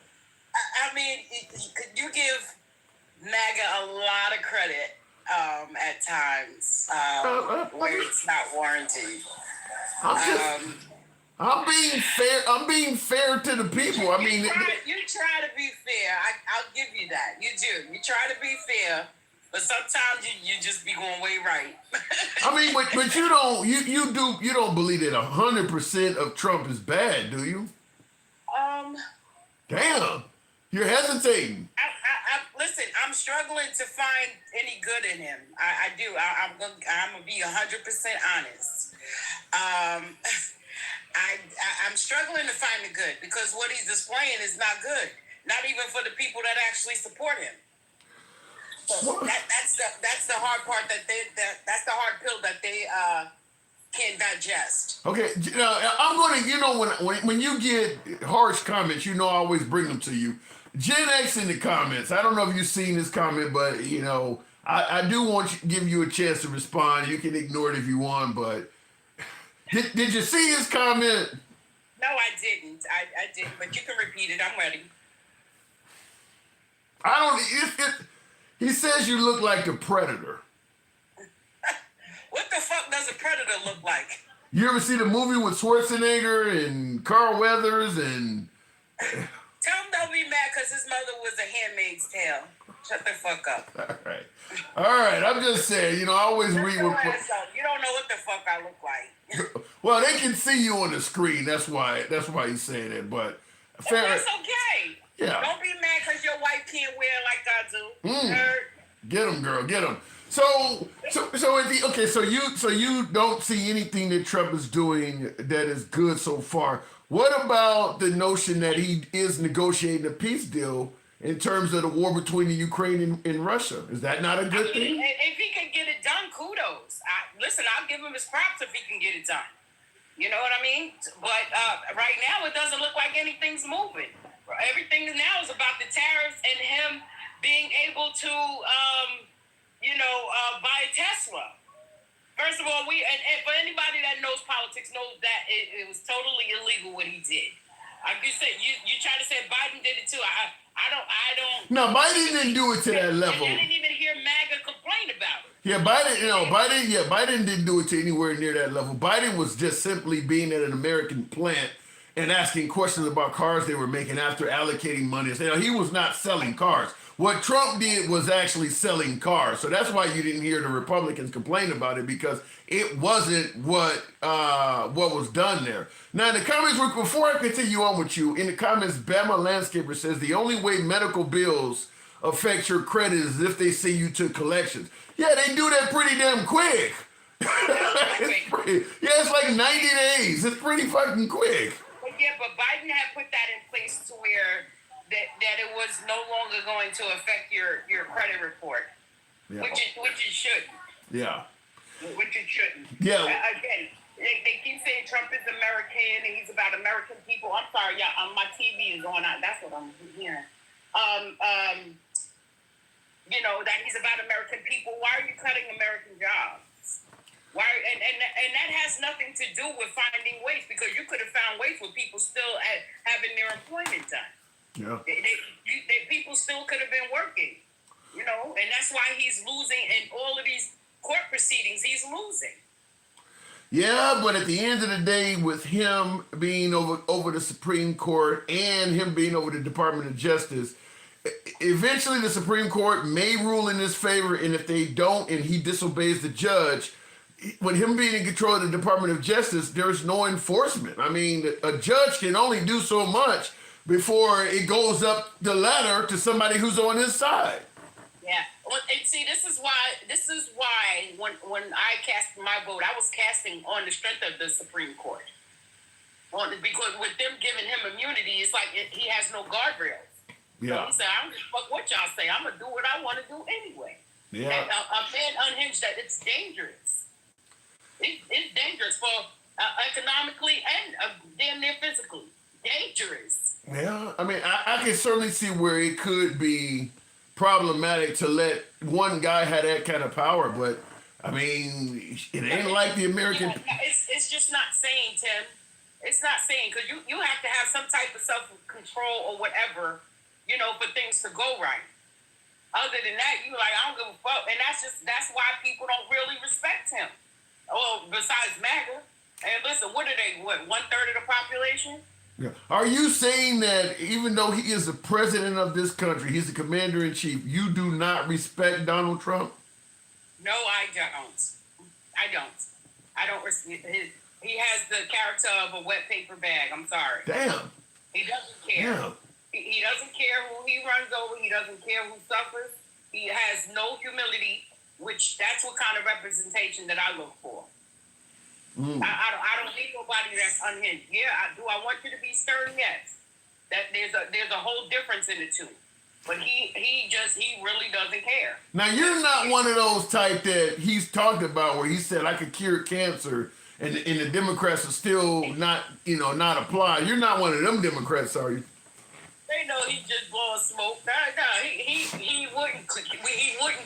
I mean, you give MAGA a lot of credit at times where it's not warranted. I'm being fair. I'm being fair to the people. I mean, you try to be fair. I'll give you that. You do. You try to be fair, but sometimes you just be going way right. I mean, but you don't believe that 100% of Trump is bad, do you? Damn, you're hesitating. Listen, I'm struggling to find any good in him. I do. I'm gonna be 100% honest. I'm struggling to find the good because what he's displaying is not good. Not even for the people that actually support him. So that's the hard part that's the hard pill that they can't digest. Okay, I'm gonna, when you get harsh comments, I always bring them to you. Gen X in the comments. I don't know if you've seen this comment, but I do want to give you a chance to respond. You can ignore it if you want, but did you see his comment? No, I didn't. I didn't, but you can repeat it. I'm ready. He says you look like the Predator. What the fuck does a predator look like? You ever see the movie with Schwarzenegger and Carl Weathers and... Tell him don't be mad because his mother was a Handmaid's Tale. Shut the fuck up. All right. I'm just saying, I always read what... You don't know what the fuck I look like. Well, they can see you on the screen. That's why he's saying it, but... Fair. That's okay. Yeah. Don't be mad because your wife can't wear like I do. Get him, girl. Get him. So you don't see anything that Trump is doing that is good so far. What about the notion that he is negotiating a peace deal in terms of the war between the Ukraine and Russia? Is that not a good thing? If he can get it done, kudos. I'll give him his props if he can get it done. You know what I mean? But right now, it doesn't look like anything's moving. Everything now is about the tariffs and him being able to, buy a Tesla. First of all, and for anybody that knows politics knows that it was totally illegal what he did. Like you said, you try to say Biden did it too. I don't. No, Biden didn't do it to that level. I didn't even hear MAGA complain about it. Yeah, Biden didn't do it to anywhere near that level. Biden was just simply being at an American plant and asking questions about cars they were making after allocating money. He was not selling cars. What Trump did was actually selling cars. So that's why you didn't hear the Republicans complain about it, because it wasn't what was done there. Now, in the comments, before I continue on with you, in the comments, Bama Landscaper says the only way medical bills affect your credit is if they see you took collections. Yeah, they do that pretty damn quick. It's like 90 days. It's pretty fucking quick. But Biden had put that in place to where that it was no longer going to affect your credit report, which it shouldn't. Yeah. Which it shouldn't. Yeah. Again, they keep saying Trump is American and he's about American people. I'm sorry, y'all. My TV is going out. That's what I'm hearing. That he's about American people. Why are you cutting American jobs? Why? And that has nothing to do with finding ways, because you could have found ways with people still having their employment done. Yeah. People still could have been working, and that's why he's losing in all of these court proceedings. He's losing. Yeah, but at the end of the day, with him being over the Supreme Court and him being over the Department of Justice, eventually the Supreme Court may rule in his favor, and if they don't and he disobeys the judge, with him being in control of the Department of Justice, there's no enforcement. I mean, a judge can only do so much before it goes up the ladder to somebody who's on his side. Yeah. Well, and see, this is why when I cast my vote, I was casting on the strength of the Supreme Court. Because with them giving him immunity, it's like he has no guardrails. Yeah. So he said, I don't give a fuck what y'all say. I'm gonna do what I want to do anyway. Yeah. And a man unhinged, that it's dangerous. It's dangerous for economically and damn near physically. Dangerous. Yeah. I mean, I can certainly see where it could be problematic to let one guy have that kind of power, but I mean, it ain't like the American. It's just not saying, Tim. It's not saying, because you have to have some type of self-control or whatever, for things to go right. Other than that, you like, I don't give a fuck. And that's why people don't really respect him. Well, besides MAGA. And listen, what are they, 1/3 of the population? Yeah. Are you saying that even though he is the president of this country, he's the commander-in-chief, you do not respect Donald Trump? No, I don't. I don't respect his. He has the character of a wet paper bag. I'm sorry. Damn. He doesn't care. Damn. He doesn't care who he runs over. He doesn't care who suffers. He has no humility, which that's what kind of representation that I look for. I don't need nobody that's unhinged. Yeah, do I want you to be stern? Yes. That there's a whole difference in the two. But he really doesn't care. Now you're not one of those type that he's talked about where he said I could cure cancer and the Democrats are still not apply. You're not one of them Democrats, are you? They know he's just blowing smoke. No, he wouldn't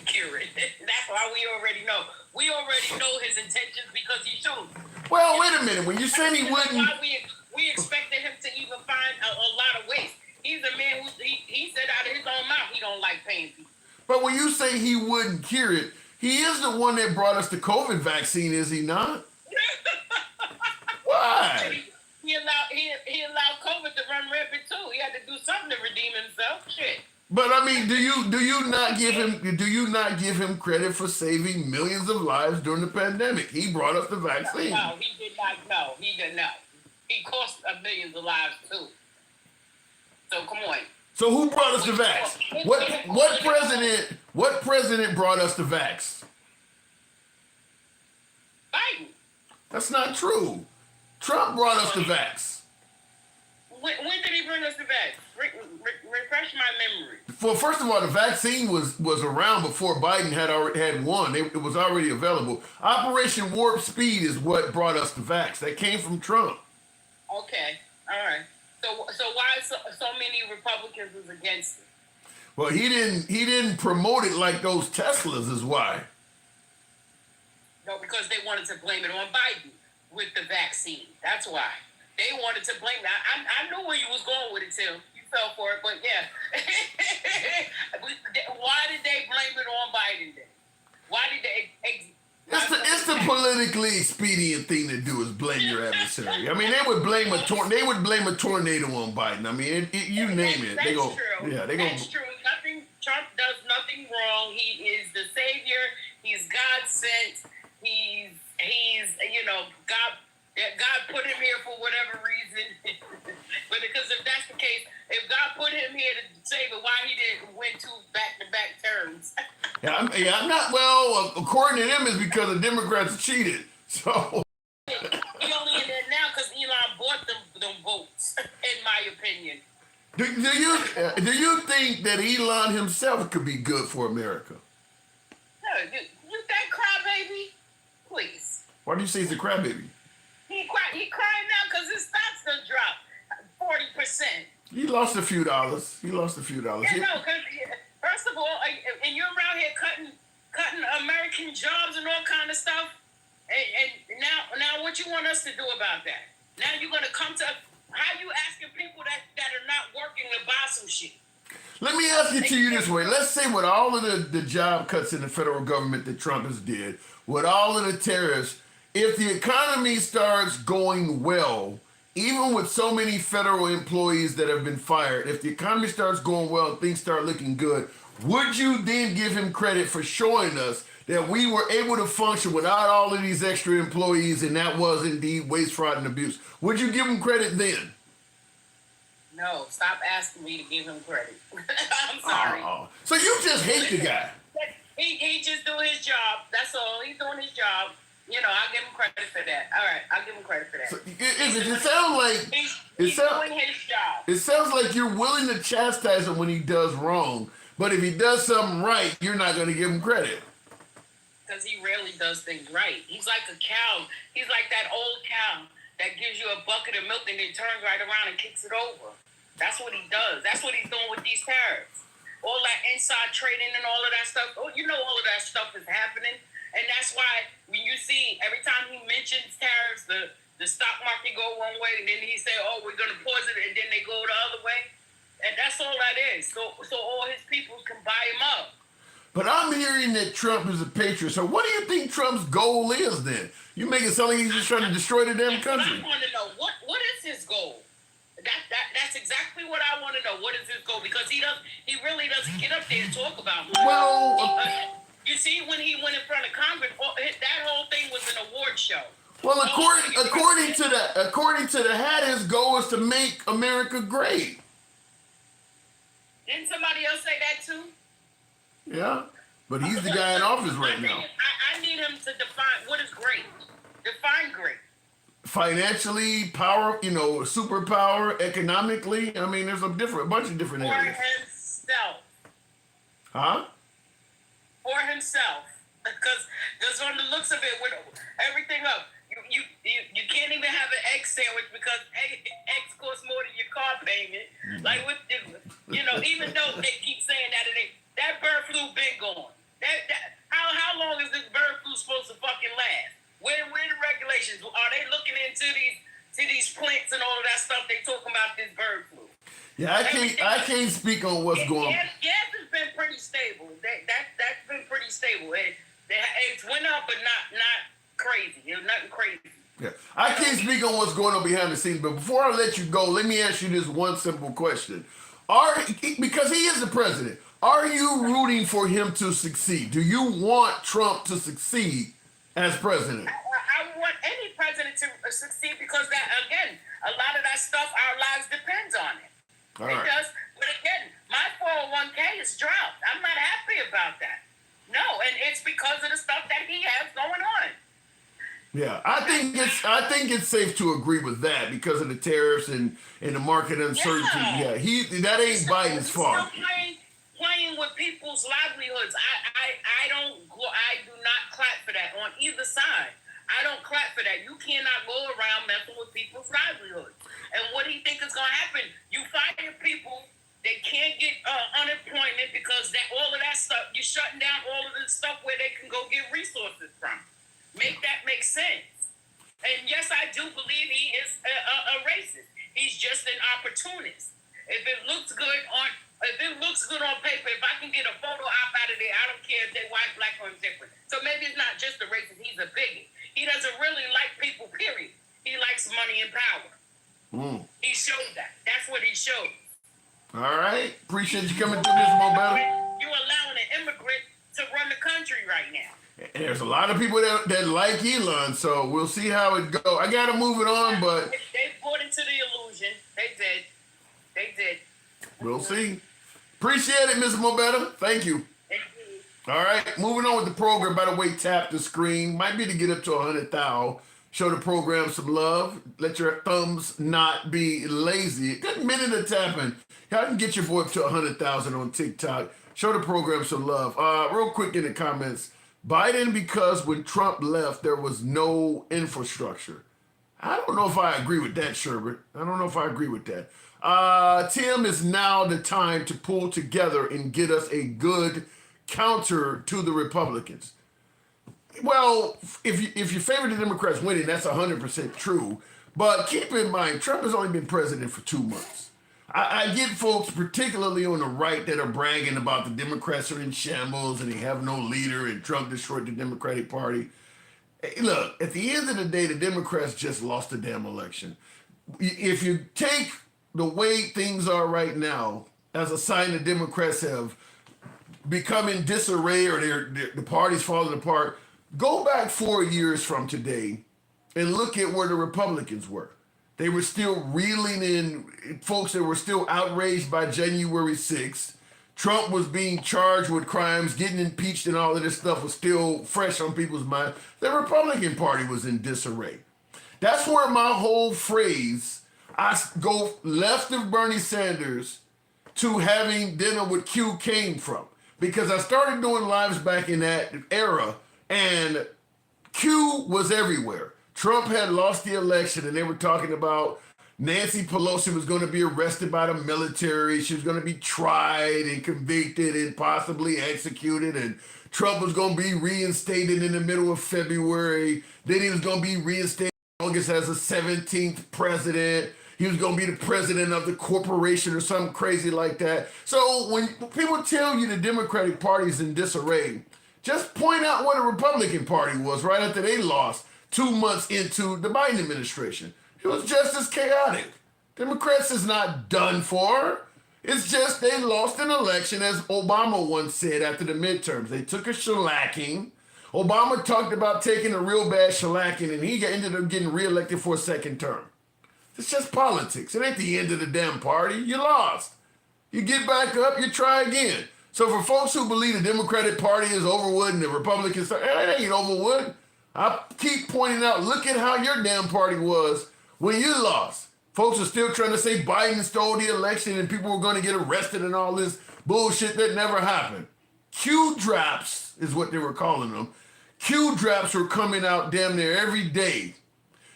cure it. That's why we already know. We already know his intentions because he showed. Well, wait a minute. When you said he wouldn't, why we expected him to even find a lot of ways. He's a man who he said out of his own mouth he don't like paying people. but when you say he wouldn't cure it, he is the one that brought us the COVID vaccine, is he not? Why? He allowed COVID to run rampant too. He had to do something to redeem himself. Shit. But I mean, do you not give him credit for saving millions of lives during the pandemic? He brought us the vaccine. No, he did not. No, he did not. He cost millions of lives too. So come on. So who brought us the vax? What president brought us the vax? Biden. That's not true. Trump brought us the vax. When did he bring us the vax? Refresh my memory. Well, first of all, the vaccine was around before Biden had won. It was already available. Operation Warp Speed is what brought us the vax. That came from Trump. Okay, all right. So why so many Republicans was against it? Well, he didn't promote it like those Teslas is why. No, because they wanted to blame it on Biden with the vaccine. That's why. They wanted to blame that. I knew where you was going with it, Tim. You fell for it, but yeah. Why did they blame it on Biden then? Why did they... It's the politically expedient thing to do is blame your adversary. I mean, they would blame a tornado on Biden. I mean, you name it. That's They go, true. yeah, they That's true. Trump does nothing wrong. He is the savior. He's God sent. He's God put him here for whatever reason. But because if that's the case, if God put him here to save it, why he didn't win 2 back-to-back terms? I'm not. Well, according to them, it's because the Democrats cheated. So He only in there now because Elon bought them votes, in my opinion. do you think that Elon himself could be good for America? No, you that crybaby? Please. Why do you say he's a crybaby? He crying now because his stocks done dropped 40%. He lost a few dollars. Yeah, no, because first of all, and you're around here cutting American jobs and all kind of stuff. And now what you want us to do about that? Now you're gonna come to how you asking people that are not working to buy some shit? Let me ask it to you this way. Let's say with all of the job cuts in the federal government that Trump has did, with all of the tariffs, if the economy starts going well, even with so many federal employees that have been fired, if the economy starts going well and things start looking good, would you then give him credit for showing us that we were able to function without all of these extra employees, and that was indeed waste, fraud, and abuse, would you give him credit then? No, stop asking me to give him credit. I'm sorry. So you just hate the guy. He just doing his job. That's all. He's doing his job. You know, I'll give him credit for that. All right, I'll give him credit for that. So it sounds like he's doing his job. It sounds like you're willing to chastise him when he does wrong, but if he does something right, you're not going to give him credit. Because he rarely does things right. He's like a cow. He's like that old cow that gives you a bucket of milk and then turns right around and kicks it over. That's what he does. That's what he's doing with these tariffs. All that inside trading and all of that stuff. Oh, you know all of that stuff is happening. And that's why when you see every time he mentions tariffs, the stock market go one way and then he say, oh, we're going to pause it, and then they go the other way. And that's all that is. So all his people can buy him up. But I'm hearing that Trump is a patriot. So what do you think Trump's goal is then? You make it sound like he's just trying to destroy the damn country. I want to know, what is his goal? That's exactly what I want to know. What is his goal? Because he really doesn't get up there and talk about it. Well, you see, when he went in front of Congress, that whole thing was an award show. well, according to the hat, his goal is to make America great. Didn't somebody else say that too? Yeah, but he's the guy in office right now. I need him to define what is great. Define great. Financially, power, superpower, economically. I mean, there's a bunch of different areas. For himself. Huh? For himself. Because on the looks of it, with everything up, you can't even have an egg sandwich because eggs cost more than your car payment. Like even though they keep saying that bird flu been gone. How long is this bird flu supposed to fucking last? Where the regulations? Are they looking into these plants and all of that stuff? They talking about this bird flu. Yeah, I can't speak on what's going on. Gas has been pretty stable. That's been pretty stable. It's went up, but not crazy. It was nothing crazy. Yeah, I can't speak on what's going on behind the scenes. But before I let you go, let me ask you this one simple question: because he is the president, are you rooting for him to succeed? Do you want Trump to succeed as president? I want any president to succeed because that, again, a lot of that stuff, our lives depends on it. All it right. does. But again, my 401k is dropped. I'm not happy about that. No, and it's because of the stuff that he has going on. Yeah, I think it's safe to agree with that because of the tariffs and the market uncertainty. Yeah, that ain't Biden's fault. Playing with people's livelihoods. I do not clap for that on either side. I don't clap for that. You cannot go around messing with people's livelihoods. And what do you think is going to happen? You fire people, they can't get unemployment because all of that stuff, you're shutting down all of the stuff where they can go get resources from. Make that make sense. And yes, I do believe he is a racist. He's just an opportunist. If it looks good on paper, if I can get a photo op out of there, I don't care if they're white, black, or indifferent. So maybe it's not just a racist, he's a bigot. He doesn't really like people, period. He likes money and power. He showed that. That's what he showed. All right. Appreciate you coming through this, Mo Better. You're allowing an immigrant to run the country right now. And there's a lot of people that like Elon, so we'll see how it goes. I got to move it on, but... They bought into the illusion. They did. We'll see. Appreciate it, Mr. Mobetta. Thank you. All right, moving on with the program. By the way, tap the screen. Might be to get up to 100,000. Show the program some love. Let your thumbs not be lazy. Good minute of tapping. Y'all can get your boy up to 100,000 on TikTok. Show the program some love. Real quick in the comments. Biden, because when Trump left, there was no infrastructure. I don't know if I agree with that, Sherbert. I don't know if I agree with that. Tim, is now the time to pull together and get us a good counter to the Republicans. Well, if you favor the Democrats winning, that's 100% true. But keep in mind, Trump has only been president for 2 months. I get folks, particularly on the right, that are bragging about the Democrats are in shambles and they have no leader and Trump destroyed the Democratic Party. Hey, look, at the end of the day, the Democrats just lost the damn election. If you take the way things are right now as a sign the Democrats have become in disarray or the party's falling apart, go back 4 years from today and look at where the Republicans were. They were still reeling in folks that were still outraged by January 6th. Trump was being charged with crimes, getting impeached, and all of this stuff was still fresh on people's mind. The Republican Party was in disarray. That's where my whole phrase, I go left of Bernie Sanders to having dinner with Q came from. Because I started doing lives back in that era, and Q was everywhere. Trump had lost the election, and they were talking about Nancy Pelosi was going to be arrested by the military. She was going to be tried and convicted and possibly executed. And Trump was going to be reinstated in the middle of February. Then he was going to be reinstated in August as the 17th president. He was going to be the president of the corporation or something crazy like that. So when people tell you the Democratic Party is in disarray, just point out where the Republican Party was right after they lost 2 months into the Biden administration. It was just as chaotic. Democrats is not done for. It's just they lost an election, as Obama once said after the midterms. They took a shellacking. Obama talked about taking a real bad shellacking, and he ended up getting reelected for a second term. It's just politics. It ain't the end of the damn party. You lost. You get back up, you try again. So for folks who believe the Democratic Party is overwood and the Republicans, it ain't overwood. I keep pointing out, look at how your damn party was when you lost. Folks are still trying to say Biden stole the election and people were going to get arrested and all this bullshit that never happened. Q-drops is what they were calling them. Q-drops were coming out damn near every day,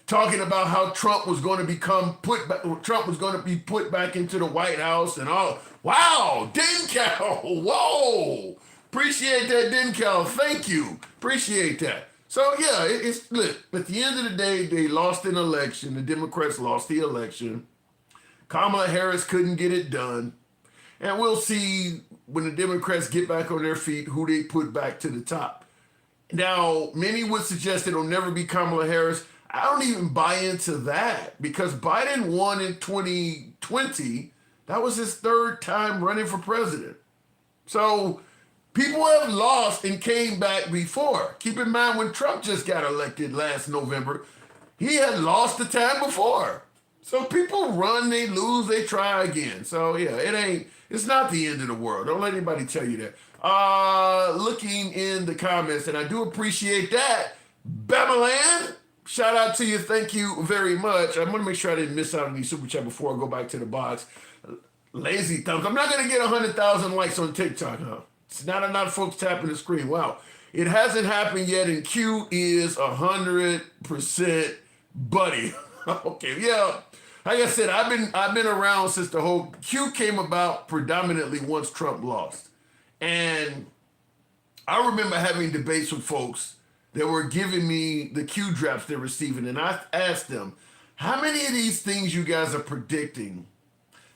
talking about how Trump was going to be put back into the White House and all. Wow, Dencal, whoa, appreciate that, Dencal. Thank you, appreciate that. So yeah, look, at the end of the day, they lost an election. The Democrats lost the election. Kamala Harris couldn't get it done. And we'll see when the Democrats get back on their feet who they put back to the top. Now, many would suggest it'll never be Kamala Harris. I don't even buy into that because Biden won in 2020. That was his third time running for president. So people have lost and came back before. Keep in mind when Trump just got elected last November, he had lost the time before. So people run, they lose, they try again. So yeah, it's not the end of the world. Don't let anybody tell you that. Looking in the comments, and I do appreciate that. Bamaland, shout out to you. Thank you very much. I'm going to make sure I didn't miss out on any super chat before I go back to the box. Lazy thumbs. I'm not going to get 100,000 likes on TikTok, huh? It's not enough folks tapping the screen. Wow. It hasn't happened yet, and Q is 100% buddy. Okay, yeah. Like I said, I've been around since the whole Q came about predominantly once Trump lost. And I remember having debates with folks that were giving me the Q drops they're receiving. And I asked them, how many of these things you guys are predicting,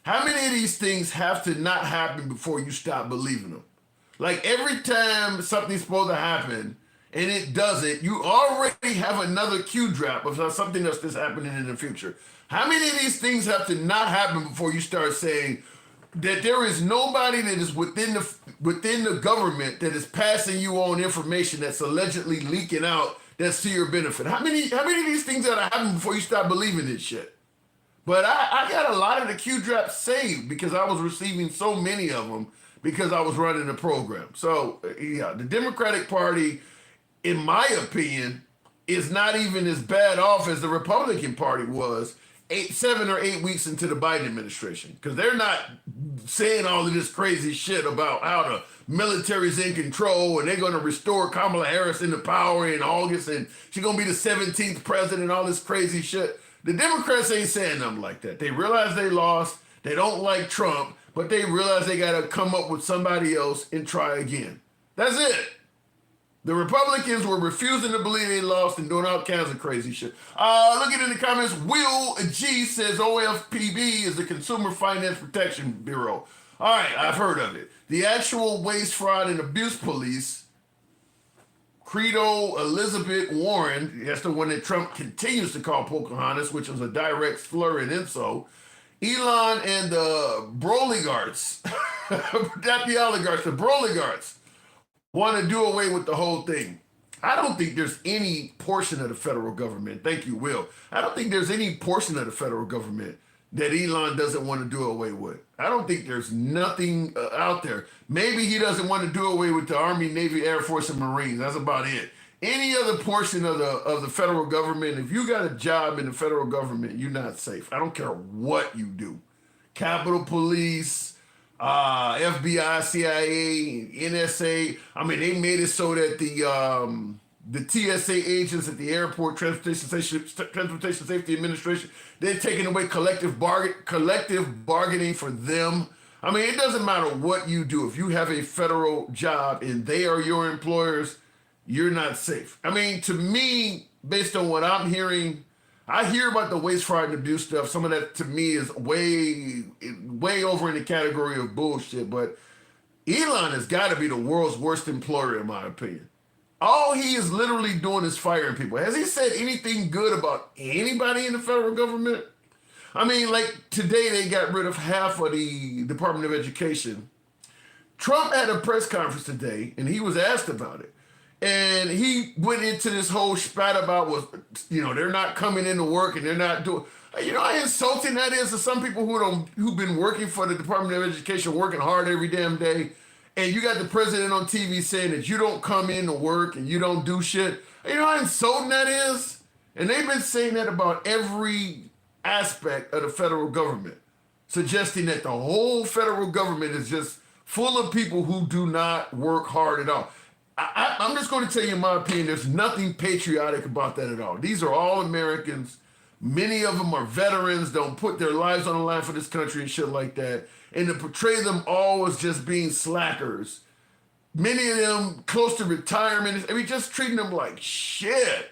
how many of these things have to not happen before you stop believing them? Like every time something's supposed to happen and it doesn't, you already have another Q drop of something else that's happening in the future. How many of these things have to not happen before you start saying that there is nobody that is within the government that is passing you on information that's allegedly leaking out that's to your benefit? How many of these things gotta happen before you stop believing this shit? But I got a lot of the Q drops saved because I was receiving so many of them because I was running the program. So yeah, the Democratic Party, in my opinion, is not even as bad off as the Republican Party was 7 or 8 weeks into the Biden administration, because they're not saying all of this crazy shit about how the military's in control and they're going to restore Kamala Harris into power in August and she's going to be the 17th president and all this crazy shit. The Democrats ain't saying nothing like that. They realize they lost. They don't like Trump, but they realize they got to come up with somebody else and try again. That's it. The Republicans were refusing to believe they lost and doing all kinds of crazy shit. Looking in the comments, Will G says OFPB is the Consumer Finance Protection Bureau. All right, I've heard of it. The actual Waste, Fraud, and Abuse Police, Credo Elizabeth Warren, that's the one that Trump continues to call Pocahontas, which was a direct slur and insult. Elon and the Broligards. not the oligarchs, the broligarchs want to do away with the whole thing. I don't think there's any portion of the federal government, thank you, Will. I don't think there's any portion of the federal government that Elon doesn't want to do away with. I don't think there's nothing out there. Maybe he doesn't want to do away with the Army, Navy, Air Force, and Marines. That's about it. Any other portion of the federal government, if you got a job in the federal government, you're not safe. I don't care what you do. Capitol Police, FBI, CIA, NSA. I mean, they made it so that the TSA agents at the airport, Transportation Safety Administration, they're taking away collective bargaining for them. I mean, it doesn't matter what you do. If you have a federal job and they are your employers, you're not safe. I mean, to me, based on what I'm hearing, I hear about the waste, fraud, and abuse stuff. Some of that, to me, is way over in the category of bullshit. But Elon has got to be the world's worst employer, in my opinion. All he is literally doing is firing people. Has he said anything good about anybody in the federal government? I mean, like today they got rid of half of the Department of Education. Trump had a press conference today, and he was asked about it. And he went into this whole spat about they're not coming into work and they're not doing. How insulting that is to some people who've been working for the Department of Education, working hard every damn day. And you got the president on TV saying that you don't come in to work and you don't do shit. You know how insulting that is? And they've been saying that about every aspect of the federal government, suggesting that the whole federal government is just full of people who do not work hard at all. I'm just going to tell you my opinion. There's nothing patriotic about that at all. These are all Americans. Many of them are veterans, don't put their lives on the line for this country and shit like that. And to portray them all as just being slackers. Many of them close to retirement. I mean, just treating them like shit.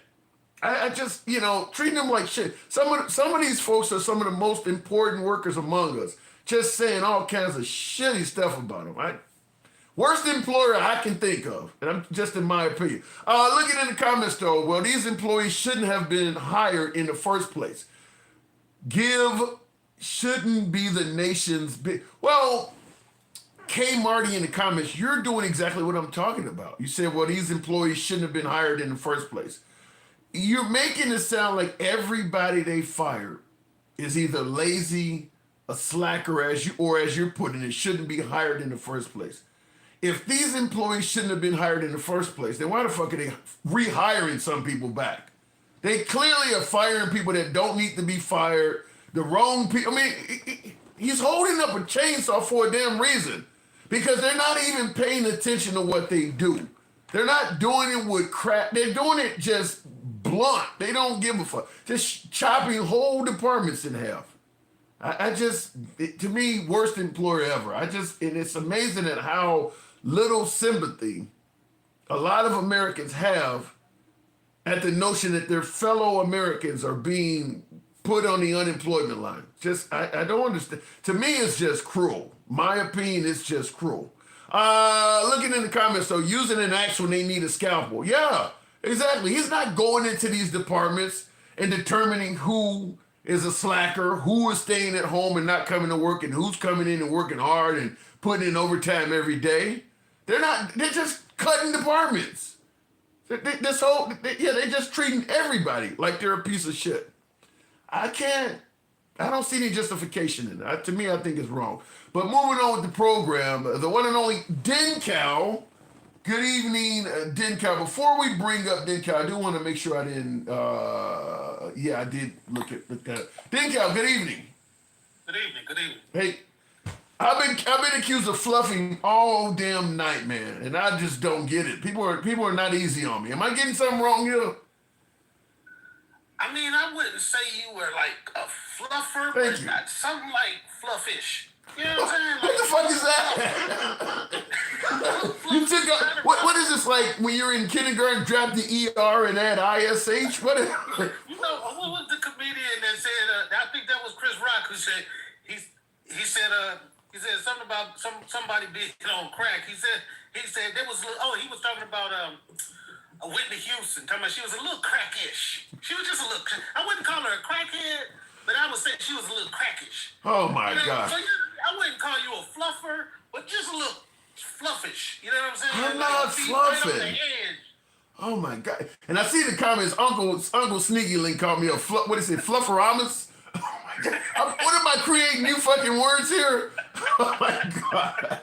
I just, treating them like shit. Some of these folks are some of the most important workers among us. Just saying all kinds of shitty stuff about them. Worst employer I can think of, and I'm just in my opinion. Looking in the comments though, well, these employees shouldn't have been hired in the first place. Shouldn't be the nation's big. Well, K Marty in the comments, you're doing exactly what I'm talking about. You said, well, these employees shouldn't have been hired in the first place. You're making it sound like everybody they fired is either lazy, a slacker, as you're putting it, shouldn't be hired in the first place. If these employees shouldn't have been hired in the first place, then why the fuck are they rehiring some people back? They clearly are firing people that don't need to be fired, the wrong people. I mean, he's holding up a chainsaw for a damn reason because they're not even paying attention to what they do. They're not doing it with crap. They're doing it just blunt. They don't give a fuck. Just chopping whole departments in half. To me, worst employer ever. And it's amazing at how little sympathy a lot of Americans have at the notion that their fellow Americans are being put on the unemployment line. I don't understand. To me, it's just cruel. My opinion, it's just cruel. Looking in the comments, though, using an axe when they need a scalpel. Yeah, exactly. He's not going into these departments and determining who is a slacker, who is staying at home and not coming to work, and who's coming in and working hard and putting in overtime every day. They're just cutting departments. They're just treating everybody like they're a piece of shit. I don't see any justification in that. To me, I think it's wrong. But moving on with the program, the one and only Dencow. Good evening, Dencow. Before we bring up Dencow, I do want to make sure I didn't, I did look at it. Dencow, good evening. Good evening. Hey, I've been accused of fluffing all damn night, man, and I just don't get it. People are not easy on me. Am I getting something wrong here? I mean, I wouldn't say you were like a fluffer, Thank but you. Something like fluffish. You know what I'm saying? What the fuck is that? You took a, what is this like when you're in kindergarten, drop the ER and add ISH? What was the comedian that said, I think that was Chris Rock who said, he said something about somebody being on crack. He said there was, he was talking about Whitney Houston, talking about she was a little crackish. She was just a little, I wouldn't call her a crackhead, but I would say she was a little crackish. Oh my God. So I wouldn't call you a fluffer, but but just a little fluffish. You know what I'm saying? I'm Like not feet right on the fluffing. edge. Oh my God! And I see the comments. Uncle Sneaky Link called me a what is it? Flufferomus. Oh my God! What am I creating new fucking words here? Oh my God!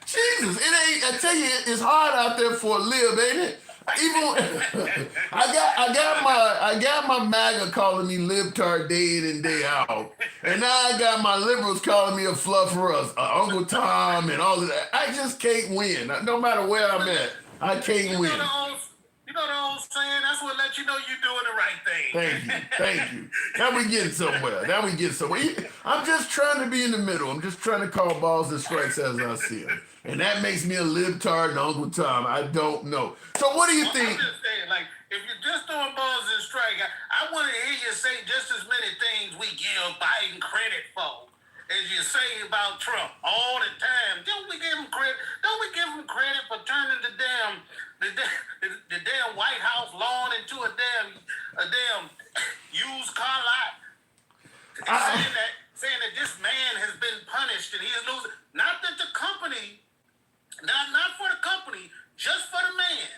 Jesus, it ain't. I tell you, it's hard out there for a lib, ain't it? Even I got my MAGA calling me libtard day in and day out, and now I got my liberals calling me a fluffer, Uncle Tom, and all of that. I just can't win, no matter where I'm at. I can't win. You know the old saying, that's what let you know you're doing the right thing. Thank you. Now we getting somewhere. I'm just trying to be in the middle. I'm just trying to call balls and strikes as I see them. And that makes me a libtard and Uncle Tom. I don't know. So what do you think? I'm just saying, like, if you're just throwing balls and strikes, I want to hear you say just as many things we give Biden credit for as you say about Trump all the time. Don't we give him credit? Don't we give him credit for turning the damn White House lawn into a damn used car lot? Saying that this man has been punished and he is losing. Not that the company, not for the company, just for the man.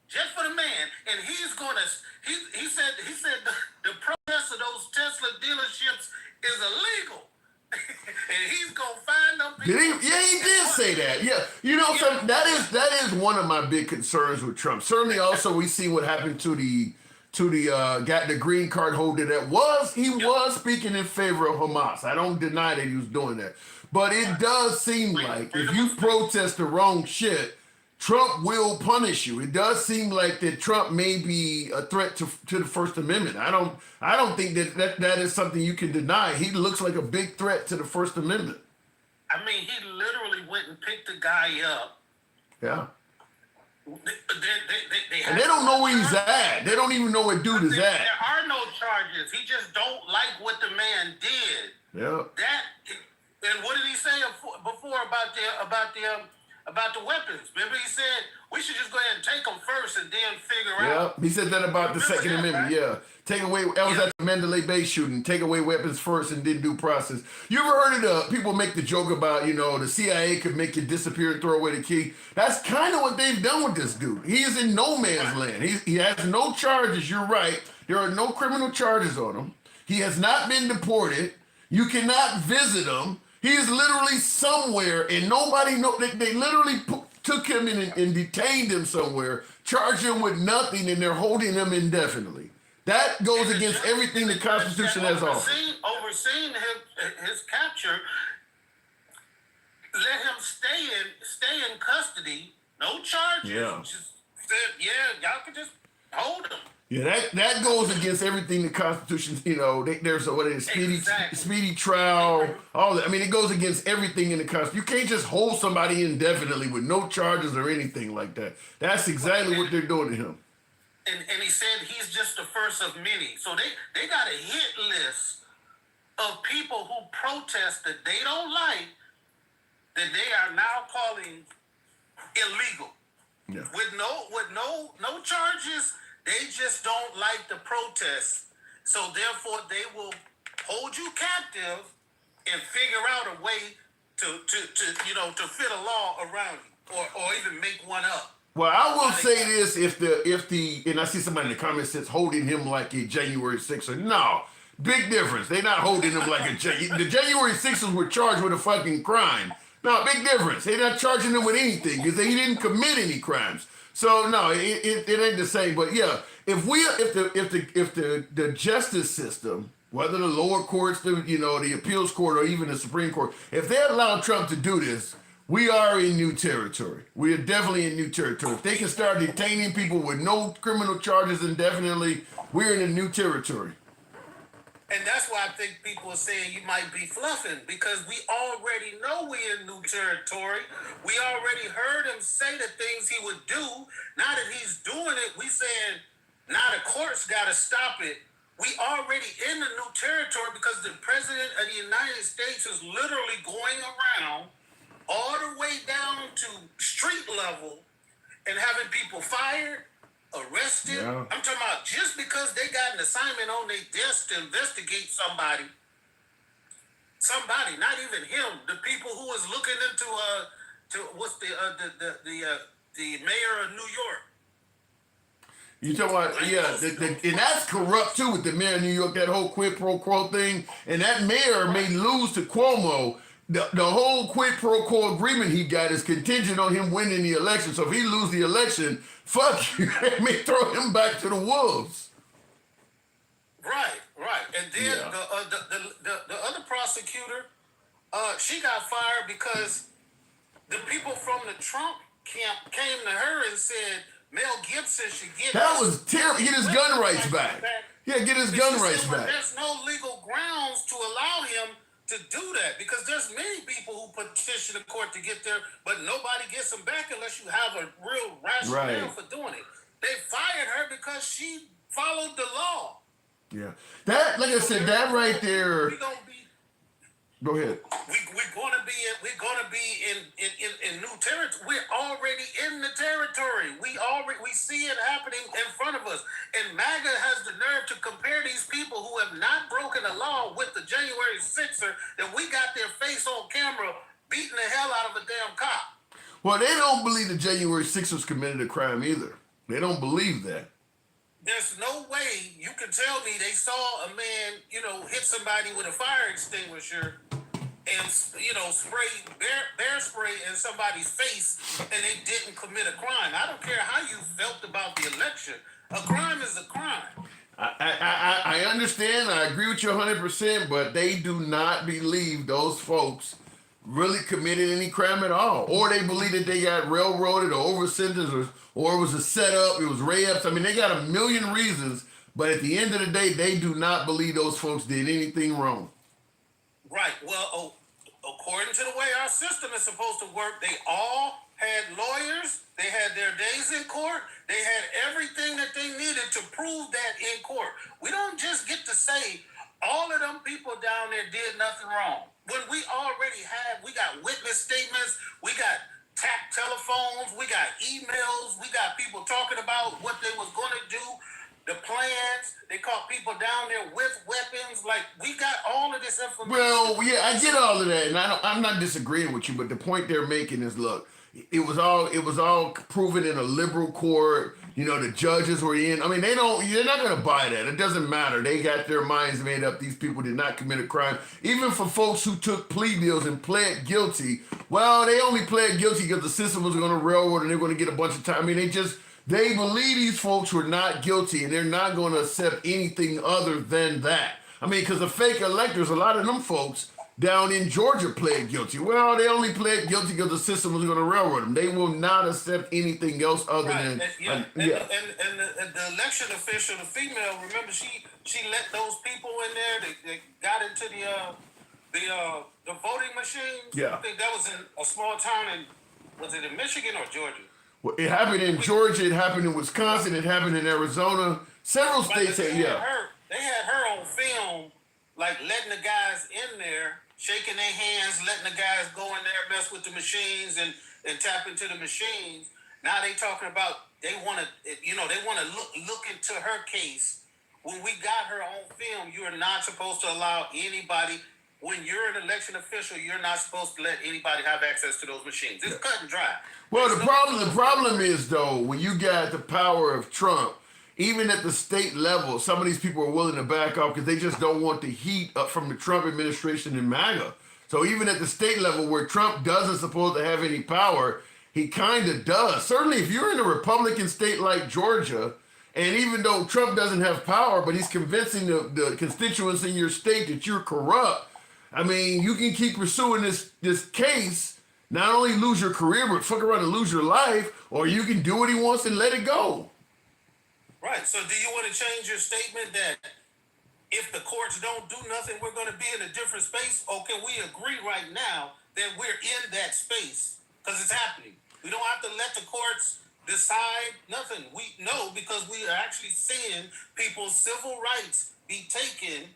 Just for the man. And he's gonna he said the protest of those Tesla dealerships is illegal. And he's gonna find them people. Did he? Yeah, he did say that. Yeah, you know, so that is one of my big concerns with Trump. Certainly, also we see what happened to the got the green card holder that was speaking in favor of Hamas. I don't deny that he was doing that, but it does seem like if you protest the wrong shit, Trump will punish you. It does seem like that Trump may be a threat to the First Amendment. I don't think that is something you can deny. He looks like a big threat to the First Amendment. I mean, he literally went and picked the guy up. Yeah. They don't know where he's at. They don't even know where dude is at. There are no charges. He just don't like what the man did. Yeah. And what did he say before about the weapons? Remember he said we should just go ahead and take them first and then figure out. Yeah, he said that about the Second Amendment. Right? Yeah, take away. That was at the Mandalay Bay shooting. Take away weapons first and then due process. You ever heard of people make the joke about the CIA could make you disappear and throw away the key? That's kind of what they've done with this dude. He is in no man's land. He has no charges. You're right. There are no criminal charges on him. He has not been deported. You cannot visit him. He is literally somewhere, and nobody know. They literally took him and detained him somewhere, charged him with nothing, and they're holding him indefinitely. That goes against everything the Constitution has offered. Overseeing his capture, let him stay in custody, no charges. Yeah. Just said, y'all can just hold him. Yeah, that goes against everything the Constitution, there's speedy trial, all that. I mean, it goes against everything in the Constitution. You can't just hold somebody indefinitely with no charges or anything like that. That's exactly what they're doing to him. And he said he's just the first of many. So they got a hit list of people who protest that they don't like, that they are now calling illegal. Yeah. With no charges. They just don't like the protests, so therefore they will hold you captive and figure out a way to fit a law around you, or even make one up. Well, I will say this: if the and I see somebody in the comments says holding him like a January 6er. No, big difference. They're not holding him like the January 6ers were charged with a fucking crime. No, big difference. They're not charging him with anything because he didn't commit any crimes. So no, it ain't the same. But yeah, if the justice system, whether the lower courts, the appeals court, or even the Supreme Court, if they allow Trump to do this, we are in new territory. We are definitely in new territory. If they can start detaining people with no criminal charges indefinitely, we're in a new territory. And that's why I think people are saying you might be fluffing, because we already know we're in new territory. We already heard him say the things he would do. Now that he's doing it, we saying, now the court's got to stop it. We already in the new territory because the president of the United States is literally going around all the way down to street level and having people fired, arrested. Yeah. I'm talking about just because they got an assignment on their desk to investigate somebody, somebody, not even him, the people who was looking into to what's the mayor of New York. You talking about, yeah, and that's corrupt too with the mayor of New York, that whole quid pro quo thing. And that mayor may lose to Cuomo. The whole quid pro quo agreement he got is contingent on him winning the election. So if he lose the election, fuck you, they may throw him back to the wolves. Right. And then the other prosecutor, she got fired because the people from the Trump camp came to her and said Mel Gibson should get that was terrible. Get his gun rights back. Yeah, get his gun rights back. There's no legal grounds to allow him to do that because there's many people who petition the court to get there, but nobody gets them back unless you have a real rationale for doing it. They fired her because she followed the law. Yeah, that, like I said, that right there. Go ahead. We're gonna be in new territory. We're already in the territory. We see it happening in front of us. And MAGA has the nerve to compare these people who have not broken the law with the January 6er that we got their face on camera beating the hell out of a damn cop. Well, they don't believe the January 6ers committed a crime either. They don't believe that. There's no way you can tell me they saw a man, hit somebody with a fire extinguisher and, spray bear spray in somebody's face and they didn't commit a crime. I don't care how you felt about the election. A crime is a crime. I understand. I agree with you 100%, but they do not believe those folks really committed any crime at all. Or they believe that they got railroaded or over-sentenced or it was a setup, it was ray-ups. I mean, they got a million reasons, but at the end of the day, they do not believe those folks did anything wrong. Right. Well, according to the way our system is supposed to work, they all had lawyers, they had their days in court, they had everything that they needed to prove that in court. We don't just get to say all of them people down there did nothing wrong. When we got witness statements, we got tap telephones, we got emails, we got people talking about what they was going to do, the plans. They caught people down there with weapons. Like, we got all of this information. Well, yeah, I get all of that, and I'm not disagreeing with you, but the point they're making is, look, it was all proven in a liberal court. The judges were in. I mean, they're not going to buy that. It doesn't matter. They got their minds made up. These people did not commit a crime. Even for folks who took plea deals and pled guilty, well, they only pled guilty because the system was going to railroad and they're going to get a bunch of time. I mean, they believe these folks were not guilty and they're not going to accept anything other than that. I mean, because the fake electors, a lot of them folks down in Georgia pled guilty. Well, they only pled guilty because the system was going to railroad them. They will not accept anything else other than And the election official, the female, remember she let those people in there that got into the voting machines. Yeah. I think that was in a small town was it in Michigan or Georgia? Well, it happened in Georgia. It happened in Wisconsin. It happened in Arizona. Several states. They had her on film, like letting the guys in there, shaking their hands, letting the guys go in there, mess with the machines and tap into the machines. Now they talking about they want to look into her case. When we got her on film, you are not supposed to allow anybody. When you're an election official, you're not supposed to let anybody have access to those machines. It's cut and dry. Well, the problem is, though, when you got the power of Trump, even at the state level, some of these people are willing to back off because they just don't want the heat up from the Trump administration and MAGA. So even at the state level where Trump doesn't supposed to have any power, he kind of does. Certainly, if you're in a Republican state like Georgia, and even though Trump doesn't have power, but he's convincing the constituents in your state that you're corrupt, I mean, you can keep pursuing this case, not only lose your career, but fuck around and lose your life, or you can do what he wants and let it go. Right. So do you want to change your statement that if the courts don't do nothing, we're going to be in a different space? Or can we agree right now that we're in that space? Because it's happening. We don't have to let the courts decide nothing. We know because we are actually seeing people's civil rights be taken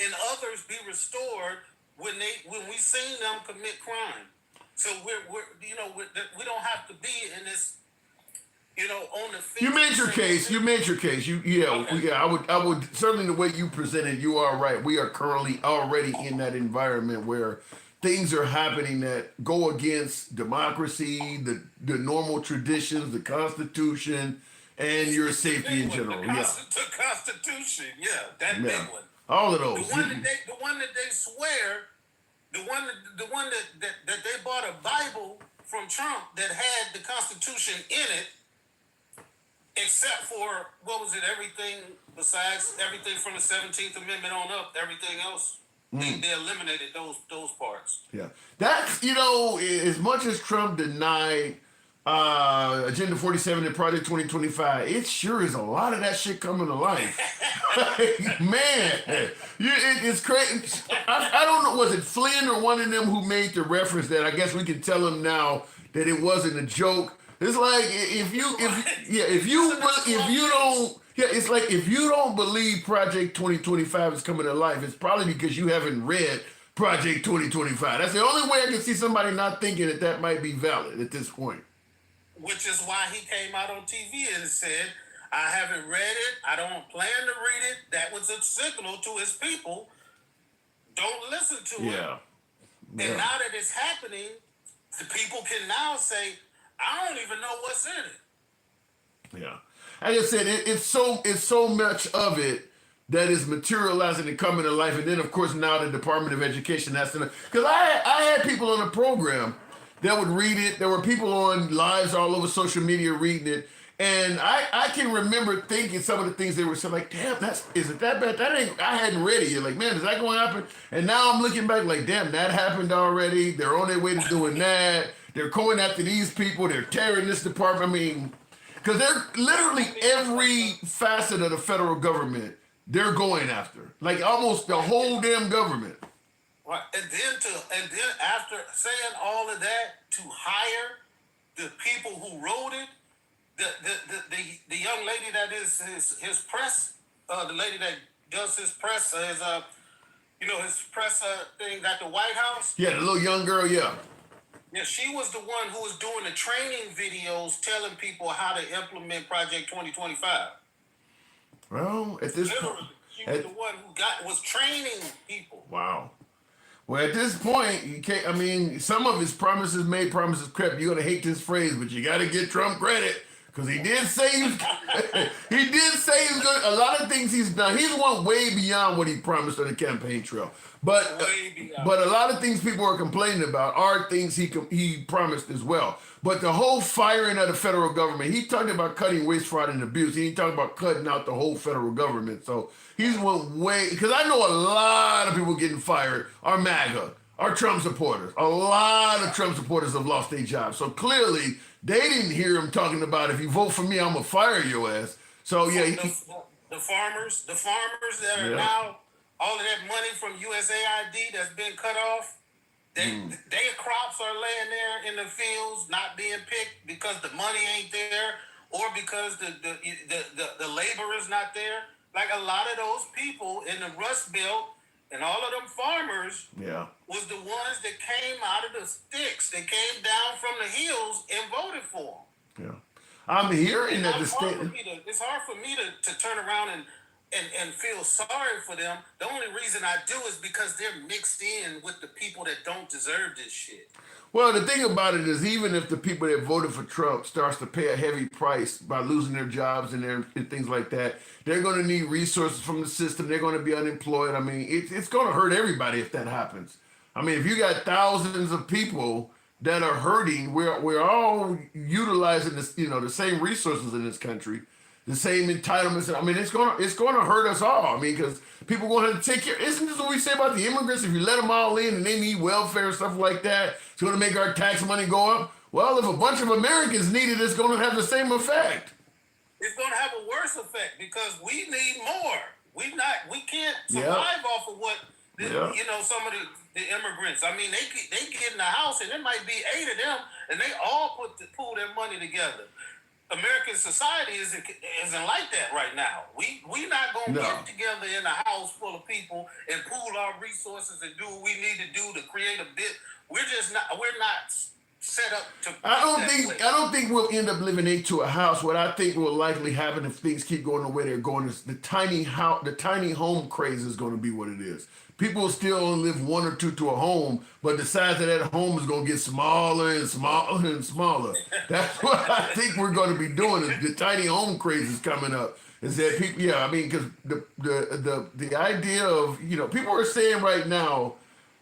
and others be restored when we seen them commit crime. So we don't have to be in this You know, on the You made your case. You made your case. I would certainly the way you presented, you are right. We are currently already in that environment where things are happening that go against democracy, the normal traditions, the Constitution, and your safety in general. The Constitution, that big one. All of those. The one that they swear, the one that they bought a Bible from Trump that had the Constitution in it. Except for, what was it, everything from the 17th Amendment on up, everything else, they eliminated those parts. Yeah. That's, as much as Trump denied Agenda 47 and Project 2025, it sure is a lot of that shit coming to life. Man, it's crazy. I don't know, was it Flynn or one of them who made the reference that I guess we can tell him now that it wasn't a joke? It's like if you don't believe Project 2025 is coming to life, it's probably because you haven't read Project 2025. That's the only way I can see somebody not thinking that might be valid at this point. Which is why he came out on TV and said, I haven't read it, I don't plan to read it. That was a signal to his people. Don't listen to him. And now that it's happening, the people can now say, I don't even know what's in it. Yeah. As I said, it's so much of it that is materializing and coming to life. And then, of course, now the Department of Education has to know. Because I had people on the program that would read it. There were people on lives all over social media reading it. And I can remember thinking some of the things they were saying, like, damn, is it that bad? I hadn't read it yet. Like, man, is that going to happen? And now I'm looking back like, damn, that happened already. They're on their way to doing that. They're going after these people. They're tearing this department. I mean, because they're literally every facet of the federal government, they're going after. Like almost the whole damn government. Right. And then after saying all of that, to hire the people who wrote it, the young lady that is his press, the lady that does his press, his press thing at the White House. Yeah, the little young girl, yeah. Yeah, she was the one who was doing the training videos telling people how to implement Project 2025. Well, at this point, she was the one who was training people. Wow. Well, at this point, you can't. I mean, some of his promises made, promises kept. You're gonna hate this phrase, but you got to give Trump credit because he did say he's going. A lot of things he's done. He's went way beyond what he promised on the campaign trail. But a lot of things people are complaining about are things he promised as well. But the whole firing of the federal government, he talked about cutting waste, fraud, and abuse. He talked about cutting out the whole federal government. So he's went way, because I know a lot of people getting fired are MAGA, are Trump supporters. A lot of Trump supporters have lost their jobs. So clearly they didn't hear him talking about, if you vote for me, I'm going to fire your ass. So yeah. The farmers that are now, all of that money from USAID that's been cut off, their crops are laying there in the fields not being picked because the money ain't there or because the labor is not there. Like a lot of those people in the Rust Belt and all of them farmers was the ones that came out of the sticks. They came down from the hills and voted for them. Yeah. I'm hearing that the state... It's hard for me to turn around and feel sorry for them. The only reason I do is because they're mixed in with the people that don't deserve this shit. Well, the thing about it is, even if the people that voted for Trump starts to pay a heavy price by losing their jobs and things like that, they're going to need resources from the system. They're going to be unemployed. I mean, it's going to hurt everybody if that happens. I mean, if you got thousands of people that are hurting, we're all utilizing this, the same resources in this country. The same entitlements. I mean, it's gonna hurt us all. I mean, because people going to take care. Isn't this what we say about the immigrants? If you let them all in and they need welfare and stuff like that, it's going to make our tax money go up. Well, if a bunch of Americans need it, it's going to have the same effect. It's going to have a worse effect because we need more. We can't survive off of what some of the immigrants. I mean, they get in the house and there might be 8 of them, and they all pool their money together. American society isn't like that right now. We not gonna get together in a house full of people and pool our resources and do what we need to do to create a bit. We're not set up to. I don't think we'll end up living into a house. What I think will likely happen if things keep going the way they're going is the tiny home craze is going to be what it is. People will still only live one or two to a home, but the size of that home is going to get smaller and smaller and smaller. That's what I think we're going to be doing. Is the tiny home craze is coming up. Is that people? Yeah, I mean, because the idea of people are saying right now,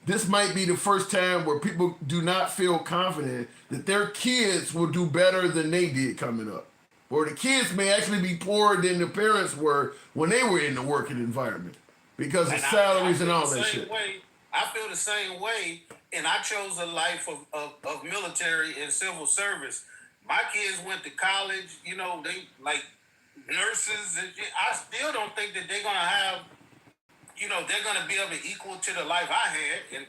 this might be the first time where people do not feel confident that their kids will do better than they did coming up, or the kids may actually be poorer than the parents were when they were in the working environment. Because of salaries and all that shit. I feel the same way, and I chose a life of military and civil service. My kids went to college, they like nurses, and I still don't think that they're gonna have, they're gonna be able to equal to the life I had, and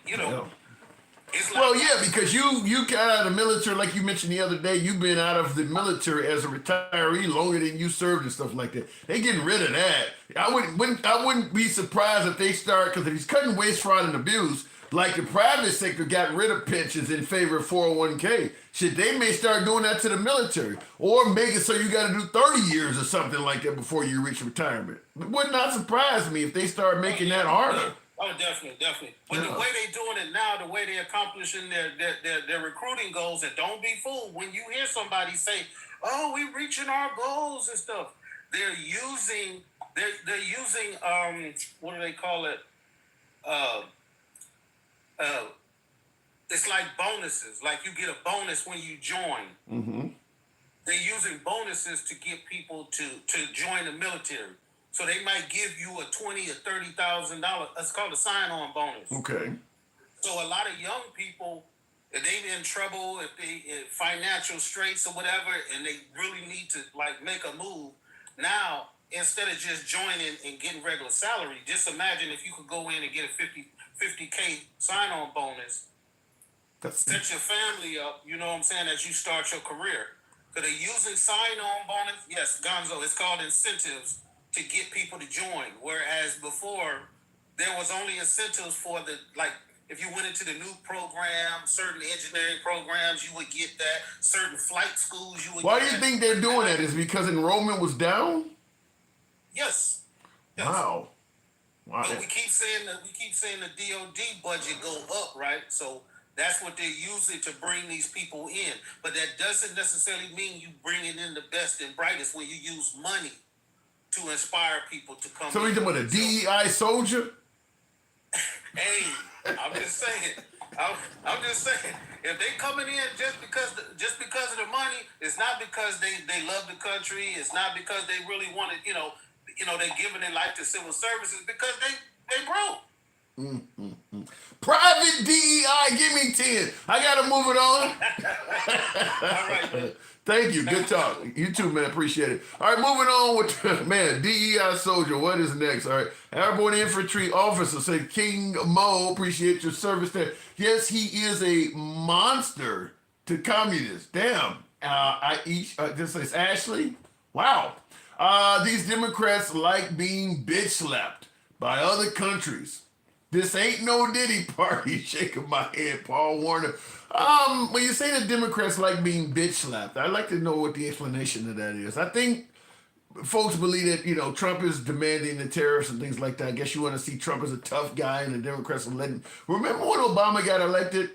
It's like, well, yeah, because you got out of the military, like you mentioned the other day. You've been out of the military as a retiree longer than you served and stuff like that. They getting rid of that. I wouldn't be surprised if they start, because if he's cutting waste, fraud, and abuse, like the private sector got rid of pensions in favor of 401k. Shit, they may start doing that to the military, or make it so you got to do 30 years or something like that before you reach retirement. It would not surprise me if they start making that harder. Oh, definitely. But the way they doing it now, the way they're accomplishing their recruiting goals, and don't be fooled when you hear somebody say, "Oh, we reaching our goals and stuff." They're using what do they call it? It's like bonuses. Like you get a bonus when you join. Mm-hmm. They're using bonuses to get people to join the military. So they might give you a $20,000 or $30,000. It's called a sign-on bonus. Okay. So a lot of young people, if they in trouble, if they in financial straits or whatever, and they really need to like make a move, now instead of just joining and getting regular salary, just imagine if you could go in and get a 50K sign-on bonus, set your family up. You know what I'm saying? As you start your career, because they're using sign-on bonus. Yes, Gonzo. It's called incentives to get people to join, whereas before there was only incentives for the, like, if you went into the new program, certain engineering programs, you would get that. Certain flight schools, you would. Why get do you that. think they're doing that? Is it because enrollment was down? Yes. Wow. But we keep saying the DoD budget go up, right? So that's what they're using to bring these people in. But that doesn't necessarily mean you bringing in the best and brightest when you use money to inspire people to come. So he's talking about a DEI soldier? Hey, I'm just saying. I'm just saying. If they coming in just because of the money, it's not because they love the country. It's not because they really want to. They're giving their life to civil services because they broke. Private DEI, give me 10. I gotta move it on. All right, man. Thank you. Good talk. You too, man. Appreciate it. All right, moving on with, man, DEI soldier. What is next? All right. Airborne Infantry Officer, say King Mo, appreciate your service there. Yes, he is a monster to communists. Damn. This is Ashley. Wow. These Democrats like being bitch slapped by other countries. This ain't no Diddy party. Shaking my head, Paul Warner. When you say the Democrats like being bitch slapped, I'd like to know what the explanation of that is. I think folks believe that, Trump is demanding the tariffs and things like that. I guess you want to see Trump as a tough guy and the Democrats are letting. Remember when Obama got elected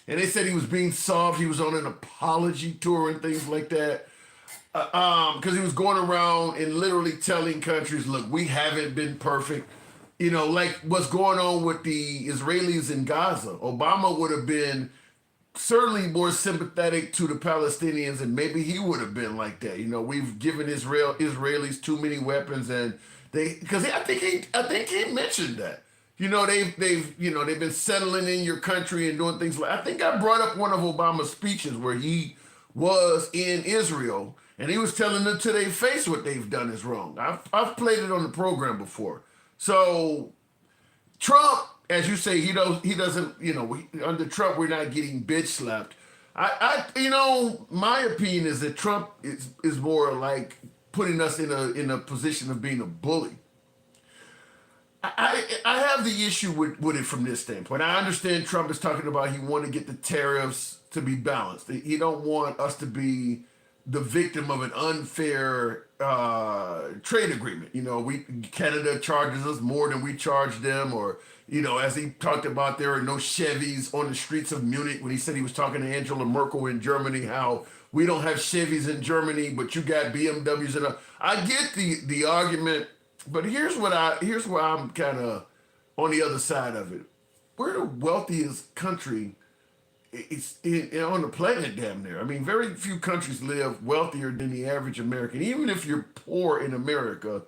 and they said he was being soft? He was on an apology tour and things like that. Because he was going around and literally telling countries, look, we haven't been perfect. Like what's going on with the Israelis in Gaza. Obama would have been certainly more sympathetic to the Palestinians, and maybe he would have been like that. We've given Israelis too many weapons, and I think he mentioned that. They've been settling in your country and doing things like. I think I brought up one of Obama's speeches where he was in Israel, and he was telling them to their face what they've done is wrong. I've played it on the program before. So Trump, as you say, he doesn't, under Trump, we're not getting bitch slapped. My opinion is that Trump is more like putting us in a position of being a bully. I have the issue with it from this standpoint. I understand Trump is talking about he want to get the tariffs to be balanced. He don't want us to be the victim of an unfair trade agreement. You know, Canada charges us more than we charge them, or as he talked about, there are no Chevys on the streets of Munich when he said he was talking to Angela Merkel in Germany, how we don't have Chevys in Germany, but you got BMWs. And I get the argument, but here's where I'm kind of on the other side of it. We're the wealthiest country on the planet, damn near. I mean, very few countries live wealthier than the average American. Even if you're poor in America,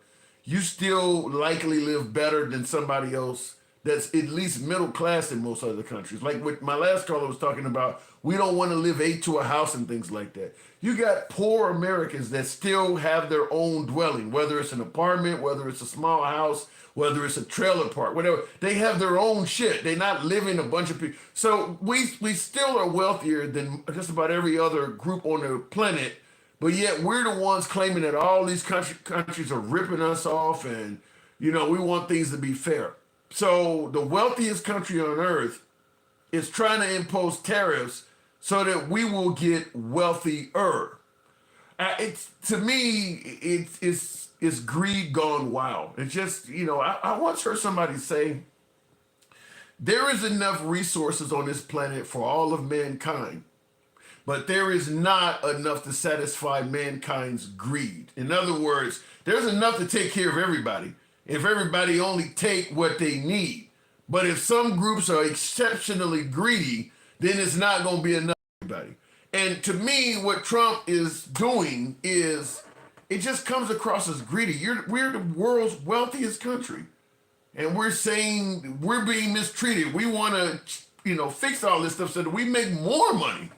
you still likely live better than somebody else that's at least middle class in most other countries. Like what my last caller was talking about, we don't want to live 8 to a house and things like that. You got poor Americans that still have their own dwelling, whether it's an apartment, whether it's a small house, whether it's a trailer park, whatever. They have their own shit. They're not living a bunch of people. So we still are wealthier than just about every other group on the planet, but yet we're the ones claiming that all these countries are ripping us off, and we want things to be fair. So the wealthiest country on earth is trying to impose tariffs so that we will get wealthier. To me, it's greed gone wild. It's just, I once heard somebody say, there is enough resources on this planet for all of mankind, but there is not enough to satisfy mankind's greed. In other words, there's enough to take care of everybody if everybody only take what they need. But if some groups are exceptionally greedy, then it's not going to be enough for everybody. And to me, what Trump is doing is, it just comes across as greedy. We're the world's wealthiest country, and we're saying we're being mistreated. We want to, fix all this stuff so that we make more money.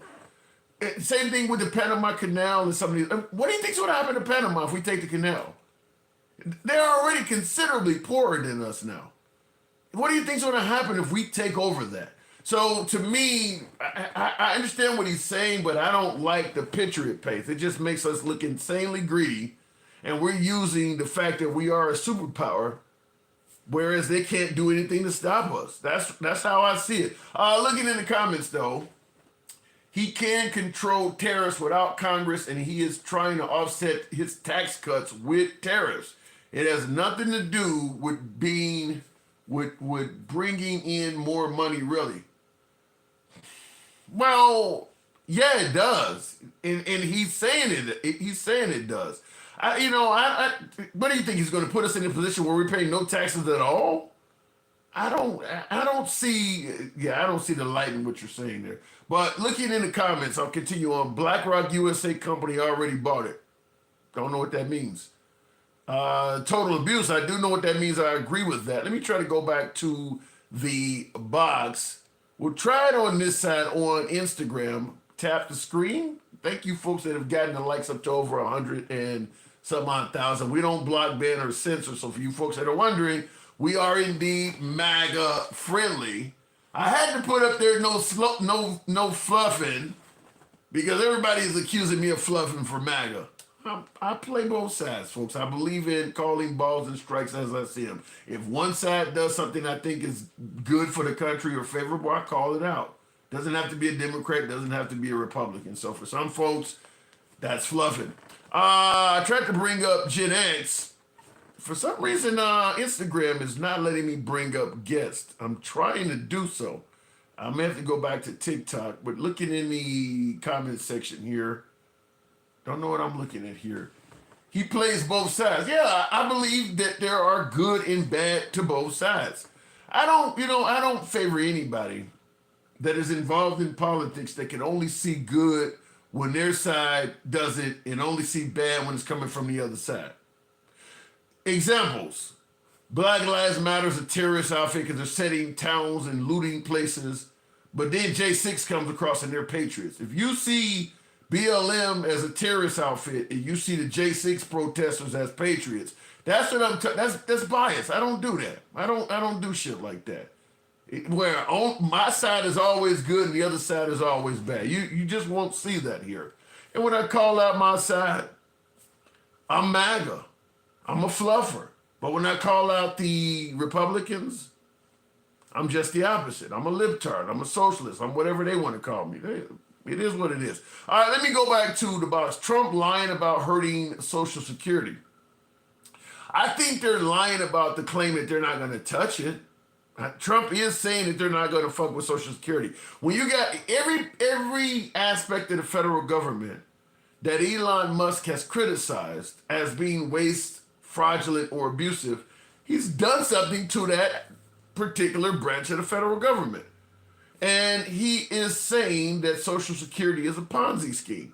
Same thing with the Panama Canal and some of these. What do you think's going to happen to Panama if we take the canal? They're already considerably poorer than us now. What do you think's going to happen if we take over that? So to me, I understand what he's saying, but I don't like the picture it paints. It just makes us look insanely greedy, and we're using the fact that we are a superpower, whereas they can't do anything to stop us. That's how I see it. Looking in the comments, though, he can control tariffs without Congress, and he is trying to offset his tax cuts with tariffs. It has nothing to do with bringing in more money, really. Well, yeah, it does, and he's saying it. He's saying it does. What do you think, he's going to put us in a position where we pay no taxes at all? I don't see the light in what you're saying there. But looking in the comments, I'll continue on. BlackRock USA company already bought it. Don't know what that means. Total abuse, I do know what that means. I agree with that. Let me try to go back to the box. We'll try it on this side on Instagram. Tap the screen. Thank you folks that have gotten the likes up to over 100 and some odd thousand. We don't block, ban, or censor. So for you folks that are wondering, we are indeed MAGA friendly. I had to put up there no fluffing, because everybody is accusing me of fluffing for MAGA. I play both sides, folks. I believe in calling balls and strikes as I see them. If one side does something I think is good for the country or favorable, I call it out. Doesn't have to be a Democrat, doesn't have to be a Republican. So for some folks, that's fluffing. I tried to bring up Gen X. For some reason, Instagram is not letting me bring up guests. I'm trying to do so. I may have to go back to TikTok, but looking in the comment section here, don't know what I'm looking at here. He plays both sides. Yeah, I believe that there are good and bad to both sides. I don't favor anybody that is involved in politics that can only see good when their side does it and only see bad when it's coming from the other side. Examples. Black Lives Matter is a terrorist outfit because they're setting towns and looting places, but then J6 comes across and they're patriots. If you see BLM as a terrorist outfit and you see the J6 protesters as patriots, that's what that's bias. I don't do that. I don't do shit like that. Where my side is always good and the other side is always bad. You just won't see that here. And when I call out my side, I'm MAGA. I'm a fluffer. But when I call out the Republicans, I'm just the opposite. I'm a libtard. I'm a socialist. I'm whatever they want to call me. It is what it is. All right, let me go back to the box. Trump lying about hurting Social Security. I think they're lying about the claim that they're not going to touch it. Trump is saying that they're not going to fuck with Social Security. When you got every aspect of the federal government that Elon Musk has criticized as being waste, fraudulent, or abusive, he's done something to that particular branch of the federal government. And he is saying that Social Security is a Ponzi scheme.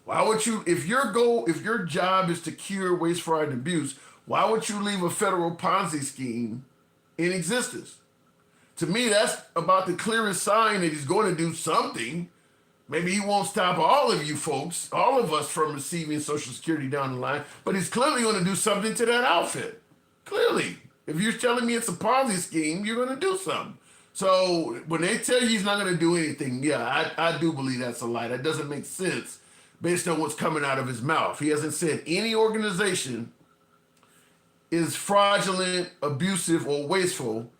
Why would you, if your job is to cure waste, fraud, and abuse, why would you leave a federal Ponzi scheme in existence? To me, that's about the clearest sign that he's going to do something. Maybe he won't stop all of you folks, all of us, from receiving Social Security down the line, but he's clearly going to do something to that outfit. Clearly. If you're telling me it's a Ponzi scheme, you're going to do something. So when they tell you he's not going to do anything, yeah, I do believe that's a lie. That doesn't make sense based on what's coming out of his mouth. He hasn't said any organization is fraudulent, abusive, or wasteful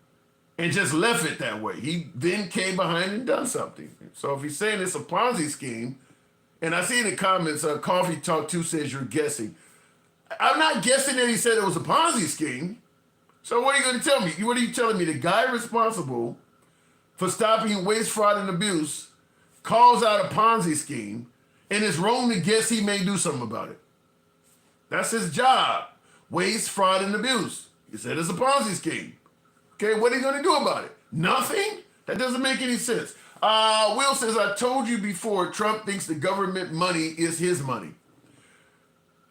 and just left it that way. He then came behind and done something. So if he's saying it's a Ponzi scheme, and I see in the comments, Coffee Talk 2 says you're guessing. I'm not guessing that he said it was a Ponzi scheme. So what are you going to tell me? What are you telling me? The guy responsible for stopping waste, fraud, and abuse calls out a Ponzi scheme, and it's wrong to guess he may do something about it. That's his job. Waste, fraud, and abuse. He said it's a Ponzi scheme. Okay, what are you going to do about it? Nothing? That doesn't make any sense. Will says, I told you before, Trump thinks the government money is his money.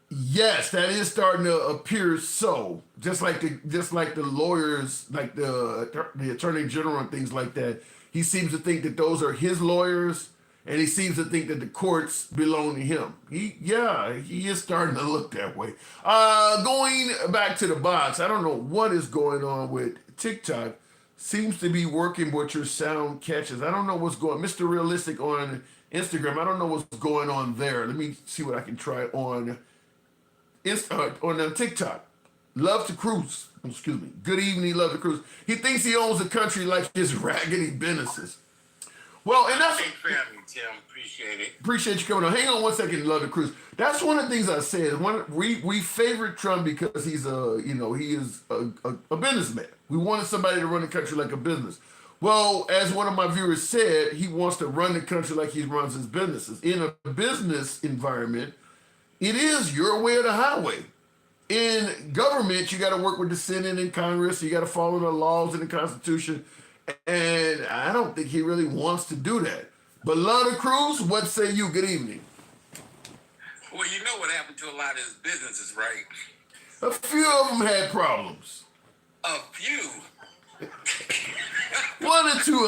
Yes, that is starting to appear so. Just like the lawyers, like the attorney general and things like that. He seems to think that those are his lawyers, and he seems to think that the courts belong to him. He is starting to look that way. Going back to the box, I don't know what is going on with TikTok. Seems to be working, but your sound catches. I don't know what's going on. Mr. Realistic on Instagram, I don't know what's going on there. Let me see what I can try on TikTok. Love to Cruise. Excuse me. Good evening, Love to Cruise. He thinks he owns the country like his raggedy businesses. Well, and that's... Big family, Tim. Appreciate it. Appreciate you coming on. Hang on one second, Love to Cruise. That's one of the things I said. We favorite Trump because he is a businessman. We wanted somebody to run the country like a business. Well, as one of my viewers said, he wants to run the country like he runs his businesses. In a business environment, it is your way or the highway. In government, you got to work with the Senate and Congress. You got to follow the laws and the Constitution. And I don't think he really wants to do that. But Love to Cruz, what say you? Good evening. Well, you know what happened to a lot of his businesses, right? A few of them had problems. A few. One or two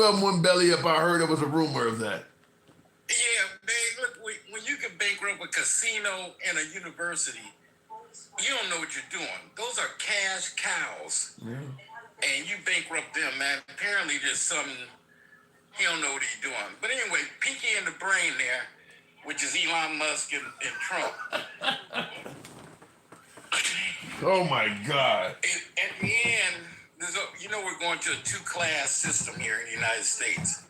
of them went belly up. I heard there was a rumor of that. Yeah, man, look, when you can bankrupt a casino and a university, you don't know what you're doing. Those are cash cows. Yeah. And you bankrupt them, man. Apparently there's something, he don't know what he's doing. But anyway, Pinky in the brain there, which is Elon Musk and Trump. Oh my God. At the end, we're going to a two-class system here in the United States.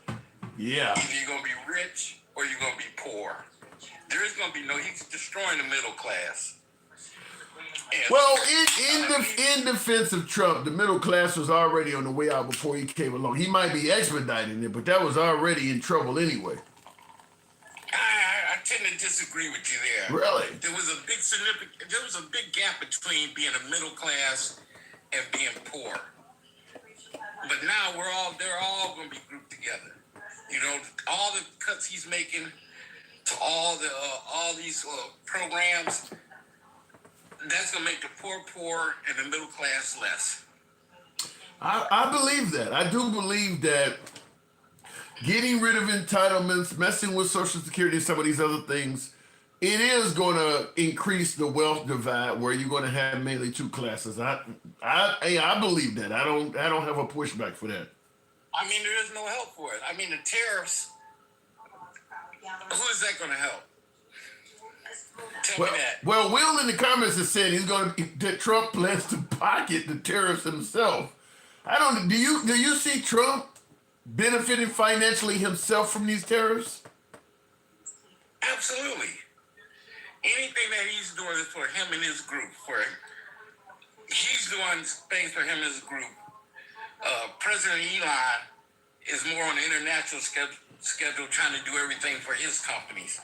Yeah. Either you're going to be rich or you're going to be poor. There is going to be he's destroying the middle class. And well, in defense of Trump, the middle class was already on the way out before he came along. He might be expediting it, but that was already in trouble anyway. I tend to disagree with you there. Really? There was a big gap between being a middle class and being poor. But now they're all going to be grouped together. All the cuts he's making to all these programs, that's going to make the poor and the middle class less. I believe that. I do believe that getting rid of entitlements, messing with Social Security and some of these other things, it is going to increase the wealth divide where you're going to have mainly two classes. I believe that. I don't have a pushback for that. I mean, there is no help for it. I mean, the tariffs, who is that going to help? Tell me that. Well, Will in the comments has said that Trump plans to pocket the tariffs himself. I don't. Do you see Trump benefiting financially himself from these tariffs? Absolutely. Anything that he's doing is for him and his group. He's doing things for him and his group. President Elon is more on the international schedule trying to do everything for his companies.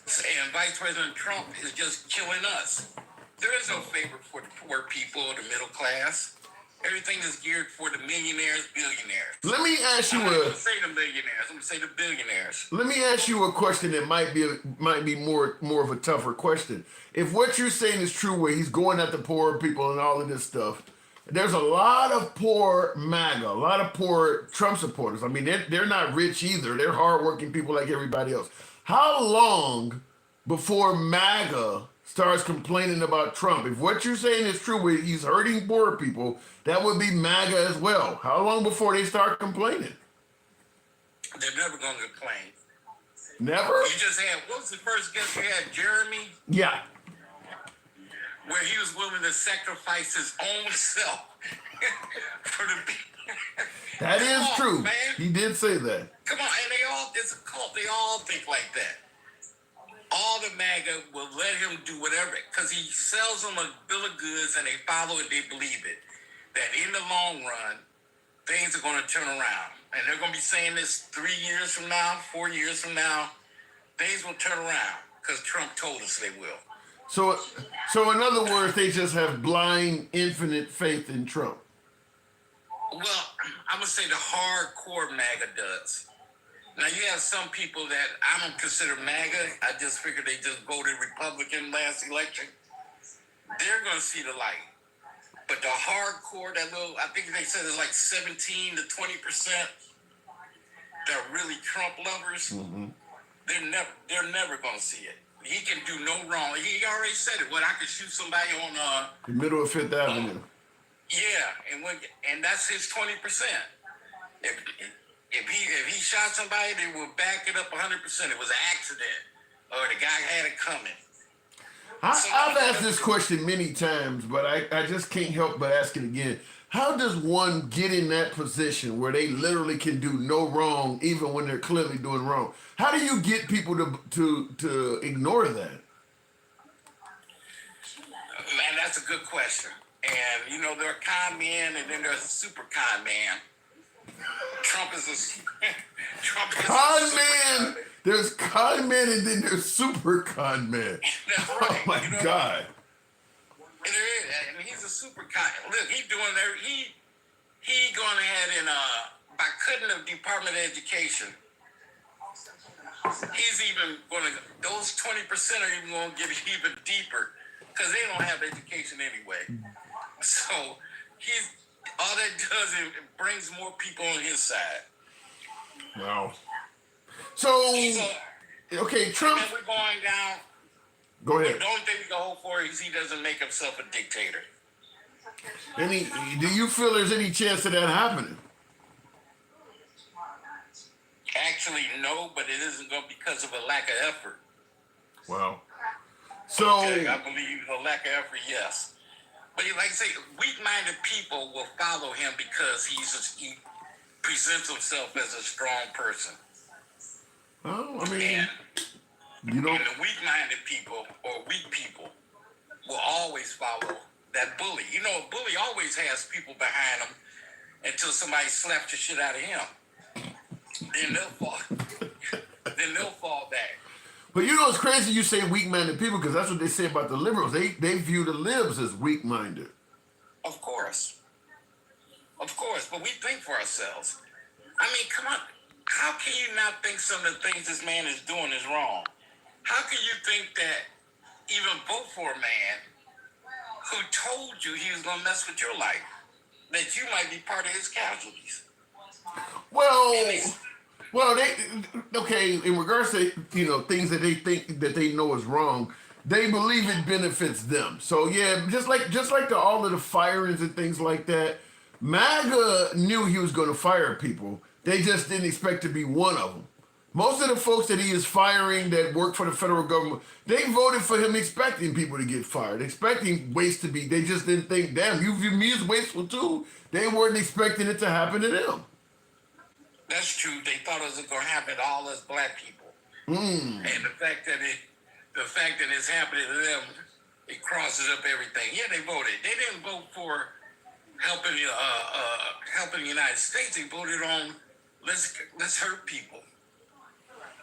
And Vice President Trump is just killing us. There is no favor for the poor people or the middle class. Everything is geared for the millionaires, billionaires. Let me ask you I'm not going to say the millionaires. I'm going to say the billionaires. Let me ask you a question that might be more of a tougher question. If what you're saying is true, where he's going at the poor people and all of this stuff, there's a lot of poor MAGA, a lot of poor Trump supporters. I mean, they're not rich either. They're hardworking people like everybody else. How long before MAGA starts complaining about Trump? If what you're saying is true, where he's hurting poor people, that would be MAGA as well. How long before they start complaining? They're never going to complain. Never? You just had, what was the first guest you had, Jeremy? Yeah. Where he was willing to sacrifice his own self for the people. That is true. Man. He did say that. Come on, and it's a cult. They all think like that. All the MAGA will let him do whatever, because he sells them a bill of goods and they follow it, they believe it. That in the long run, things are going to turn around. And they're going to be saying this 3 years from now, 4 years from now. Things will turn around because Trump told us they will. So in other words, they just have blind, infinite faith in Trump. Well, I'm going to say the hardcore MAGA does. Now, you have some people that I don't consider MAGA. I just figured they just voted Republican last election. They're going to see the light. But the hardcore, I think they said it's like 17 to 20% that are really Trump lovers. Mm-hmm. They're never going to see it. He can do no wrong. He already said it. What, I could shoot somebody on the middle of Fifth Avenue. Yeah, and that's his 20%. If he shot somebody, they will back it up 100%. It was an accident, or the guy had it coming. I've asked this question many times, but I just can't help but ask it again. How does one get in that position where they literally can do no wrong, even when they're clearly doing wrong? How do you get people to ignore that? Man, that's a good question. And, there are con men, and then there's a super con man. Trump is a con man. There's con man, and then there's super con man. That's right. Oh my God. And he's a super con. Look, he going ahead and by cutting the Department of Education, he's even going to, those 20% are even going to get even deeper because they don't have education anyway. So all that does is it brings more people on his side. Wow. So, okay, Trump. And we're going down. Go ahead. The only thing we can hope for is he doesn't make himself a dictator. Do you feel there's any chance of that happening? Actually, no, but it isn't going because of a lack of effort. Wow. So okay, I believe a lack of effort, yes. But like I say, weak-minded people will follow him because he presents himself as a strong person. Oh, I mean, and the weak-minded people or weak people will always follow that bully. A bully always has people behind him until somebody slaps the shit out of him. Then they'll fall back. But it's crazy you say weak-minded people, because that's what they say about the liberals. They view the libs as weak-minded. Of course, but we think for ourselves. I mean, come on. How can you not think some of the things this man is doing is wrong? How can you think that even vote for a man who told you he was going to mess with your life, that you might be part of his casualties? In regards to things that they think that they know is wrong, they believe it benefits them. So yeah, just like all of the firings and things like that, MAGA knew he was going to fire people. They just didn't expect to be one of them. Most of the folks that he is firing that work for the federal government, they voted for him expecting people to get fired, expecting waste to be. They just didn't think, damn, you view me as wasteful too. They weren't expecting it to happen to them. That's true. They thought it was going to happen to all us black people. And the fact that it's happening to them, it crosses up everything. Yeah, they voted. They didn't vote for helping the United States. They voted on let's hurt people.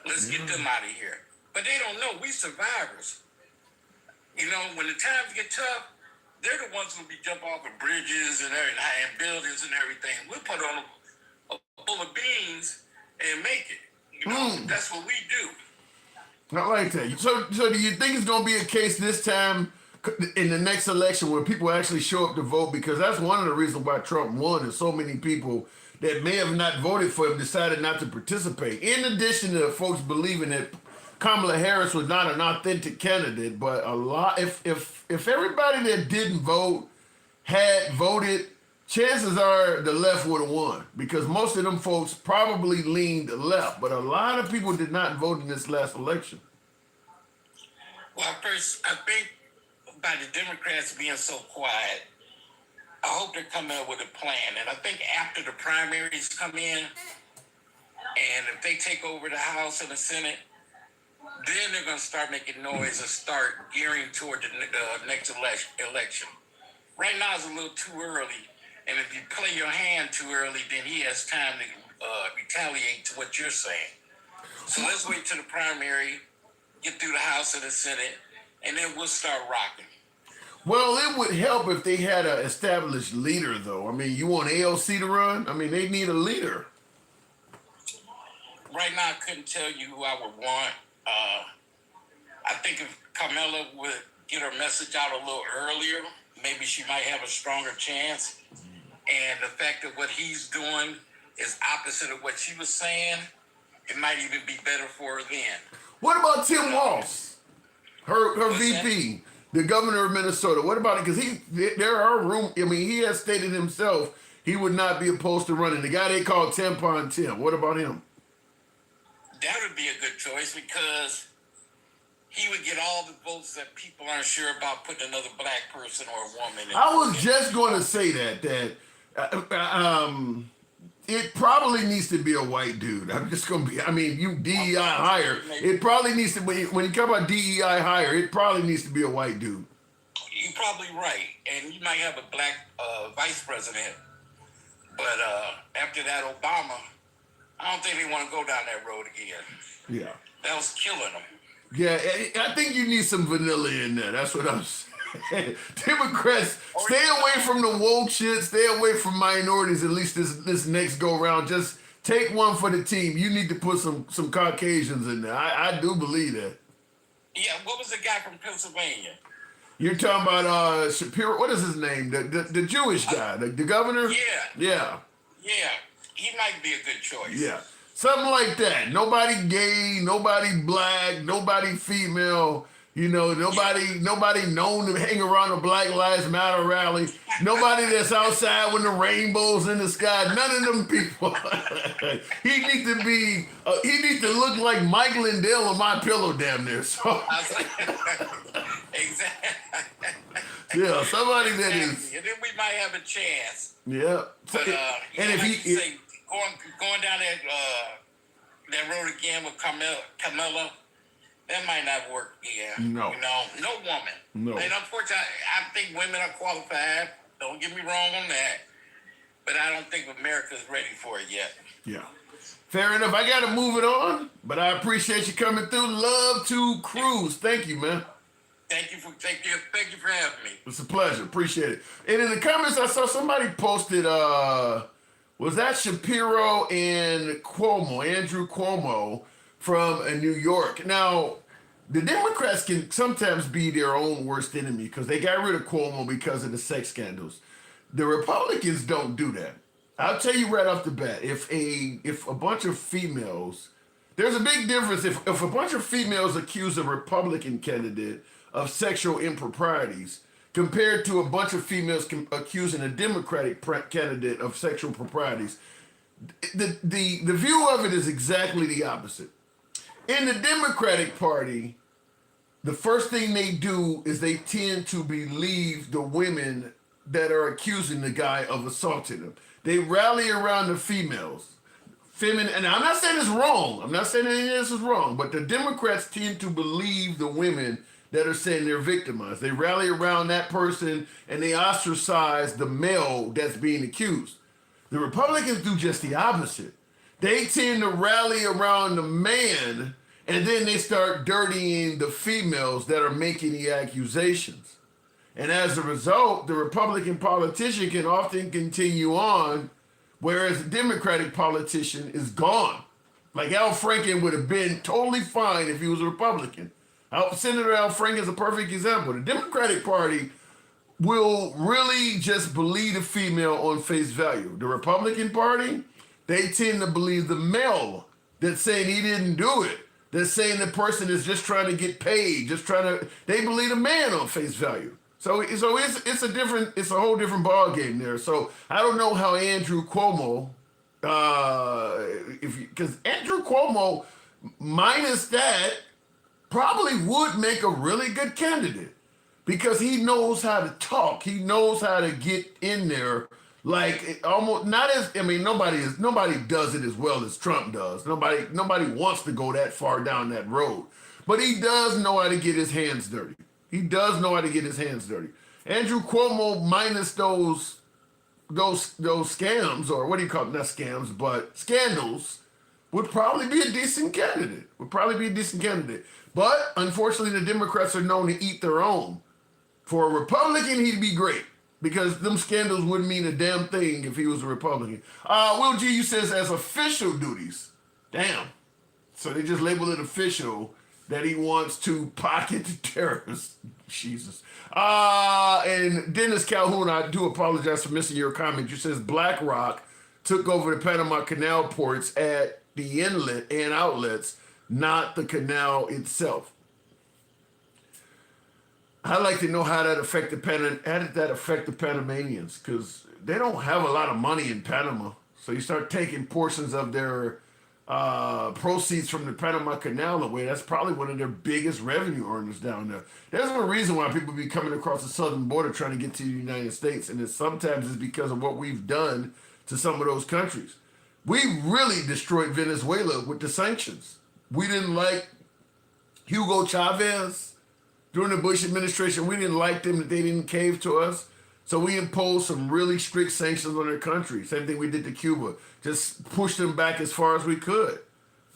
Let's get them out of here. But they don't know we survivors. You know, when the times get tough, they're the ones who'll be jump off of bridges and everything, and buildings and everything. We'll put on a bowl of beans and make it. You know, that's what we do. I like that. So do you think it's going to be a case this time in the next election where people actually show up to vote? Because that's one of the reasons why Trump won, is so many people that may have not voted for him decided not to participate. In addition to folks believing that Kamala Harris was not an authentic candidate, but a lot, if everybody that didn't vote had voted, chances are the left would have won, because most of them folks probably leaned left, but a lot of people did not vote in this last election. Well, first, I think by the Democrats being so quiet, I hope they're coming up with a plan. And I think after the primaries come in, and if they take over the House and the Senate, then they're going to start making noise and start gearing toward the next election. Right now it's a little too early. And if you play your hand too early, then he has time to retaliate to what you're saying. So let's wait till the primary, get through the House and the Senate, and then we'll start rocking. Well, it would help if they had an established leader, though. I mean, you want AOC to run? I mean, they need a leader. Right now, I couldn't tell you who I would want. I think if Kamala would get her message out a little earlier, maybe she might have a stronger chance. And the fact that what he's doing is opposite of what she was saying, it might even be better for her then. What about Tim Walz, her VP, the governor of Minnesota? What about it? Because there are room. I mean, he has stated himself he would not be opposed to running. The guy they call Tampon Tim. What about him? That would be a good choice, because he would get all the votes that people aren't sure about putting another black person or a woman in. I was just going to say that it probably needs to be a white dude. I'm just going to be, I mean, you DEI hire. It probably needs to be, when you talk about DEI hire, it probably needs to be a white dude. You're probably right. And you might have a black vice president. But after that, Obama, I don't think they want to go down that road again. Yeah. That was killing them. Yeah, I think you need some vanilla in there. That's what I'm saying. Democrats, stay away from the woke shit. Stay away from minorities, at least this next go round. Just take one for the team. You need to put some Caucasians in there. I do believe that. Yeah, what was the guy from Pennsylvania? You're talking about Shapiro. What is his name? The Jewish guy, the governor? Yeah. He might be a good choice. Yeah. Something like that. Nobody gay, nobody black, nobody female, you know, nobody known to hang around a Black Lives Matter rally. Nobody that's outside when the rainbow's in the sky. None of them people. He needs to look like Mike Lindell on My Pillow damn near. So exactly. Yeah, somebody that is. And then we might have a chance. Yeah. But and if he going down that road again with Camilla, that might not work again. No. You know, no woman. No. And unfortunately, I think women are qualified. Don't get me wrong on that. But I don't think America's ready for it yet. Yeah. Fair enough. I got to move it on, but I appreciate you coming through. Love to cruise. Thank you, man. Thank you for having me. It's a pleasure. Appreciate it. And in the comments, I saw somebody posted, was that Shapiro and Andrew Cuomo from New York. Now, the Democrats can sometimes be their own worst enemy because they got rid of Cuomo because of the sex scandals. The Republicans don't do that. I'll tell you right off the bat, if a bunch of females, there's a big difference if a bunch of females accuse a Republican candidate of sexual improprieties compared to a bunch of females accusing a Democratic candidate of sexual proprieties. The view of it is exactly the opposite. In the Democratic Party, the first thing they do is they tend to believe the women that are accusing the guy of assaulting them. They rally around the females. And I'm not saying it's wrong. I'm not saying any of this is wrong, but the Democrats tend to believe the women that are saying they're victimized. They rally around that person and they ostracize the male that's being accused. The Republicans do just the opposite. They tend to rally around the man and then they start dirtying the females that are making the accusations. And as a result, the Republican politician can often continue on, whereas the Democratic politician is gone. Like Al Franken would have been totally fine if he was a Republican. Senator Al Franken is a perfect example. The Democratic Party will really just believe the female on face value. The Republican Party, they tend to believe the male that's saying he didn't do it. They're saying the person is just trying to get paid, they believe the man on face value. So it's a whole different ball game there. So I don't know how Andrew Cuomo, because Andrew Cuomo, minus that, probably would make a really good candidate because he knows how to talk. He knows how to get in there. Like almost not as nobody does it as well as Trump does. Nobody wants to go that far down that road. But he does know how to get his hands dirty. Andrew Cuomo, minus those scams, or what do you call them? Not scams, but scandals, would probably be a decent candidate. But unfortunately, the Democrats are known to eat their own. For a Republican, he'd be great because them scandals wouldn't mean a damn thing if he was a Republican. Will G, you says as official duties. Damn. So they just label it official that he wants to pocket the terrorists. Jesus. And Dennis Calhoun, I do apologize for missing your comment. You says BlackRock took over the Panama Canal ports at the inlet and outlets, not the canal itself. I'd like to know how that affected the Panamanians, because they don't have a lot of money in Panama. So you start taking portions of their proceeds from the Panama Canal away. That's probably one of their biggest revenue earners down there. There's no reason why people be coming across the southern border trying to get to the United States, and sometimes it's because of what we've done to some of those countries. We really destroyed Venezuela with the sanctions. We didn't like Hugo Chavez during the Bush administration. We didn't like them that they didn't cave to us. So we imposed some really strict sanctions on their country. Same thing we did to Cuba. Just pushed them back as far as we could.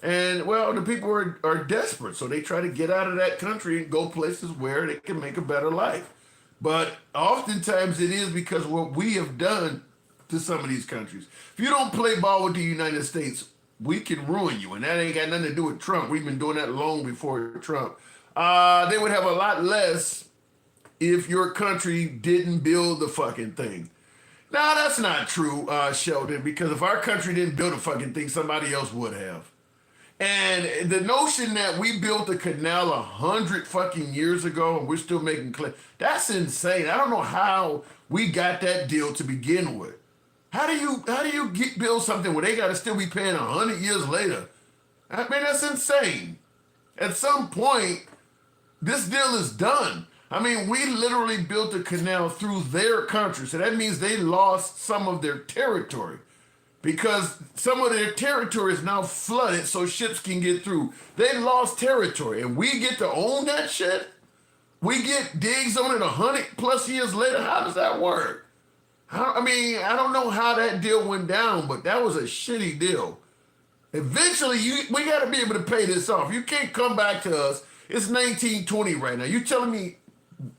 And, well, the people are desperate. So they try to get out of that country and go places where they can make a better life. But oftentimes it is because of what we have done to some of these countries. If you don't play ball with the United States, we can ruin you. And that ain't got nothing to do with Trump. We've been doing that long before Trump. They would have a lot less if your country didn't build the fucking thing. Now, that's not true, Sheldon, because if our country didn't build a fucking thing, somebody else would have. And the notion that we built the canal 100 fucking years ago and we're still making that's insane. I don't know how we got that deal to begin with. How do you build something where they got to still be paying 100 years later? I mean, that's insane. At some point, this deal is done. I mean, we literally built a canal through their country. So that means they lost some of their territory because some of their territory is now flooded so ships can get through. They lost territory and we get to own that shit? We get digs on it 100+ years later? How does that work? I don't know how that deal went down, but that was a shitty deal. Eventually, we got to be able to pay this off. You can't come back to us. It's 1920 right now. You telling me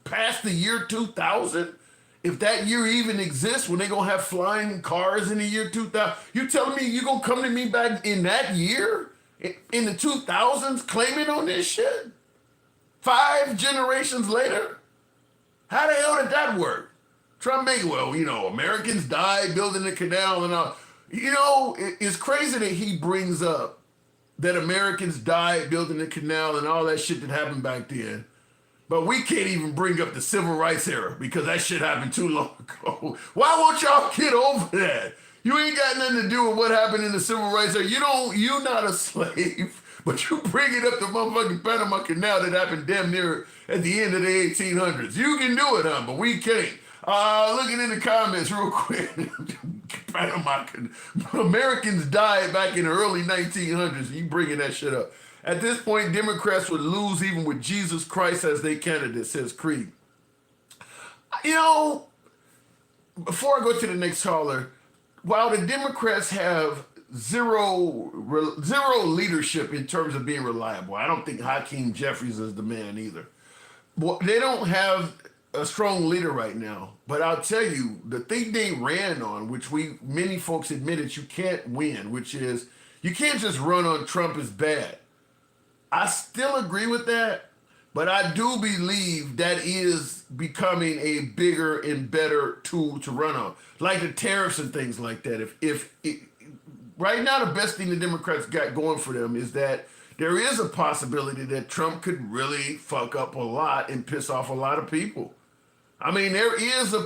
past the year 2000, if that year even exists, when they gonna have flying cars in the year 2000, you telling me you gonna come to me back in that year, in the 2000s, claiming on this shit? 5 generations later? How the hell did that work? Trump made, Americans died building the canal and all. It's crazy that he brings up that Americans died building the canal and all that shit that happened back then. But we can't even bring up the civil rights era because that shit happened too long ago. Why won't y'all get over that? You ain't got nothing to do with what happened in the civil rights era. You're not a slave. But you bring it up to motherfucking Panama Canal that happened damn near at the end of the 1800s. You can do it, huh? But we can't. Looking in the comments real quick. Panama Canal. Americans died back in the early 1900s. You bringing that shit up. At this point, Democrats would lose even with Jesus Christ as their candidate, says Creed. You know, before I go to the next caller, while the Democrats have zero leadership in terms of being reliable, I don't think Hakeem Jeffries is the man either. Well, they don't have a strong leader right now. But I'll tell you, the thing they ran on, which many folks admitted you can't win, which is you can't just run on Trump is bad. I still agree with that. But I do believe that is becoming a bigger and better tool to run on, like the tariffs and things like that. If right now the best thing the Democrats got going for them is that there is a possibility that Trump could really fuck up a lot and piss off a lot of people. I mean, there is a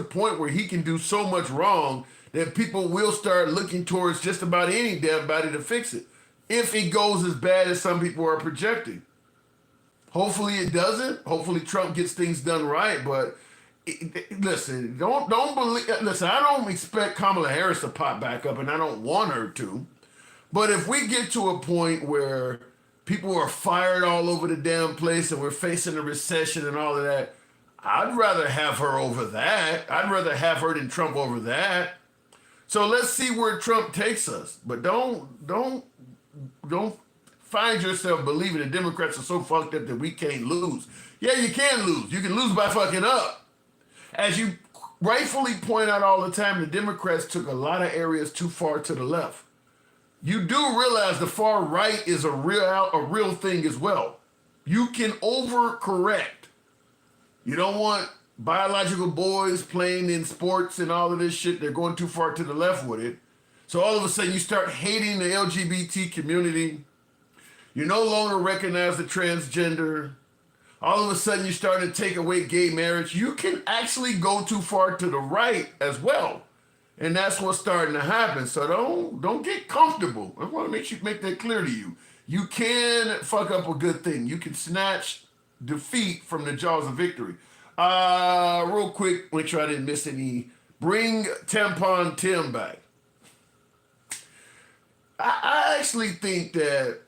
point where he can do so much wrong that people will start looking towards just about any damn body to fix it, if it goes as bad as some people are projecting. Hopefully it doesn't. Hopefully Trump gets things done right. But listen, don't believe. Listen, I don't expect Kamala Harris to pop back up, and I don't want her to. But if we get to a point where people are fired all over the damn place and we're facing a recession and all of that, I'd rather have her over that. I'd rather have her than Trump over that. So let's see where Trump takes us. But don't find yourself believing the Democrats are so fucked up that we can't lose. Yeah, you can lose. You can lose by fucking up. As you rightfully point out all the time, the Democrats took a lot of areas too far to the left. You do realize the far right is a real thing as well. You can overcorrect. You don't want biological boys playing in sports and all of this shit. They're going too far to the left with it. So all of a sudden you start hating the LGBT community. You no longer recognize the transgender. All of a sudden, you're starting to take away gay marriage. You can actually go too far to the right as well. And that's what's starting to happen. So don't get comfortable. I want to make that clear to you. You can fuck up a good thing. You can snatch defeat from the jaws of victory. Real quick, make sure I didn't miss any. Bring Tampon Tim back. I actually think that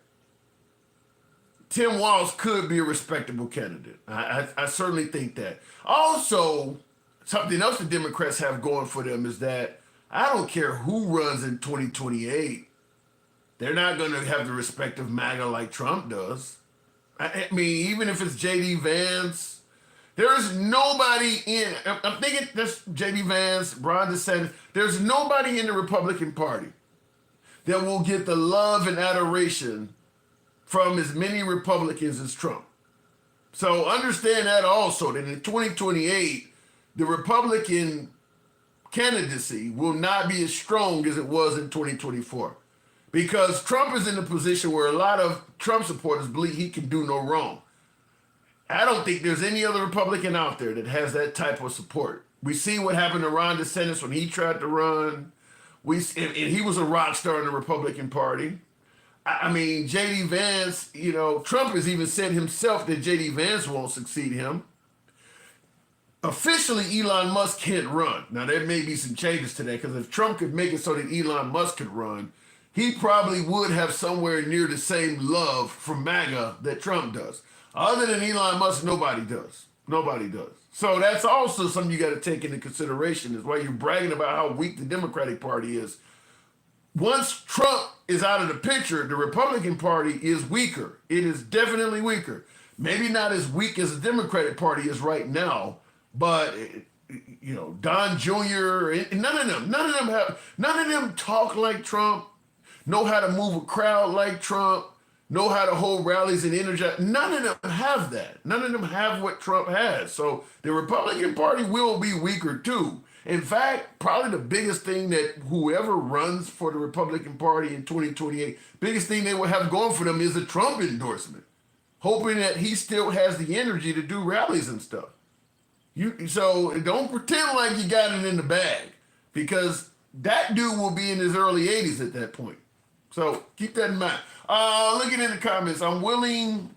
Tim Walz could be a respectable candidate. I certainly think that. Also, something else the Democrats have going for them is that I don't care who runs in 2028. They're not going to have the respect of MAGA like Trump does. I mean, even if it's J.D. Vance, there's nobody in, I'm thinking that's J.D. Vance, Ron DeSantis, there's nobody in the Republican Party that will get the love and adoration from as many Republicans as Trump. So understand that also, that in 2028, the Republican candidacy will not be as strong as it was in 2024. Because Trump is in a position where a lot of Trump supporters believe he can do no wrong. I don't think there's any other Republican out there that has that type of support. We see what happened to Ron DeSantis when he tried to run. And he was a rock star in the Republican Party. I mean, J.D. Vance, Trump has even said himself that J.D. Vance won't succeed him. Officially, Elon Musk can't run. Now, there may be some changes to that, because if Trump could make it so that Elon Musk could run, he probably would have somewhere near the same love from MAGA that Trump does. Other than Elon Musk, nobody does. Nobody does. So that's also something you got to take into consideration, is why you're bragging about how weak the Democratic Party is. Once Trump is out of the picture, the Republican Party is weaker. It is definitely weaker. Maybe not as weak as the Democratic Party is right now, but Don Jr. None of them talk like Trump, know how to move a crowd like Trump, know how to hold rallies and energize. None of them have that. None of them have what Trump has. So the Republican Party will be weaker too. In fact, probably the biggest thing that whoever runs for the Republican Party in 2028, biggest thing they will have going for them is a Trump endorsement, hoping that he still has the energy to do rallies and stuff. So don't pretend like you got it in the bag, because that dude will be in his early 80s at that point. So keep that in mind. Looking in the comments, I'm voting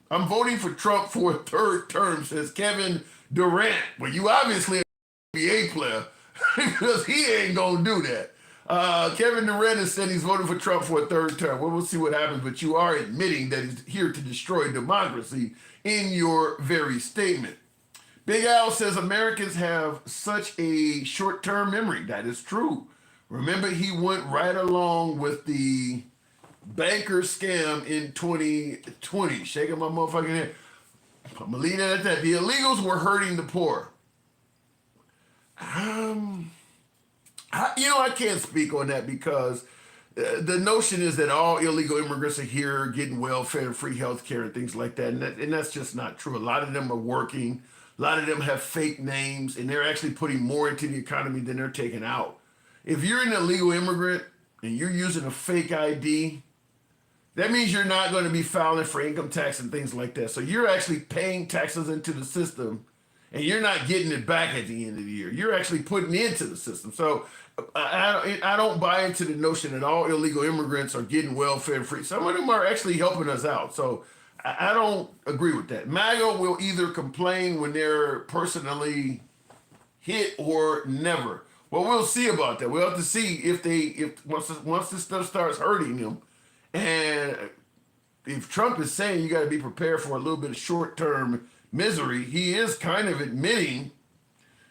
for Trump for a third term, says Kevin Durant. Well, you obviously an NBA player because he ain't gonna do that. Kevin Durant has said he's voting for Trump for a third term. Well, we'll see what happens, but you are admitting that he's here to destroy democracy in your very statement. Big Al says Americans have such a short-term memory. That is true. Remember, he went right along with the banker scam in 2020. Shaking my motherfucking head. I'm gonna leave that at that. The illegals were hurting the poor. I can't speak on that because the notion is that all illegal immigrants are here getting welfare and free health care and things like that. And that's just not true. A lot of them are working. A lot of them have fake names, and they're actually putting more into the economy than they're taking out. If you're an illegal immigrant and you're using a fake ID, that means you're not going to be filing for income tax and things like that. So you're actually paying taxes into the system, and you're not getting it back at the end of the year. You're actually putting into the system. So I don't buy into the notion that all illegal immigrants are getting welfare free. Some of them are actually helping us out. So I don't agree with that. MAGA will either complain when they're personally hit or never. Well, we'll see about that. We'll have to see if once this stuff starts hurting them, and if Trump is saying you got to be prepared for a little bit of short-term misery, he is kind of admitting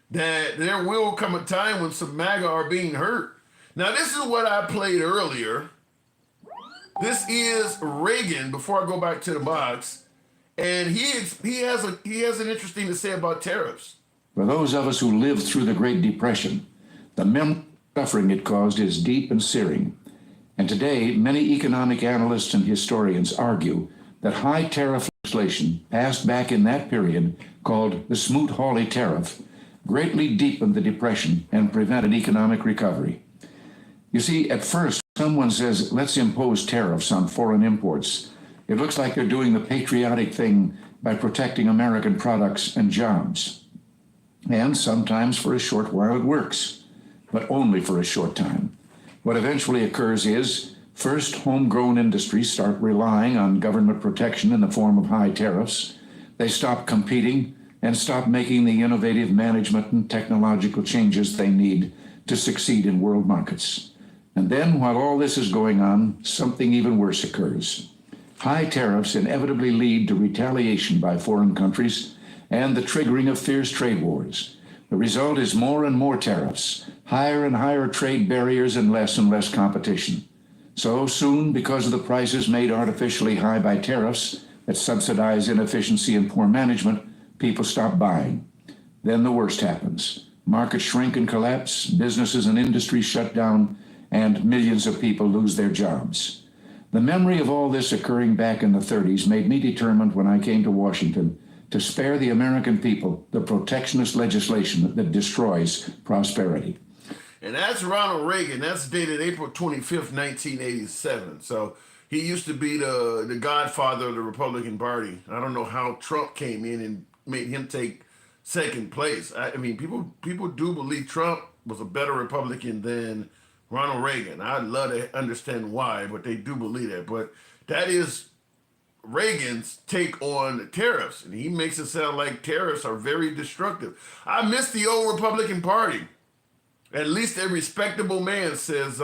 that there will come a time when some MAGA are being hurt. Now, this is what I played earlier. This is Reagan, before I go back to the box, and he has an interesting to say about tariffs. For those of us who lived through the Great Depression, the suffering it caused is deep and searing. And today, many economic analysts and historians argue that high tariff legislation passed back in that period, called the Smoot-Hawley Tariff, greatly deepened the Depression and prevented economic recovery. You see, at first, someone says, let's impose tariffs on foreign imports. It looks like they're doing the patriotic thing by protecting American products and jobs. And sometimes for a short while it works, but only for a short time. What eventually occurs is, first, homegrown industries start relying on government protection in the form of high tariffs. They stop competing and stop making the innovative management and technological changes they need to succeed in world markets. And then, while all this is going on, something even worse occurs. High tariffs inevitably lead to retaliation by foreign countries and the triggering of fierce trade wars. The result is more and more tariffs, higher and higher trade barriers, and less competition. So soon, because of the prices made artificially high by tariffs that subsidize inefficiency and poor management, people stop buying. Then the worst happens. Markets shrink and collapse, businesses and industries shut down, and millions of people lose their jobs. The memory of all this occurring back in the 30s made me determined when I came to Washington to spare the American people the protectionist legislation that destroys prosperity. And that's Ronald Reagan. That's dated April 25th, 1987. So he used to be the godfather of the Republican Party. I don't know how Trump came in and made him take second place. I mean, people do believe Trump was a better Republican than Ronald Reagan. I'd love to understand why, but they do believe that. But that is Reagan's take on tariffs, and he makes it sound like tariffs are very destructive. I miss the old Republican Party. At least a respectable man, says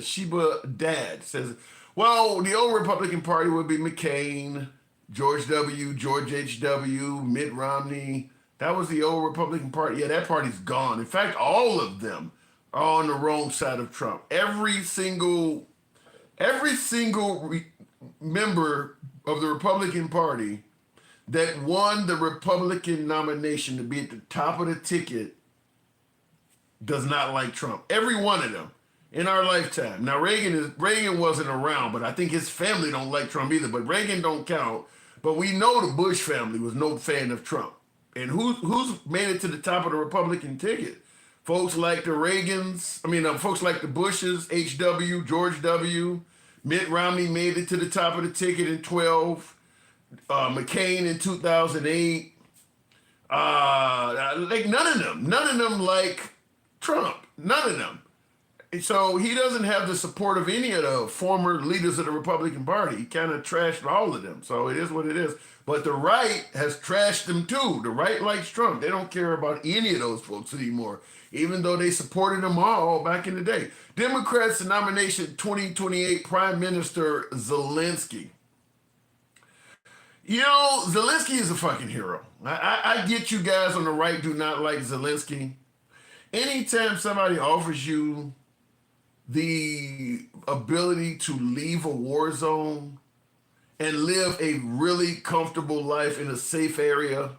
Sheba Dad, says, well, the old Republican Party would be McCain, George W., George H.W., Mitt Romney. That was the old Republican Party. Yeah, that party's gone. In fact, all of them are on the wrong side of Trump. Every single member of the Republican Party that won the Republican nomination to be at the top of the ticket does not like Trump. Every one of them in our lifetime. Now, Reagan wasn't around, but I think his family don't like Trump either. But Reagan don't count. But we know the Bush family was no fan of Trump. And who's made it to the top of the Republican ticket? Folks like the Reagans, folks like the Bushes, H.W., George W., Mitt Romney made it to the top of the ticket in 12. McCain in 2008. Like none of them like Trump. None of them. So he doesn't have the support of any of the former leaders of the Republican Party. He kind of trashed all of them. So it is what it is. But the right has trashed them too. The right likes Trump. They don't care about any of those folks anymore, even though they supported them all back in the day. Democrats nomination 2028 Prime Minister Zelensky. You know, Zelensky is a fucking hero. I get you guys on the right do not like Zelensky. Anytime somebody offers you the ability to leave a war zone and live a really comfortable life in a safe area,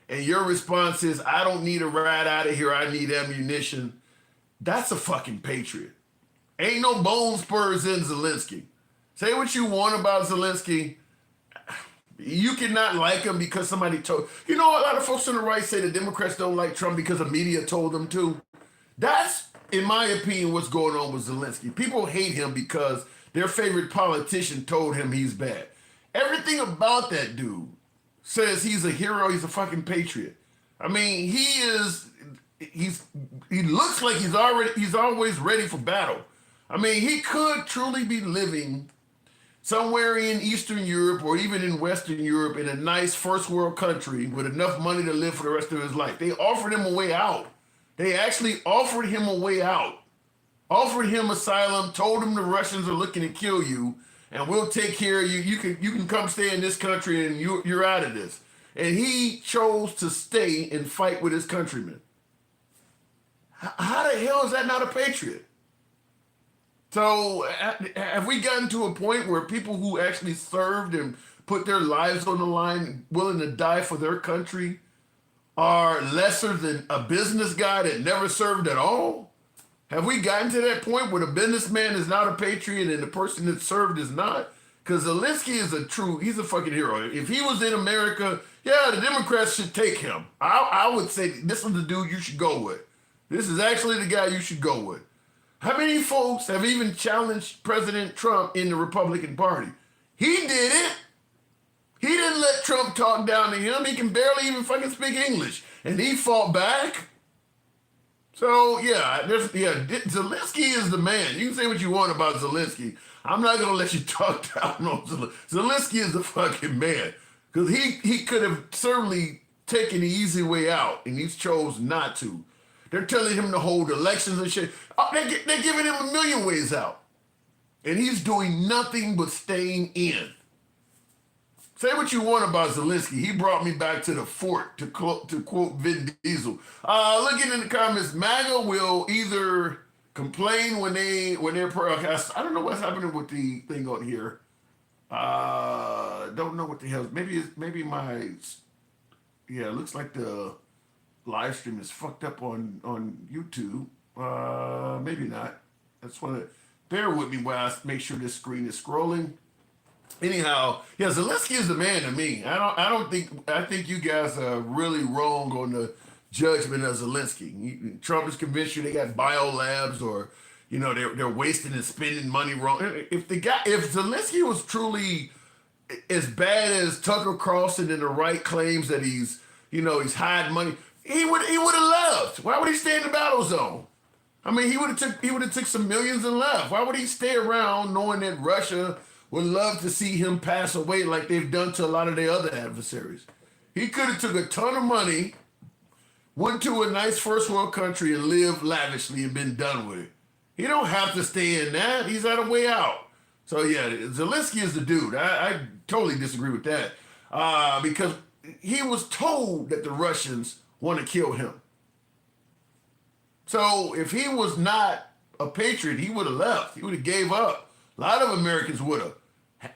and your response is, I don't need a ride out of here, I need ammunition, that's a fucking patriot. Ain't no bone spurs in Zelensky. Say what you want about Zelensky. You cannot like him because somebody told. You know, a lot of folks on the right say the Democrats don't like Trump because the media told them to. That's, in my opinion, what's going on with Zelensky. People hate him because their favorite politician told him he's bad. Everything about that dude says he's a hero, he's a fucking patriot. I mean, he looks like he's always ready for battle. I mean, he could truly be living somewhere in Eastern Europe or even in Western Europe in a nice first world country with enough money to live for the rest of his life. They offered him a way out. They actually offered him a way out, offered him asylum, told him the Russians are looking to kill you and we'll take care of you. You can come stay in this country and you're out of this. And he chose to stay and fight with his countrymen. How the hell is that not a patriot? So have we gotten to a point where people who actually served and put their lives on the line, willing to die for their country, are lesser than a business guy that never served at all? Have we gotten to that point where the businessman is not a patriot and the person that served is not? Because Zelensky is he's a fucking hero. If he was in America, yeah, the Democrats should take him. I would say this is the dude you should go with. This is actually the guy you should go with. How many folks have even challenged President Trump in the Republican Party? He did it. He didn't let Trump talk down to him. He can barely even fucking speak English. And he fought back. So, Zelensky is the man. You can say what you want about Zelensky. I'm not going to let you talk down on Zelensky. Zelensky is the fucking man. Because he could have certainly taken the easy way out, and he chose not to. They're telling him to hold elections and shit. Oh, they're giving him a million ways out. And he's doing nothing but staying in. Say what you want about Zelensky. He brought me back to the fort, to quote Vin Diesel. Looking in the comments, MAGA will either complain when they're I don't know what's happening with the thing on here. Don't know what the hell. Maybe it looks like the live stream is fucked up on YouTube. Maybe not. That's one. Bear with me while I make sure this screen is scrolling. Anyhow, yeah, Zelensky is the man to me. I think you guys are really wrong on the judgment of Zelensky. Trump is convinced you they got biolabs or, they're wasting and spending money wrong. If Zelensky was truly as bad as Tucker Carlson and the right claims that he's hiding money, he would have left. Why would he stay in the battle zone? I mean, he would have took some millions and left. Why would he stay around knowing that Russia would love to see him pass away like they've done to a lot of their other adversaries? He could have took a ton of money, went to a nice first world country and lived lavishly and been done with it. He don't have to stay in that. He's at a way out. So yeah, Zelensky is the dude. I totally disagree with that because he was told that the Russians want to kill him. So if he was not a patriot, he would have left. He would have gave up. A lot of Americans would have.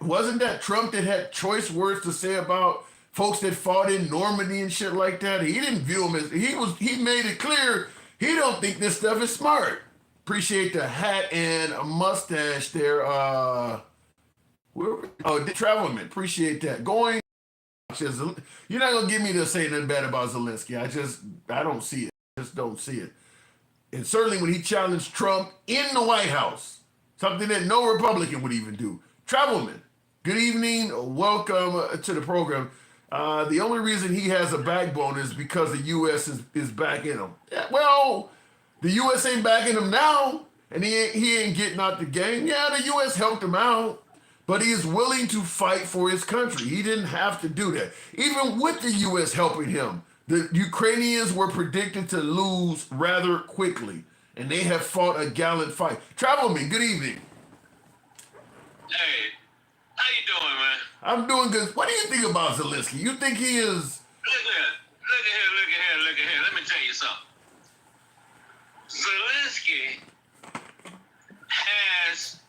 Wasn't that Trump that had choice words to say about folks that fought in Normandy and shit like that? He didn't view them as, he made it clear he don't think this stuff is smart. Appreciate the hat and a mustache there. The Travelman, appreciate that. You're not gonna get me to say nothing bad about Zelensky. I don't see it. Just don't see it. And certainly when he challenged Trump in the White House, something that no Republican would even do. Travelman, good evening. Welcome to the program. The only reason he has a backbone is because the U.S. is backing him. Yeah, well, the U.S. ain't backing him now. and he ain't getting out the game. Yeah, the U.S. helped him out, but he is willing to fight for his country. He didn't have to do that. Even with the U.S. helping him, the Ukrainians were predicted to lose rather quickly, and they have fought a gallant fight. Travel me, good evening. Hey, how you doing, man? I'm doing good. What do you think about Zelensky? You think he is... Look at here. Let me tell you something. Zelensky has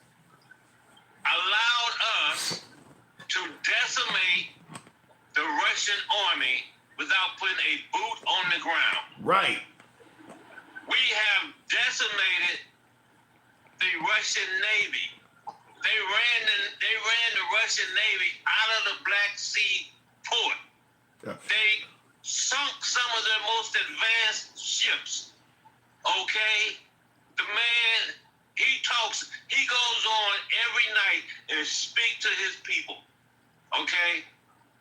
allowed us to decimate the Russian army without putting a boot on the ground. Right. We have decimated the Russian Navy. They ran the Russian Navy out of the Black Sea port. Yeah. They sunk some of their most advanced ships. Okay? The man, he goes on every night and speak to his people. Okay?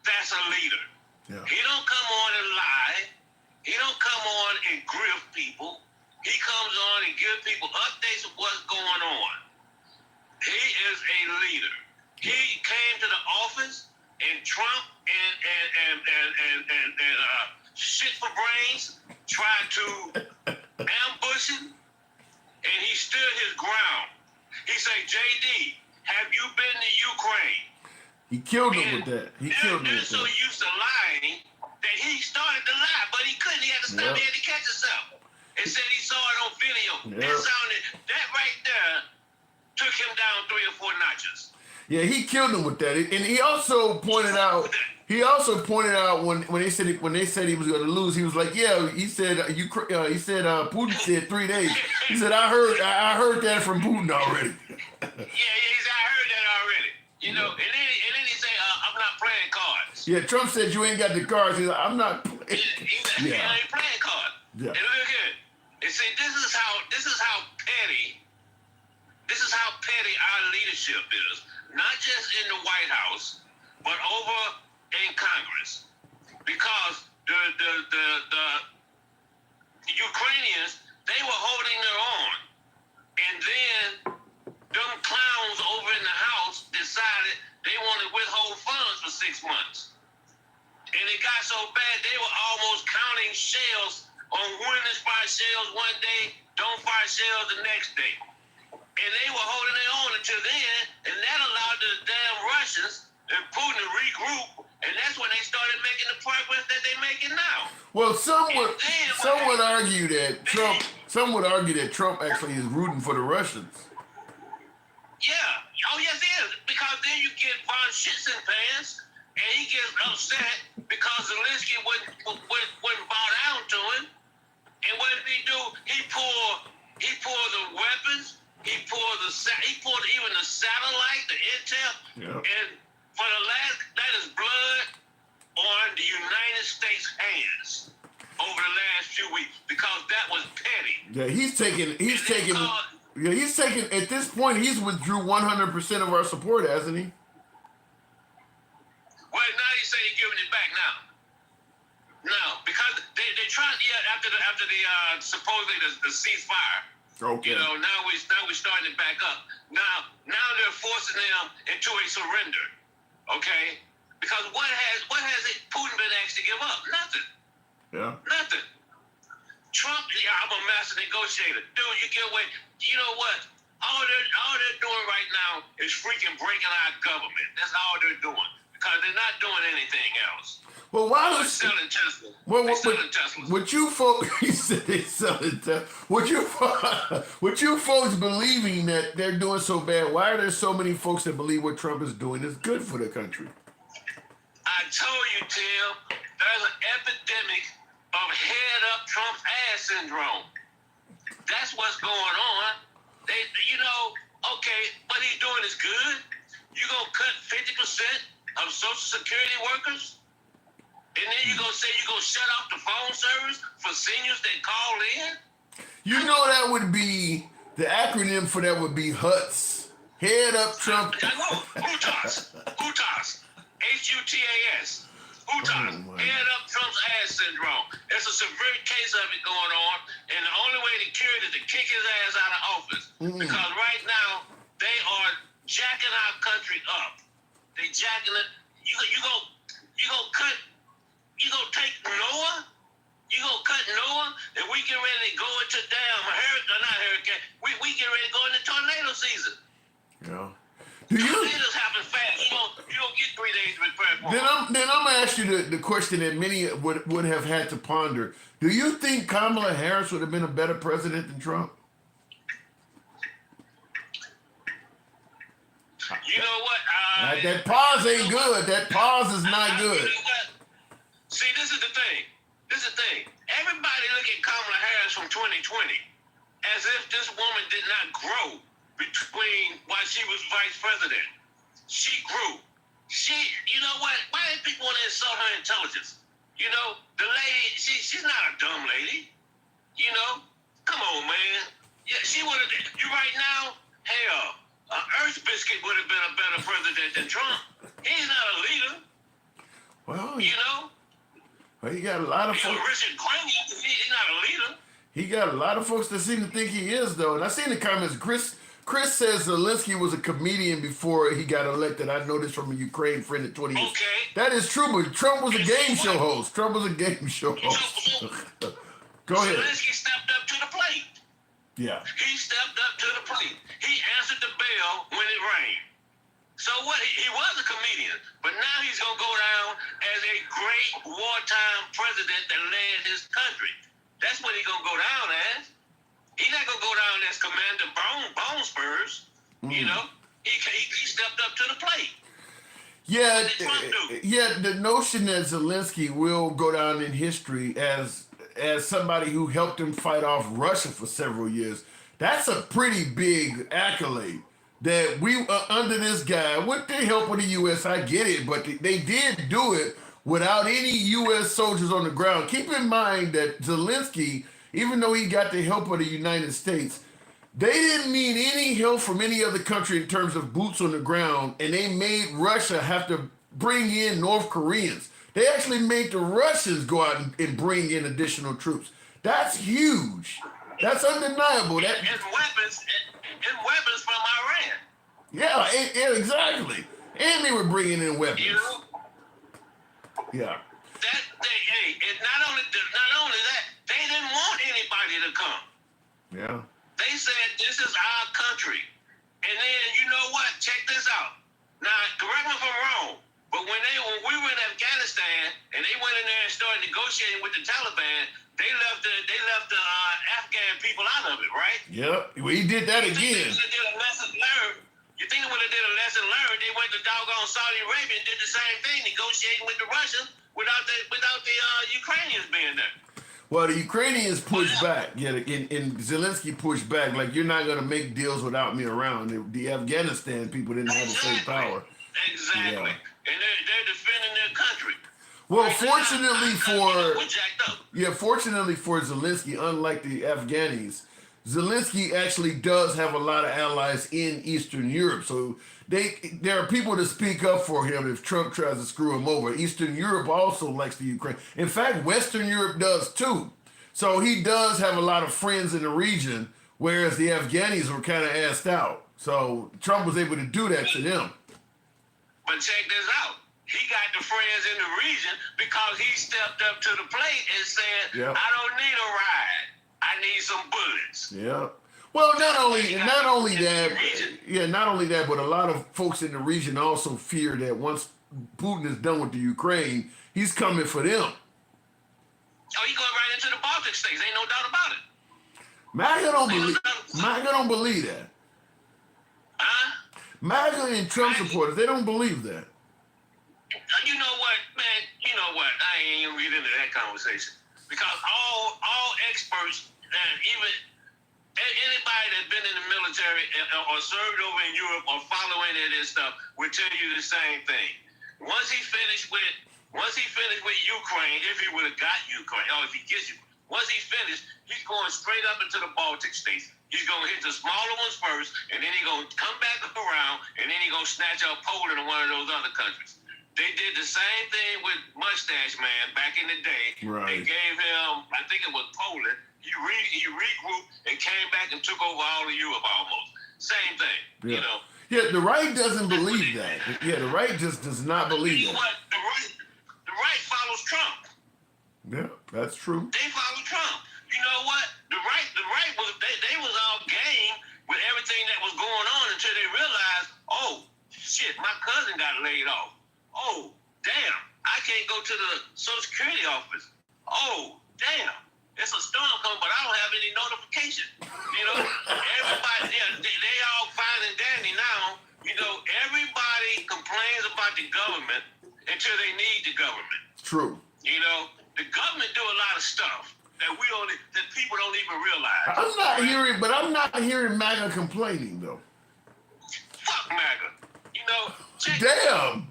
That's a leader. Yeah. He don't come on and lie. He don't come on and grift people. He comes on and give people updates of what's going on. He is a leader. He came to the office and Trump and shit for brains tried to ambush him, and he stood his ground. He said, JD, have you been to Ukraine? He killed him with that. They're so used to lying that he started to lie, but he couldn't. He had to stop. He had to catch himself. And said he saw it on video. That right there took him down 3 or 4 notches. Yeah, he killed him with that. And he also pointed out when they said he was going to lose, he was like, yeah, he said Putin said 3 days. He said I heard that from Putin already. Yeah, he said I heard that already. You know, and then he said I'm not playing cards. Yeah, Trump said you ain't got the cards. He's like, I'm not playing. I ain't playing cards. Yeah. And look here. And see, this is how petty our leadership is. Not just in the White House, but over in Congress. Because the Ukrainians, they were holding their own. And then them clowns over in the House decided they wanted to withhold funds for 6 months. And it got so bad, they were almost counting shells on when to fire shells one day, don't fire shells the next day. And they were holding their own until then, and that allowed the damn Russians and Putin to regroup, and that's when they started making the progress that they're making now. Well, some would argue that Trump actually is rooting for the Russians. Yeah. Oh, yes, he is. Because then you get Von Shits and Pants, and he gets upset because Zelensky wouldn't bow down to him. And what did he do? He pulled the weapons. He pulled even the satellite, the intel. Yeah. And for the last, that is blood on the United States' hands over the last few weeks because that was petty. Yeah, he's taking at this point he's withdrew 100% of our support, hasn't he? Well, now he say he's giving it back now. No, because they tried after the supposedly the ceasefire. Okay. You know, now we're starting it back up. Now they're forcing them into a surrender. Okay? Because what has Putin been asked to give up? Nothing. Yeah. Nothing. Trump, I'm a master negotiator. Dude, you get away. You know what? All they're doing right now is freaking breaking our government. That's all they're doing. Because they're not doing anything else. Well, why They're does selling Tesla. Would you folks? He said they selling Tesla. Would you folks believing that they're doing so bad? Why are there so many folks that believe what Trump is doing is good for the country? I told you, Tim, there's an epidemic of head up Trump's ass syndrome. That's what's going on. Okay, what he's doing is good. You gonna cut 50% of Social Security workers? And then you're going to say you're going to shut off the phone service for seniors that call in? You know that would be, the acronym for that would be HUTS. Head up Trump. HUTAS. HUTAS. HUTAS. Head up Trump's ass syndrome. It's a severe case of it going on, and the only way to cure it is to kick his ass out of office. Because right now they are jacking our country up. They jacking it. You gonna take Noah? You gonna cut Noah? And we get ready to go into hurricane. We get ready to go into tornado season. Yeah. Tornadoes happen fast. You don't get 3 days to prepare for them. Then I'm gonna ask you the question that many would have had to ponder. Do you think Kamala Harris would have been a better president than Trump? You know what? That pause ain't good. That pause is not good. You know what? See, this is the thing. Everybody look at Kamala Harris from 2020 as if this woman did not grow between while she was vice president. She grew. You know what? Why did people want to insult her intelligence? You know, the lady, she's not a dumb lady. You know? Come on, man. Yeah, she would have, you right now, hell, Earth Biscuit would have been a better president than Trump. He's not a leader. Well, you know? Well, he got a lot of folks. Richard Clinton, he's not a leader. He got a lot of folks that seem to think he is, though. And I seen the comments. Chris says Zelensky was a comedian before he got elected. I know this from a Ukraine friend at 20 years. Okay. That is true, but Trump was a game show host. Go ahead. Zelensky stepped up to the plate. Yeah. He stepped up to the plate. He answered the bell when it rang. So what? He was a comedian, but now he's going to go down as a great wartime president that led his country. That's what he's going to go down as. He's not going to go down as Commander Bone Spurs. You know? He stepped up to the plate. Yeah, the notion that Zelensky will go down in history as somebody who helped him fight off Russia for several years, that's a pretty big accolade. That we under this guy, with the help of the U.S., I get it, but they did do it without any U.S. soldiers on the ground. Keep in mind that Zelensky, even though he got the help of the United States, they didn't need any help from any other country in terms of boots on the ground, and they made Russia have to bring in North Koreans. They actually made the Russians go out and bring in additional troops. That's huge. That's undeniable. And weapons from Iran. Yeah, exactly. And they were bringing in weapons. You know? Yeah. And not only that, they didn't want anybody to come. Yeah. They said this is our country. And then you know what? Check this out. Now, correct me if I'm wrong, but when we were in Afghanistan and they went in there and started negotiating with the Taliban, they left the Afghan people out of it, right? Yep. We did that again. You think they would have did a lesson learned? They went to doggone Saudi Arabia and did the same thing, negotiating with the Russians without the Ukrainians being there. Well, the Ukrainians pushed back. Yeah, and Zelensky pushed back. Like, you're not going to make deals without me around. The Afghanistan people didn't have the same power. Exactly. Yeah. And they're defending their country. Well, fortunately for Zelensky, unlike the Afghanis, Zelensky actually does have a lot of allies in Eastern Europe. So there are people to speak up for him if Trump tries to screw him over. Eastern Europe also likes the Ukraine. In fact, Western Europe does too. So he does have a lot of friends in the region, whereas the Afghanis were kind of assed out. So Trump was able to do that to them. But check this out. He got the friends in the region because he stepped up to the plate and said, I don't need a ride. I need some bullets. Yeah. Well, not only that, but a lot of folks in the region also fear that once Putin is done with the Ukraine, he's coming for them. Oh, he going right into the Baltic states. Ain't no doubt about it. MAGA don't believe that. Huh? MAGA and Trump supporters, they don't believe that. You know what, man? You know what? I ain't even get into that conversation because all experts and even anybody that's been in the military or served over in Europe or following this stuff will tell you the same thing. Once he finished with Ukraine, if he would have got Ukraine, or if he gets you, once he finished, he's going straight up into the Baltic states. He's going to hit the smaller ones first, and then he's going to come back around, and then he's going to snatch up Poland or one of those other countries. They did the same thing with Mustache Man back in the day. Right. They gave him, I think it was Poland. He regrouped and came back and took over all of Europe almost. Same thing, Yeah. you know. Yeah, the right doesn't believe that. Yeah, the right just does not believe You know that. what? The right follows Trump. Yeah, that's true. They follow Trump. You know what? The right was they was all game with everything that was going on until they realized, oh shit, my cousin got laid off. Oh damn, I can't go to the Social Security office. Oh damn, it's a storm coming, but I don't have any notification. You know, everybody, they all fine and dandy now. You know, everybody complains about the government until they need the government. True. You know, the government do a lot of stuff that that people don't even realize. I'm not hearing MAGA complaining though. Fuck MAGA. You know, Damn.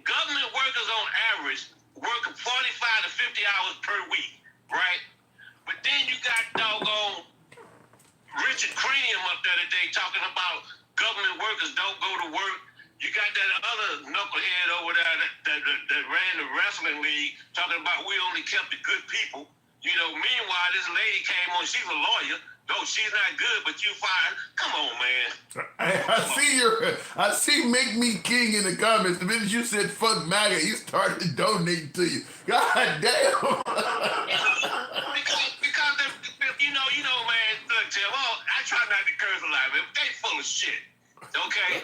government workers on average work 45 to 50 hours per week, right? But then you got doggone Richard Cranium up there today talking about government workers don't go to work. You got that other knucklehead over there that ran the wrestling league talking about we only kept the good people. You know, meanwhile, this lady came on, she's a lawyer. No, she's not good, but you fine. Come on, man. I see Make Me King in the comments. The minute you said fuck MAGA, he started donating to you. God damn. because you know, man, look, Tim, I try not to curse a lot, but they full of shit. Okay?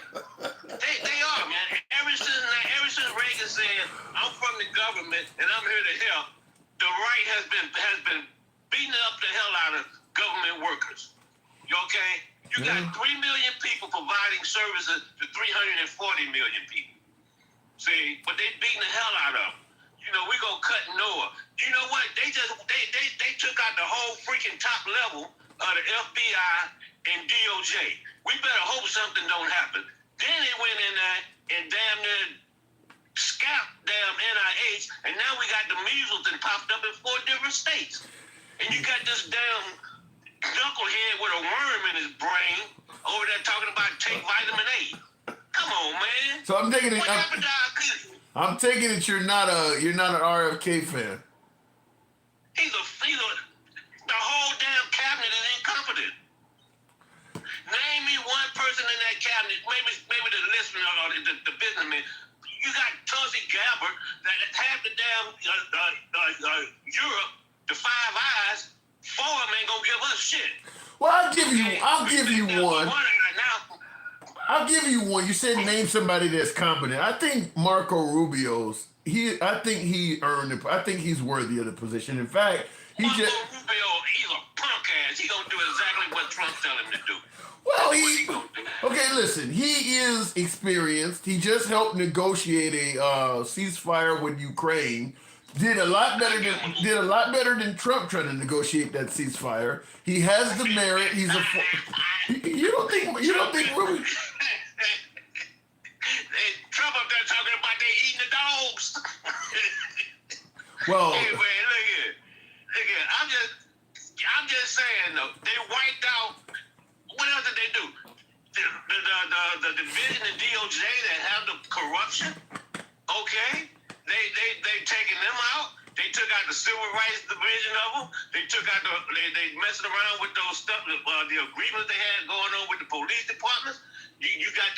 they are, man. Ever since Reagan said, I'm from the government and I'm here to help, the right has been beating up the hell out of government workers. You okay? You got 3 million people providing services to 340 million people. See, but they beating the hell out of them. You know, we gonna cut Noah. You know what? They took out the whole freaking top level of the FBI and DOJ. We better hope something don't happen. Then they went in there and damn near scalped damn NIH, and now we got the measles that popped up in 4 different states. And you got this damn knucklehead with a worm in his brain over there talking about take vitamin A. Come on, man. So I'm taking it. What happened to our country? I'm taking it you're not an RFK fan. The whole damn cabinet is incompetent. Name me one person in that cabinet, maybe the listener or the businessman. You got Tulsi Gabbard that half the damn Europe, the Five Eyes, 4 of them ain't gonna give us shit. Well, I'll give you one. I'll give you one. You said name somebody that's competent. I think Marco Rubio's. I think he's worthy of the position. In fact, Rubio, he's a punk ass. He gonna do exactly what Trump tell him to do. Well, okay, listen. He is experienced. He just helped negotiate a ceasefire with Ukraine. Did a lot better than Trump trying to negotiate that ceasefire. He has the merit. He's a. You don't think Rubio? Trump up there talking about they eating the dogs. Well, hey man, look here. I'm just saying though. They wiped out. What else did they do? The division, the DOJ that have the corruption. Okay, they taking them out. They took out the civil rights division of them. They took out they messing around with those stuff, the agreements they had going on with the police departments. You got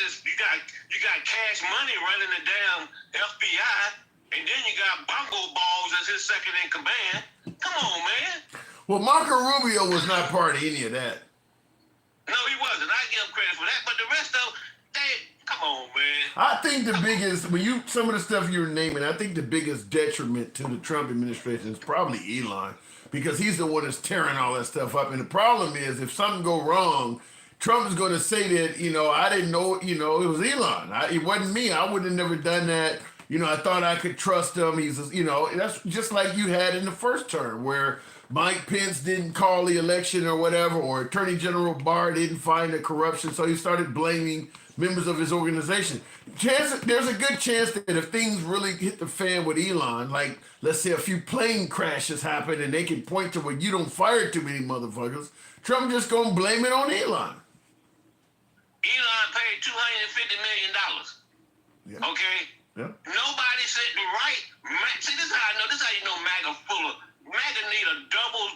Cash Money running the damn FBI, and then you got Bongo Balls as his second in command. Come on, man. Well, Marco Rubio was not part of any of that. No, he wasn't. I give him credit for that, but the rest of them, come on, man. I think the biggest, some of the stuff you're naming, I think the biggest detriment to the Trump administration is probably Elon, because he's the one that's tearing all that stuff up. And the problem is, if something go wrong, Trump is going to say that, I didn't know, it was Elon. It wasn't me. I would have never done that. I thought I could trust him. He's, that's just like you had in the first term where Mike Pence didn't call the election or whatever, or Attorney General Barr didn't find the corruption, so he started blaming members of his organization. There's a good chance that if things really hit the fan with Elon, like let's say a few plane crashes happen and they can point to where you don't fire too many motherfuckers, Trump just gonna blame it on Elon. Elon paid $250 million. Yeah. Okay? Yeah. Nobody said the right. See, this is how I know. This is how you know MAGA full of. MAGA need a double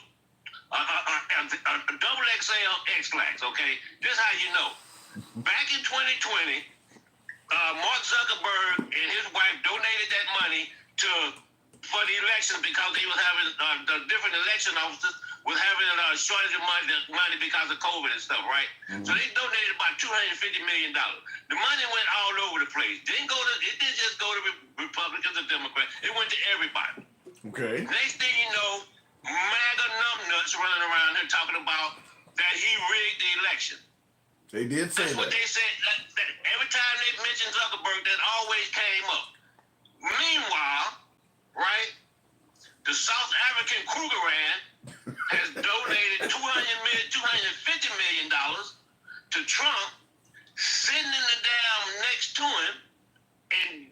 XL X-Lax, okay? This is how you know. Back in 2020, Mark Zuckerberg and his wife donated that money for the election because he was having the different election officers was having a shortage of money because of COVID and stuff, right? Mm-hmm. So they donated about $250 million. The money went all over the place. It didn't just go to Republicans or Democrats. It went to everybody. Okay. Next thing you know, MAGA numbnuts running around here talking about that he rigged the election. They did say That's that. what they said. That every time they mentioned Zuckerberg, that always came up. Meanwhile, right, the South African Krugerrand has donated $250 million to Trump, sitting in the damn next to him, and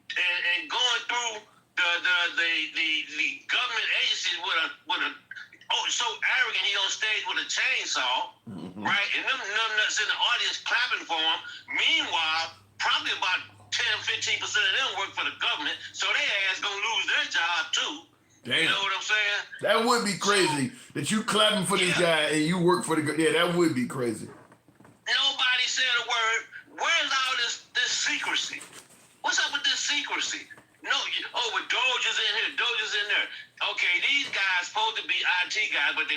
going through the government agencies with a so arrogant he on stage with a chainsaw, right? And them numbnuts in the audience clapping for him. Meanwhile, probably about 10-15% of them work for the government, so their ass gonna lose their job too. Damn. You know what I'm saying? That would be crazy. That you clapping for this guy and you work for the that would be crazy. Nobody said a word. Where's all this secrecy? What's up with this secrecy? No, with Doge's in here, Doge's in there. Okay, these guys supposed to be IT guys, but they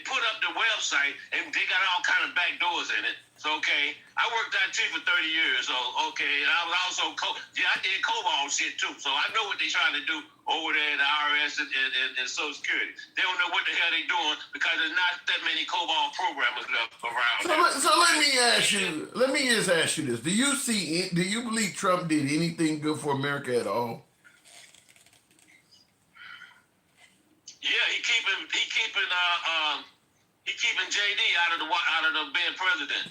put up the website and they got all kind of back doors in it. So okay, I worked IT for 30 years, so okay, and I was also I did COBOL shit too. So I know what they're trying to do over there at the IRS and Social Security. They don't know what the hell they're doing because there's not that many COBOL programmers left around. So let me ask you. Let me just ask you this: Do you believe Trump did anything good for America at all? Yeah, he keeping JD out of the being president.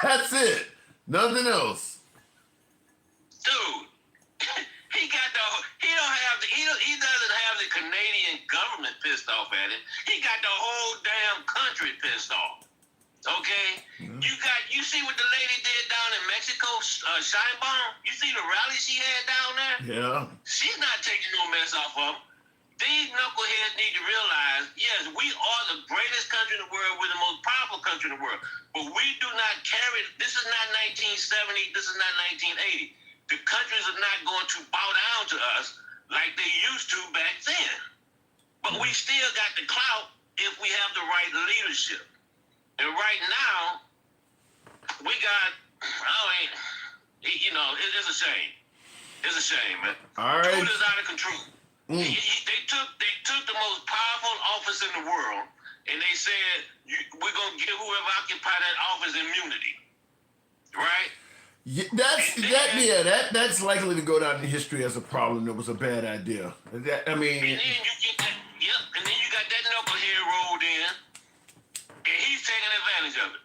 That's it. Nothing else. Dude, he doesn't have the Canadian government pissed off at him. He got the whole damn country pissed off. Okay? Mm-hmm. You see what the lady did down in Mexico, Sheinbaum? You see the rally she had down there? Yeah. She's not taking no mess off of him. These knuckleheads need to realize, yes, we are the greatest country in the world. We're the most powerful country in the world. But we do not carry, this is not 1970, this is not 1980. The countries are not going to bow down to us like they used to back then. But we still got the clout if we have the right leadership. And right now, we got, it's a shame. It's a shame, man. All right. Truth is out of control. They took the most powerful office in the world, and they said we're gonna give whoever occupy that office immunity, right? Yeah, that's likely to go down in history as a problem. That was a bad idea. And then you got that knucklehead rolled in, and he's taking advantage of it.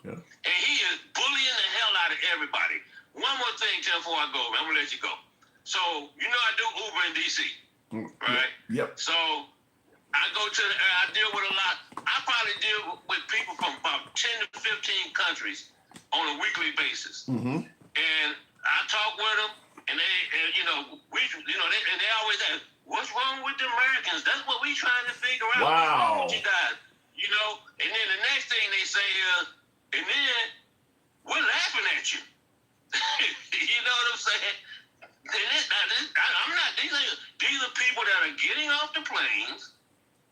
Yeah. And he is bullying the hell out of everybody. One more thing, Tim, before I go, man, I'm gonna let you go. So I do Uber in DC. Right? Yep. So I deal with a lot. I probably deal with people from about 10 to 15 countries on a weekly basis. Mm-hmm. And I talk with them, and they always ask, what's wrong with the Americans? That's what we trying to figure out. Wow. What's wrong with you guys? And then the next thing they say is, and then we're laughing at you. You know what I'm saying? These are people that are getting off the planes,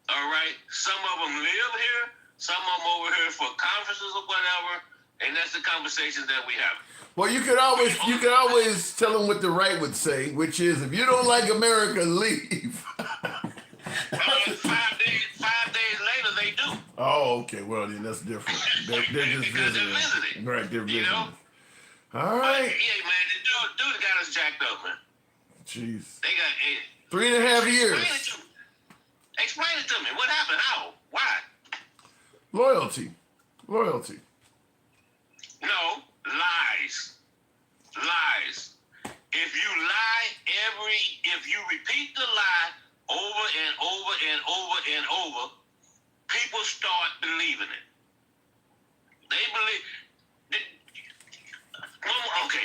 all right? Some of them live here, some of them over here for conferences or whatever, and that's the conversations that we have. Well, you could always tell them what the right would say, which is, if you don't like America, leave. 5 days later, they do. Oh, okay. Well, then that's different. They're just visiting. Right, they're visiting. All right. Yeah, man, the dude got us jacked up, man. Jeez. They got 3.5 years. Explain it to me. What happened? How? Why? Loyalty. No, lies. If you repeat the lie over and over and over and over, people start believing it. They believe.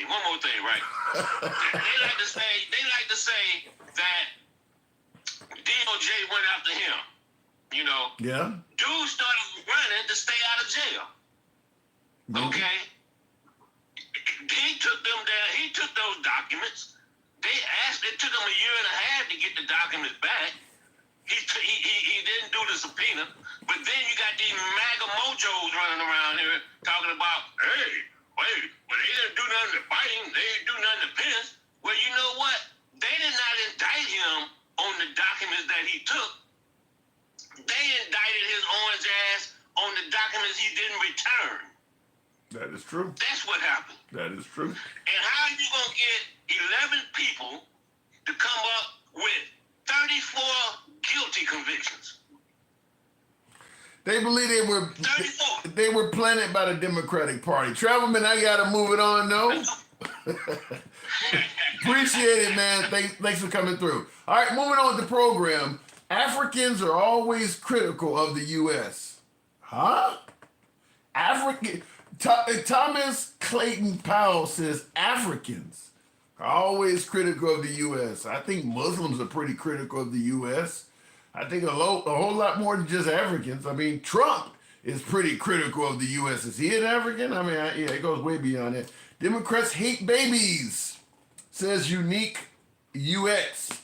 One more whole thing, right? they like to say that DOJ went after him. You know. Yeah. Dude started running to stay out of jail. Okay. He took them down. He took those documents. It took him a year and a half to get the documents back. He didn't do the subpoena. But then you got these MAGA mojos running around here talking about, hey, wait, well, they didn't do nothing to Biden. They didn't do nothing to Pence. Well, you know what? They did not indict him on the documents that he took. They indicted his orange ass on the documents he didn't return. That is true. That's what happened. That is true. And how are you going to get 11 people to come up with 34 guilty convictions? They believe they were planted by the Democratic Party. Travelman, I gotta move it on, no? Appreciate it, man. Thanks for coming through. All right, moving on with the program. Africans are always critical of the U.S. Huh? Thomas Clayton Powell says Africans are always critical of the U.S. I think Muslims are pretty critical of the U.S. I think a whole lot more than just Africans. I mean, Trump is pretty critical of the U.S. Is he an African? I mean, yeah, it goes way beyond that. Democrats hate babies, says Unique UX.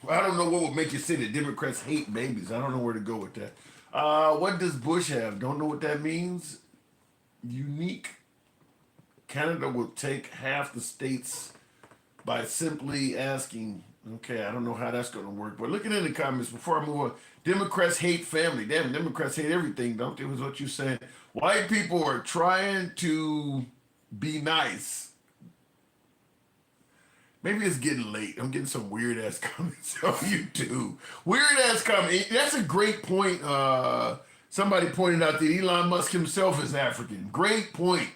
I don't know what would make you say that Democrats hate babies. I don't know where to go with that. What does Bush have? Don't know what that means. Unique. Canada will take half the states by simply asking. Okay, I don't know how that's going to work. But looking in the comments, before I move on, Democrats hate family. Damn, Democrats hate everything, don't they? Was what you saying. White people are trying to be nice. Maybe it's getting late. I'm getting some weird-ass comments on YouTube. Weird-ass comments. That's a great point. Somebody pointed out that Elon Musk himself is African. Great point.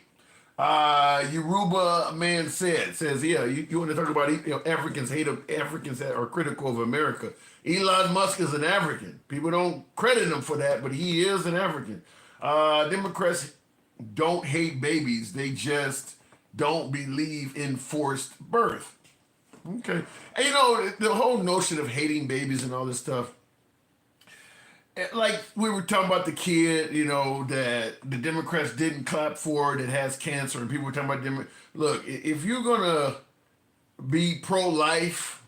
Yoruba man says, yeah, you want to talk about Africans that are critical of America. Elon Musk is an African. People don't credit him for that, but he is an African. Democrats don't hate babies. They just don't believe in forced birth. Okay. And the whole notion of hating babies and all this stuff, like we were talking about the kid, that the Democrats didn't clap for that has cancer, and people were talking about look, if you're gonna be pro-life,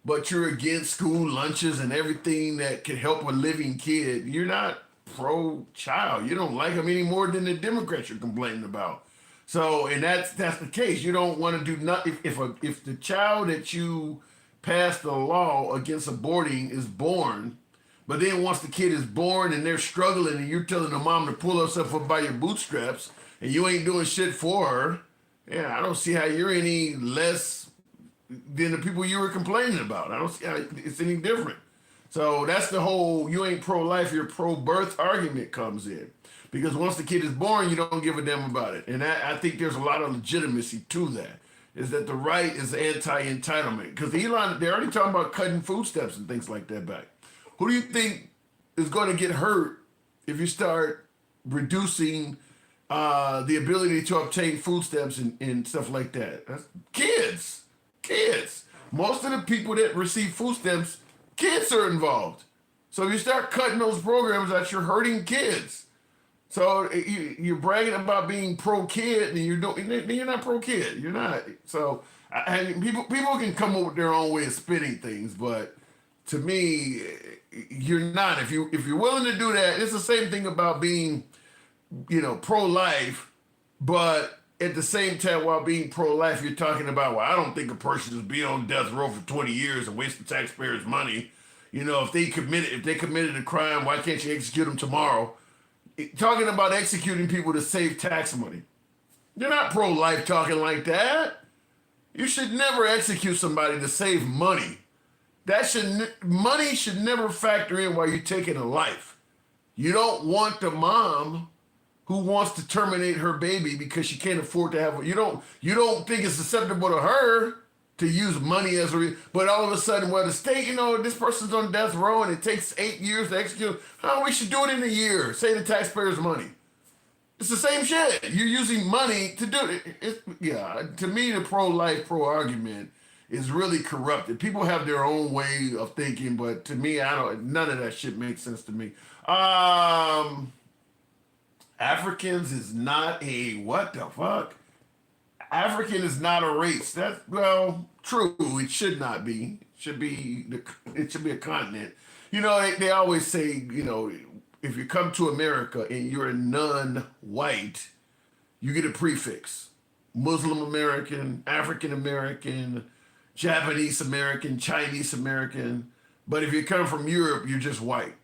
but you're against school lunches and everything that can help a living kid, you're not pro-child. You don't like them any more than the Democrats you're complaining about. So, and that's the case. You don't want to do nothing. If the child that you passed the law against aborting is born, but then once the kid is born and they're struggling and you're telling the mom to pull herself up by your bootstraps and you ain't doing shit for her, yeah, I don't see how you're any less than the people you were complaining about. I don't see how it's any different. So that's the whole you ain't pro-life, you're pro-birth argument comes in. Because once the kid is born, you don't give a damn about it. And I think there's a lot of legitimacy to that, is that the right is anti-entitlement. Because Elon, they're already talking about cutting food stamps and things like that back. Who do you think is going to get hurt if you start reducing the ability to obtain food stamps and stuff like that? That's kids. Most of the people that receive food stamps, kids are involved. So if you start cutting those programs out, you're hurting kids. So you're bragging about being pro-kid, and you're not pro-kid. You're not. So people can come up with their own way of spinning things, but to me, you're not. If you're willing to do that, it's the same thing about being, pro-life, but at the same time, while being pro-life, you're talking about, well, I don't think a person should be on death row for 20 years and waste the taxpayers' money. If they committed a crime, why can't you execute them tomorrow? Talking about executing people to save tax money. You're not pro-life talking like that. You should never execute somebody to save money. Money should never factor in while you're taking a life. You don't want the mom who wants to terminate her baby because she can't afford to have you don't think it's acceptable to her to use money as but all of a sudden, the state, this person's on death row and it takes 8 years to execute. We should do it in a year. Save the taxpayers money. It's the same shit. You're using money to do it. Yeah, to me, the pro-life, pro-argument is really corrupted. People have their own way of thinking, but to me, none of that shit makes sense to me. Africans is not a, what the fuck? African is not a race. That's, well, true. It should not be. It should be a continent. You know, they always say, you know, if you come to America and you're a non-white, you get a prefix. Muslim American, African American, Japanese American, Chinese American. But if you come from Europe, you're just white.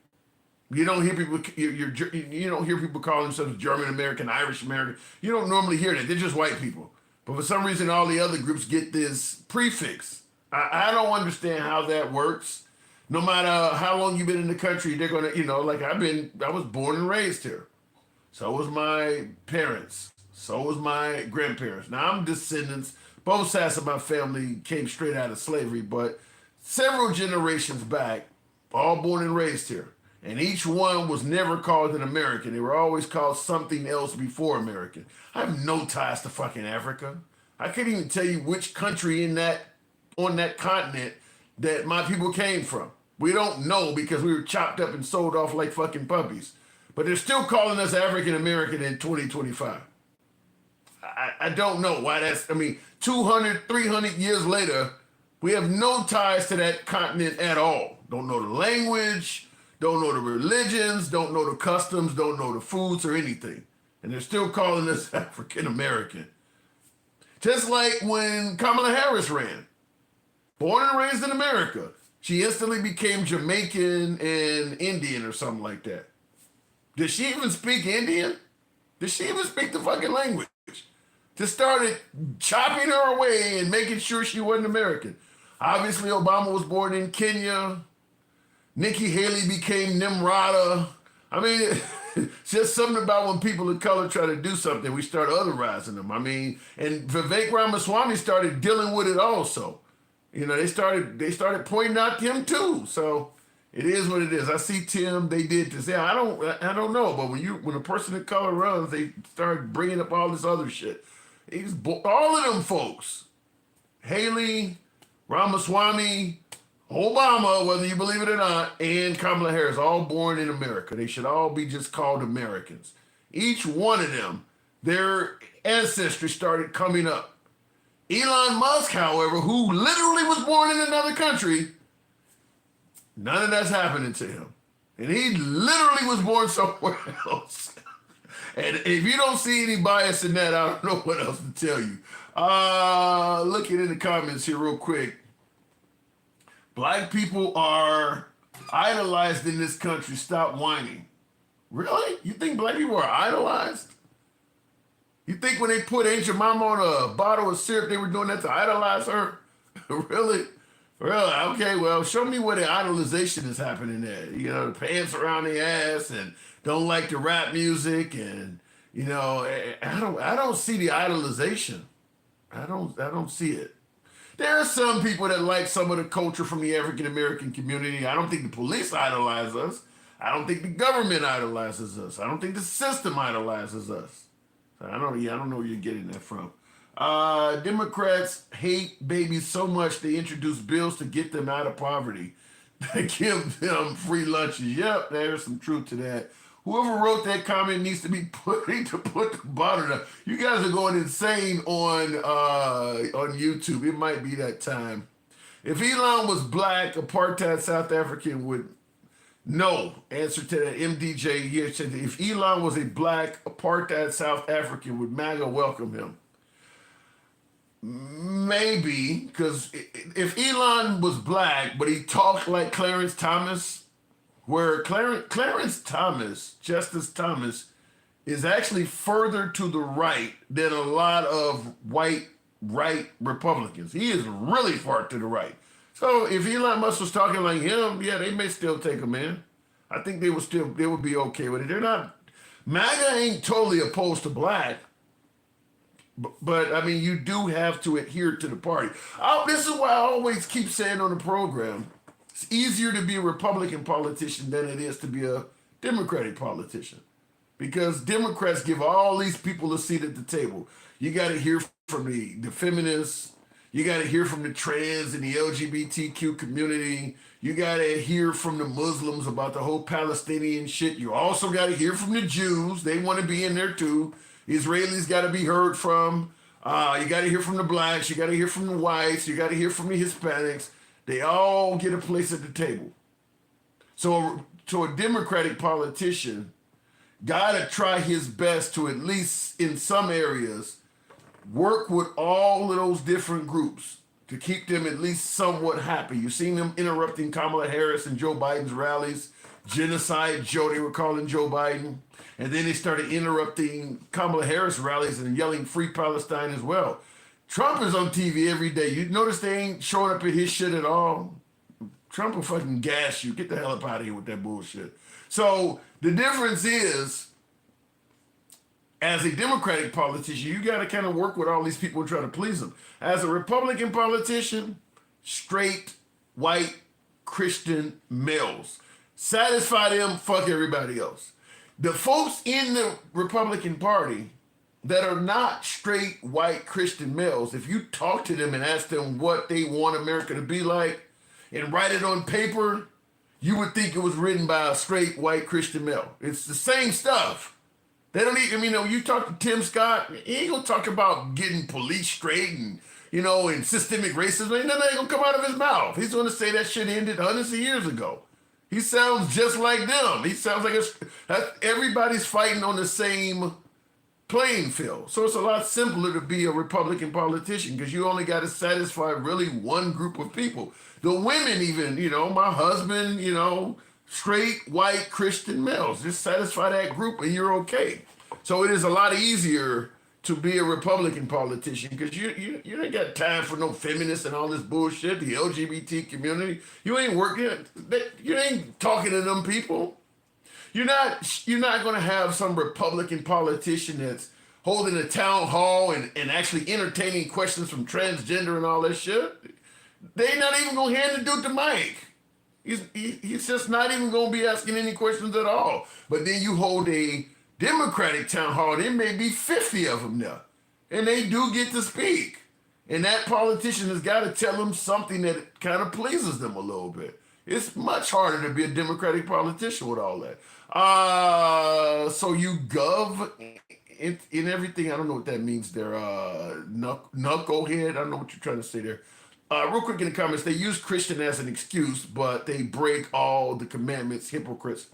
You don't hear people. You don't hear people call themselves German American, Irish American. You don't normally hear that. They're just white people. But for some reason, all the other groups get this prefix. I don't understand how that works. No matter how long you've been in the country, they're gonna, you know, like I was born and raised here. So was my parents. So was my grandparents. Now I'm descendants. Both sides of my family came straight out of slavery, but several generations back, all born and raised here. And each one was never called an American. They were always called something else before American. I have no ties to fucking Africa. I can't even tell you which country on that continent that my people came from. We don't know because we were chopped up and sold off like fucking puppies. But they're still calling us African American in 2025. I don't know why that's, 200, 300 years later, we have no ties to that continent at all. Don't know the language, don't know the religions, don't know the customs, don't know the foods or anything. And they're still calling us African American. Just like when Kamala Harris ran. Born and raised in America. She instantly became Jamaican and Indian or something like that. Did she even speak Indian? Did she even speak the fucking language? Just started chopping her away and making sure she wasn't American. Obviously, Obama was born in Kenya. Nikki Haley became Nimrata. It's just something about when people of color try to do something, we start otherizing them. And Vivek Ramaswamy started dealing with it also. You know, they started pointing out him too. So it is what it is. I see Tim, they did this. Yeah, I don't know, but when a person of color runs, they start bringing up all this other shit. All of them folks, Haley, Ramaswamy, Obama, whether you believe it or not, and Kamala Harris, all born in America. They should all be just called Americans. Each one of them, their ancestry started coming up. Elon Musk, however, who literally was born in another country, none of that's happening to him. And he literally was born somewhere else. And if you don't see any bias in that, I don't know what else to tell you. Looking in the comments here real quick. Black people are idolized in this country. Stop whining. Really? You think black people are idolized? You think when they put Aunt Jemima on a bottle of syrup, they were doing that to idolize her? Really? Really? Okay, well, show me where the idolization is happening there. You know, the pants around the ass and don't like the rap music and, you know, I don't see the idolization. I don't see it. There are some people that like some of the culture from the African American community. I don't think the police idolize us. I don't think the government idolizes us. I don't think the system idolizes us. I don't know where you're getting that from. Democrats hate babies so much they introduce bills to get them out of poverty. They give them free lunches. Yep, there's some truth to that. Whoever wrote that comment needs to be put the bottom up. You guys are going insane on YouTube. It might be that time. If Elon was black, apartheid South African would no. Answer to that MDJ here. If Elon was a black, apartheid South African, would MAGA welcome him? Maybe, because if Elon was black, but he talked like Clarence Thomas, where Clarence Thomas, Justice Thomas, is actually further to the right than a lot of white right Republicans. He is really far to the right. So if Elon Musk was talking like him, yeah, they may still take him in. I think they would be okay with it. They're not, MAGA ain't totally opposed to black, but you do have to adhere to the party. This is why I always keep saying on the program, it's easier to be a Republican politician than it is to be a Democratic politician. because Democrats give all these people a seat at the table. You got to hear from the feminists. You got to hear from the trans and the LGBTQ community. You got to hear from the Muslims about the whole Palestinian shit. You also got to hear from the Jews. They want to be in there too. Israelis got to be heard from. You got to hear from the blacks. You got to hear from the whites. You got to hear from the Hispanics. They all get a place at the table. So a Democratic politician got to try his best to, at least in some areas, work with all of those different groups to keep them at least somewhat happy. You've seen them interrupting Kamala Harris and Joe Biden's rallies. Genocide Joe, they were calling Joe Biden. And then they started interrupting Kamala Harris rallies and yelling free Palestine as well. Trump is on TV every day. You notice they ain't showing up at his shit at all? Trump will fucking gas you. Get the hell up out of here with that bullshit. So the difference is, as a Democratic politician, you got to kind of work with all these people and try to please them. As a Republican politician, straight, white, Christian males. Satisfy them, fuck everybody else. The folks in the Republican Party that are not straight, white, Christian males, if you talk to them and ask them what they want America to be like and write it on paper, you would think it was written by a straight, white, Christian male. It's the same stuff. They don't even, you talk to Tim Scott, he ain't gonna talk about getting police straight and, and systemic racism. Ain't nothing gonna come out of his mouth. He's gonna say that shit ended hundreds of years ago. He sounds just like them. He sounds like everybody's fighting on the same playing field. So it's a lot simpler to be a Republican politician because you only got to satisfy really one group of people. The women even, my husband, straight, white, Christian males. Just satisfy that group and you're okay. So it is a lot easier to be a Republican politician because you ain't got time for no feminists and all this bullshit, the LGBT community. You ain't working, you ain't talking to them people. You're not going to have some Republican politician that's holding a town hall and actually entertaining questions from transgender and all that shit. They not even going to hand the dude the mic. He's just not even going to be asking any questions at all. But then you hold a Democratic town hall, there may be 50 of them there. And they do get to speak. And that politician has got to tell them something that kind of pleases them a little bit. It's much harder to be a Democratic politician with all that. So you gov in everything. I don't know what that means there. Knucklehead. I don't know what you're trying to say there. Real quick in the comments, they use Christian as an excuse, but they break all the commandments, hypocrites.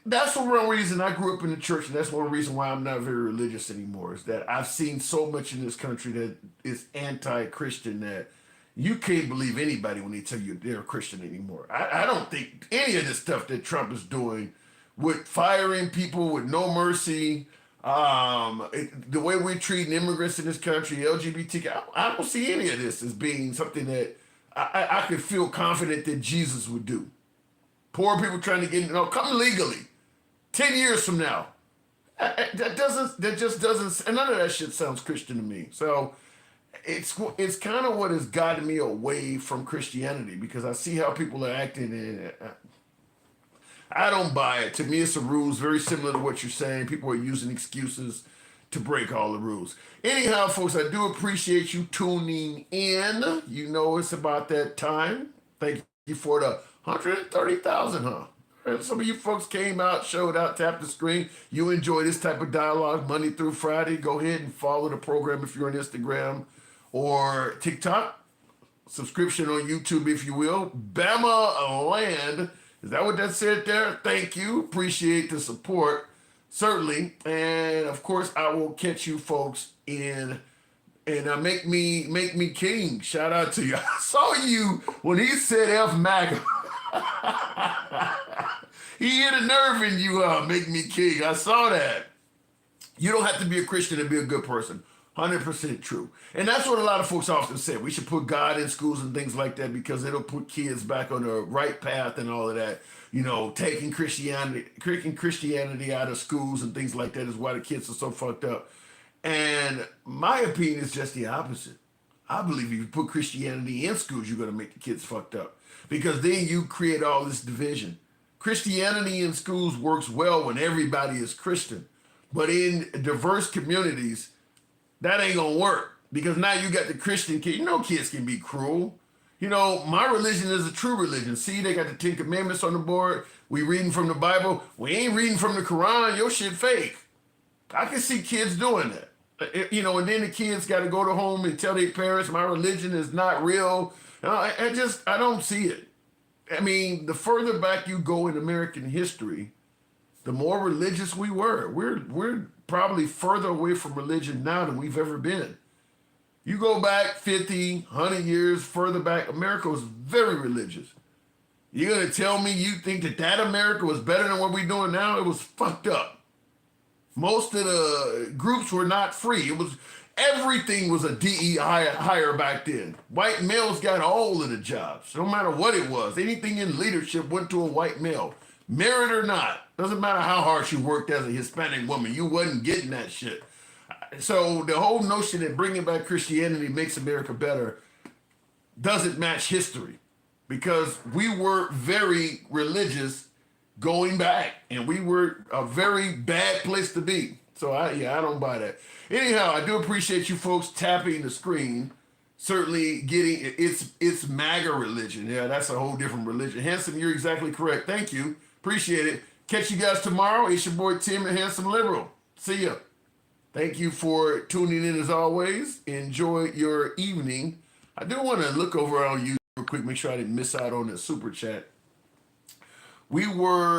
That's one reason I grew up in the church, and that's one reason why I'm not very religious anymore, is that I've seen so much in this country that is anti-Christian that you can't believe anybody when they tell you they're a Christian anymore. I don't think any of this stuff that Trump is doing with firing people with no mercy, the way we're treating immigrants in this country, LGBTQ, I don't see any of this as being something that I could feel confident that Jesus would do. Poor people trying to get, come legally. 10 years from now. That just doesn't, and none of that shit sounds Christian to me. So it's kind of what has gotten me away from Christianity because I see how people are acting and I don't buy it. To me, it's a rules very similar to what you're saying. People are using excuses to break all the rules. Anyhow, folks, I do appreciate you tuning in. You know it's about that time. Thank you for the 130,000, huh? Some of you folks came out, showed out, tapped the screen. You enjoy this type of dialogue Monday through Friday. Go ahead and follow the program if you're on Instagram or TikTok. Subscription on YouTube, if you will. Bama Land. Is that what that said there? Thank you. Appreciate the support. Certainly. And of course, I will catch you folks in make me king. Shout out to you. I saw you when he said F MAGA. He hit a nerve in you, make me king. I saw that. You don't have to be a Christian to be a good person. 100% true. And that's what a lot of folks often say. We should put God in schools and things like that because it'll put kids back on the right path and all of that. Taking Christianity out of schools and things like that is why the kids are so fucked up. And my opinion is just the opposite. I believe if you put Christianity in schools, you're going to make the kids fucked up because then you create all this division. Christianity in schools works well when everybody is Christian. But in diverse communities, that ain't gonna work because now you got the Christian kid. You know, kids can be cruel. You know, my religion is a true religion. See, they got the 10 Commandments on the board. We reading from the Bible. We ain't reading from the Quran. Your shit fake. I can see kids doing that. You know, and then the kids got to go to home and tell their parents, my religion is not real. I don't see it. I mean, the further back you go in American history, the more religious we were. We're probably further away from religion now than we've ever been. You go back 50, 100 years further back, America was very religious. You're going to tell me you think that America was better than what we're doing now? It was fucked up. Most of the groups were not free. Everything was a DE hire back then. White males got all of the jobs, no matter what it was. Anything in leadership went to a white male. Married or not, doesn't matter how hard you worked as a Hispanic woman, you wasn't getting that shit. So the whole notion that bringing back Christianity makes America better doesn't match history because we were very religious going back and we were a very bad place to be. So I don't buy that. Anyhow, I do appreciate you folks tapping the screen. Certainly getting it's MAGA religion. Yeah, that's a whole different religion. Handsome, you're exactly correct. Thank you. Appreciate it. Catch you guys tomorrow. It's your boy Tim, the Handsome Liberal. See ya. Thank you for tuning in as always. Enjoy your evening. I do want to look over on you real quick, make sure I didn't miss out on the super chat. We were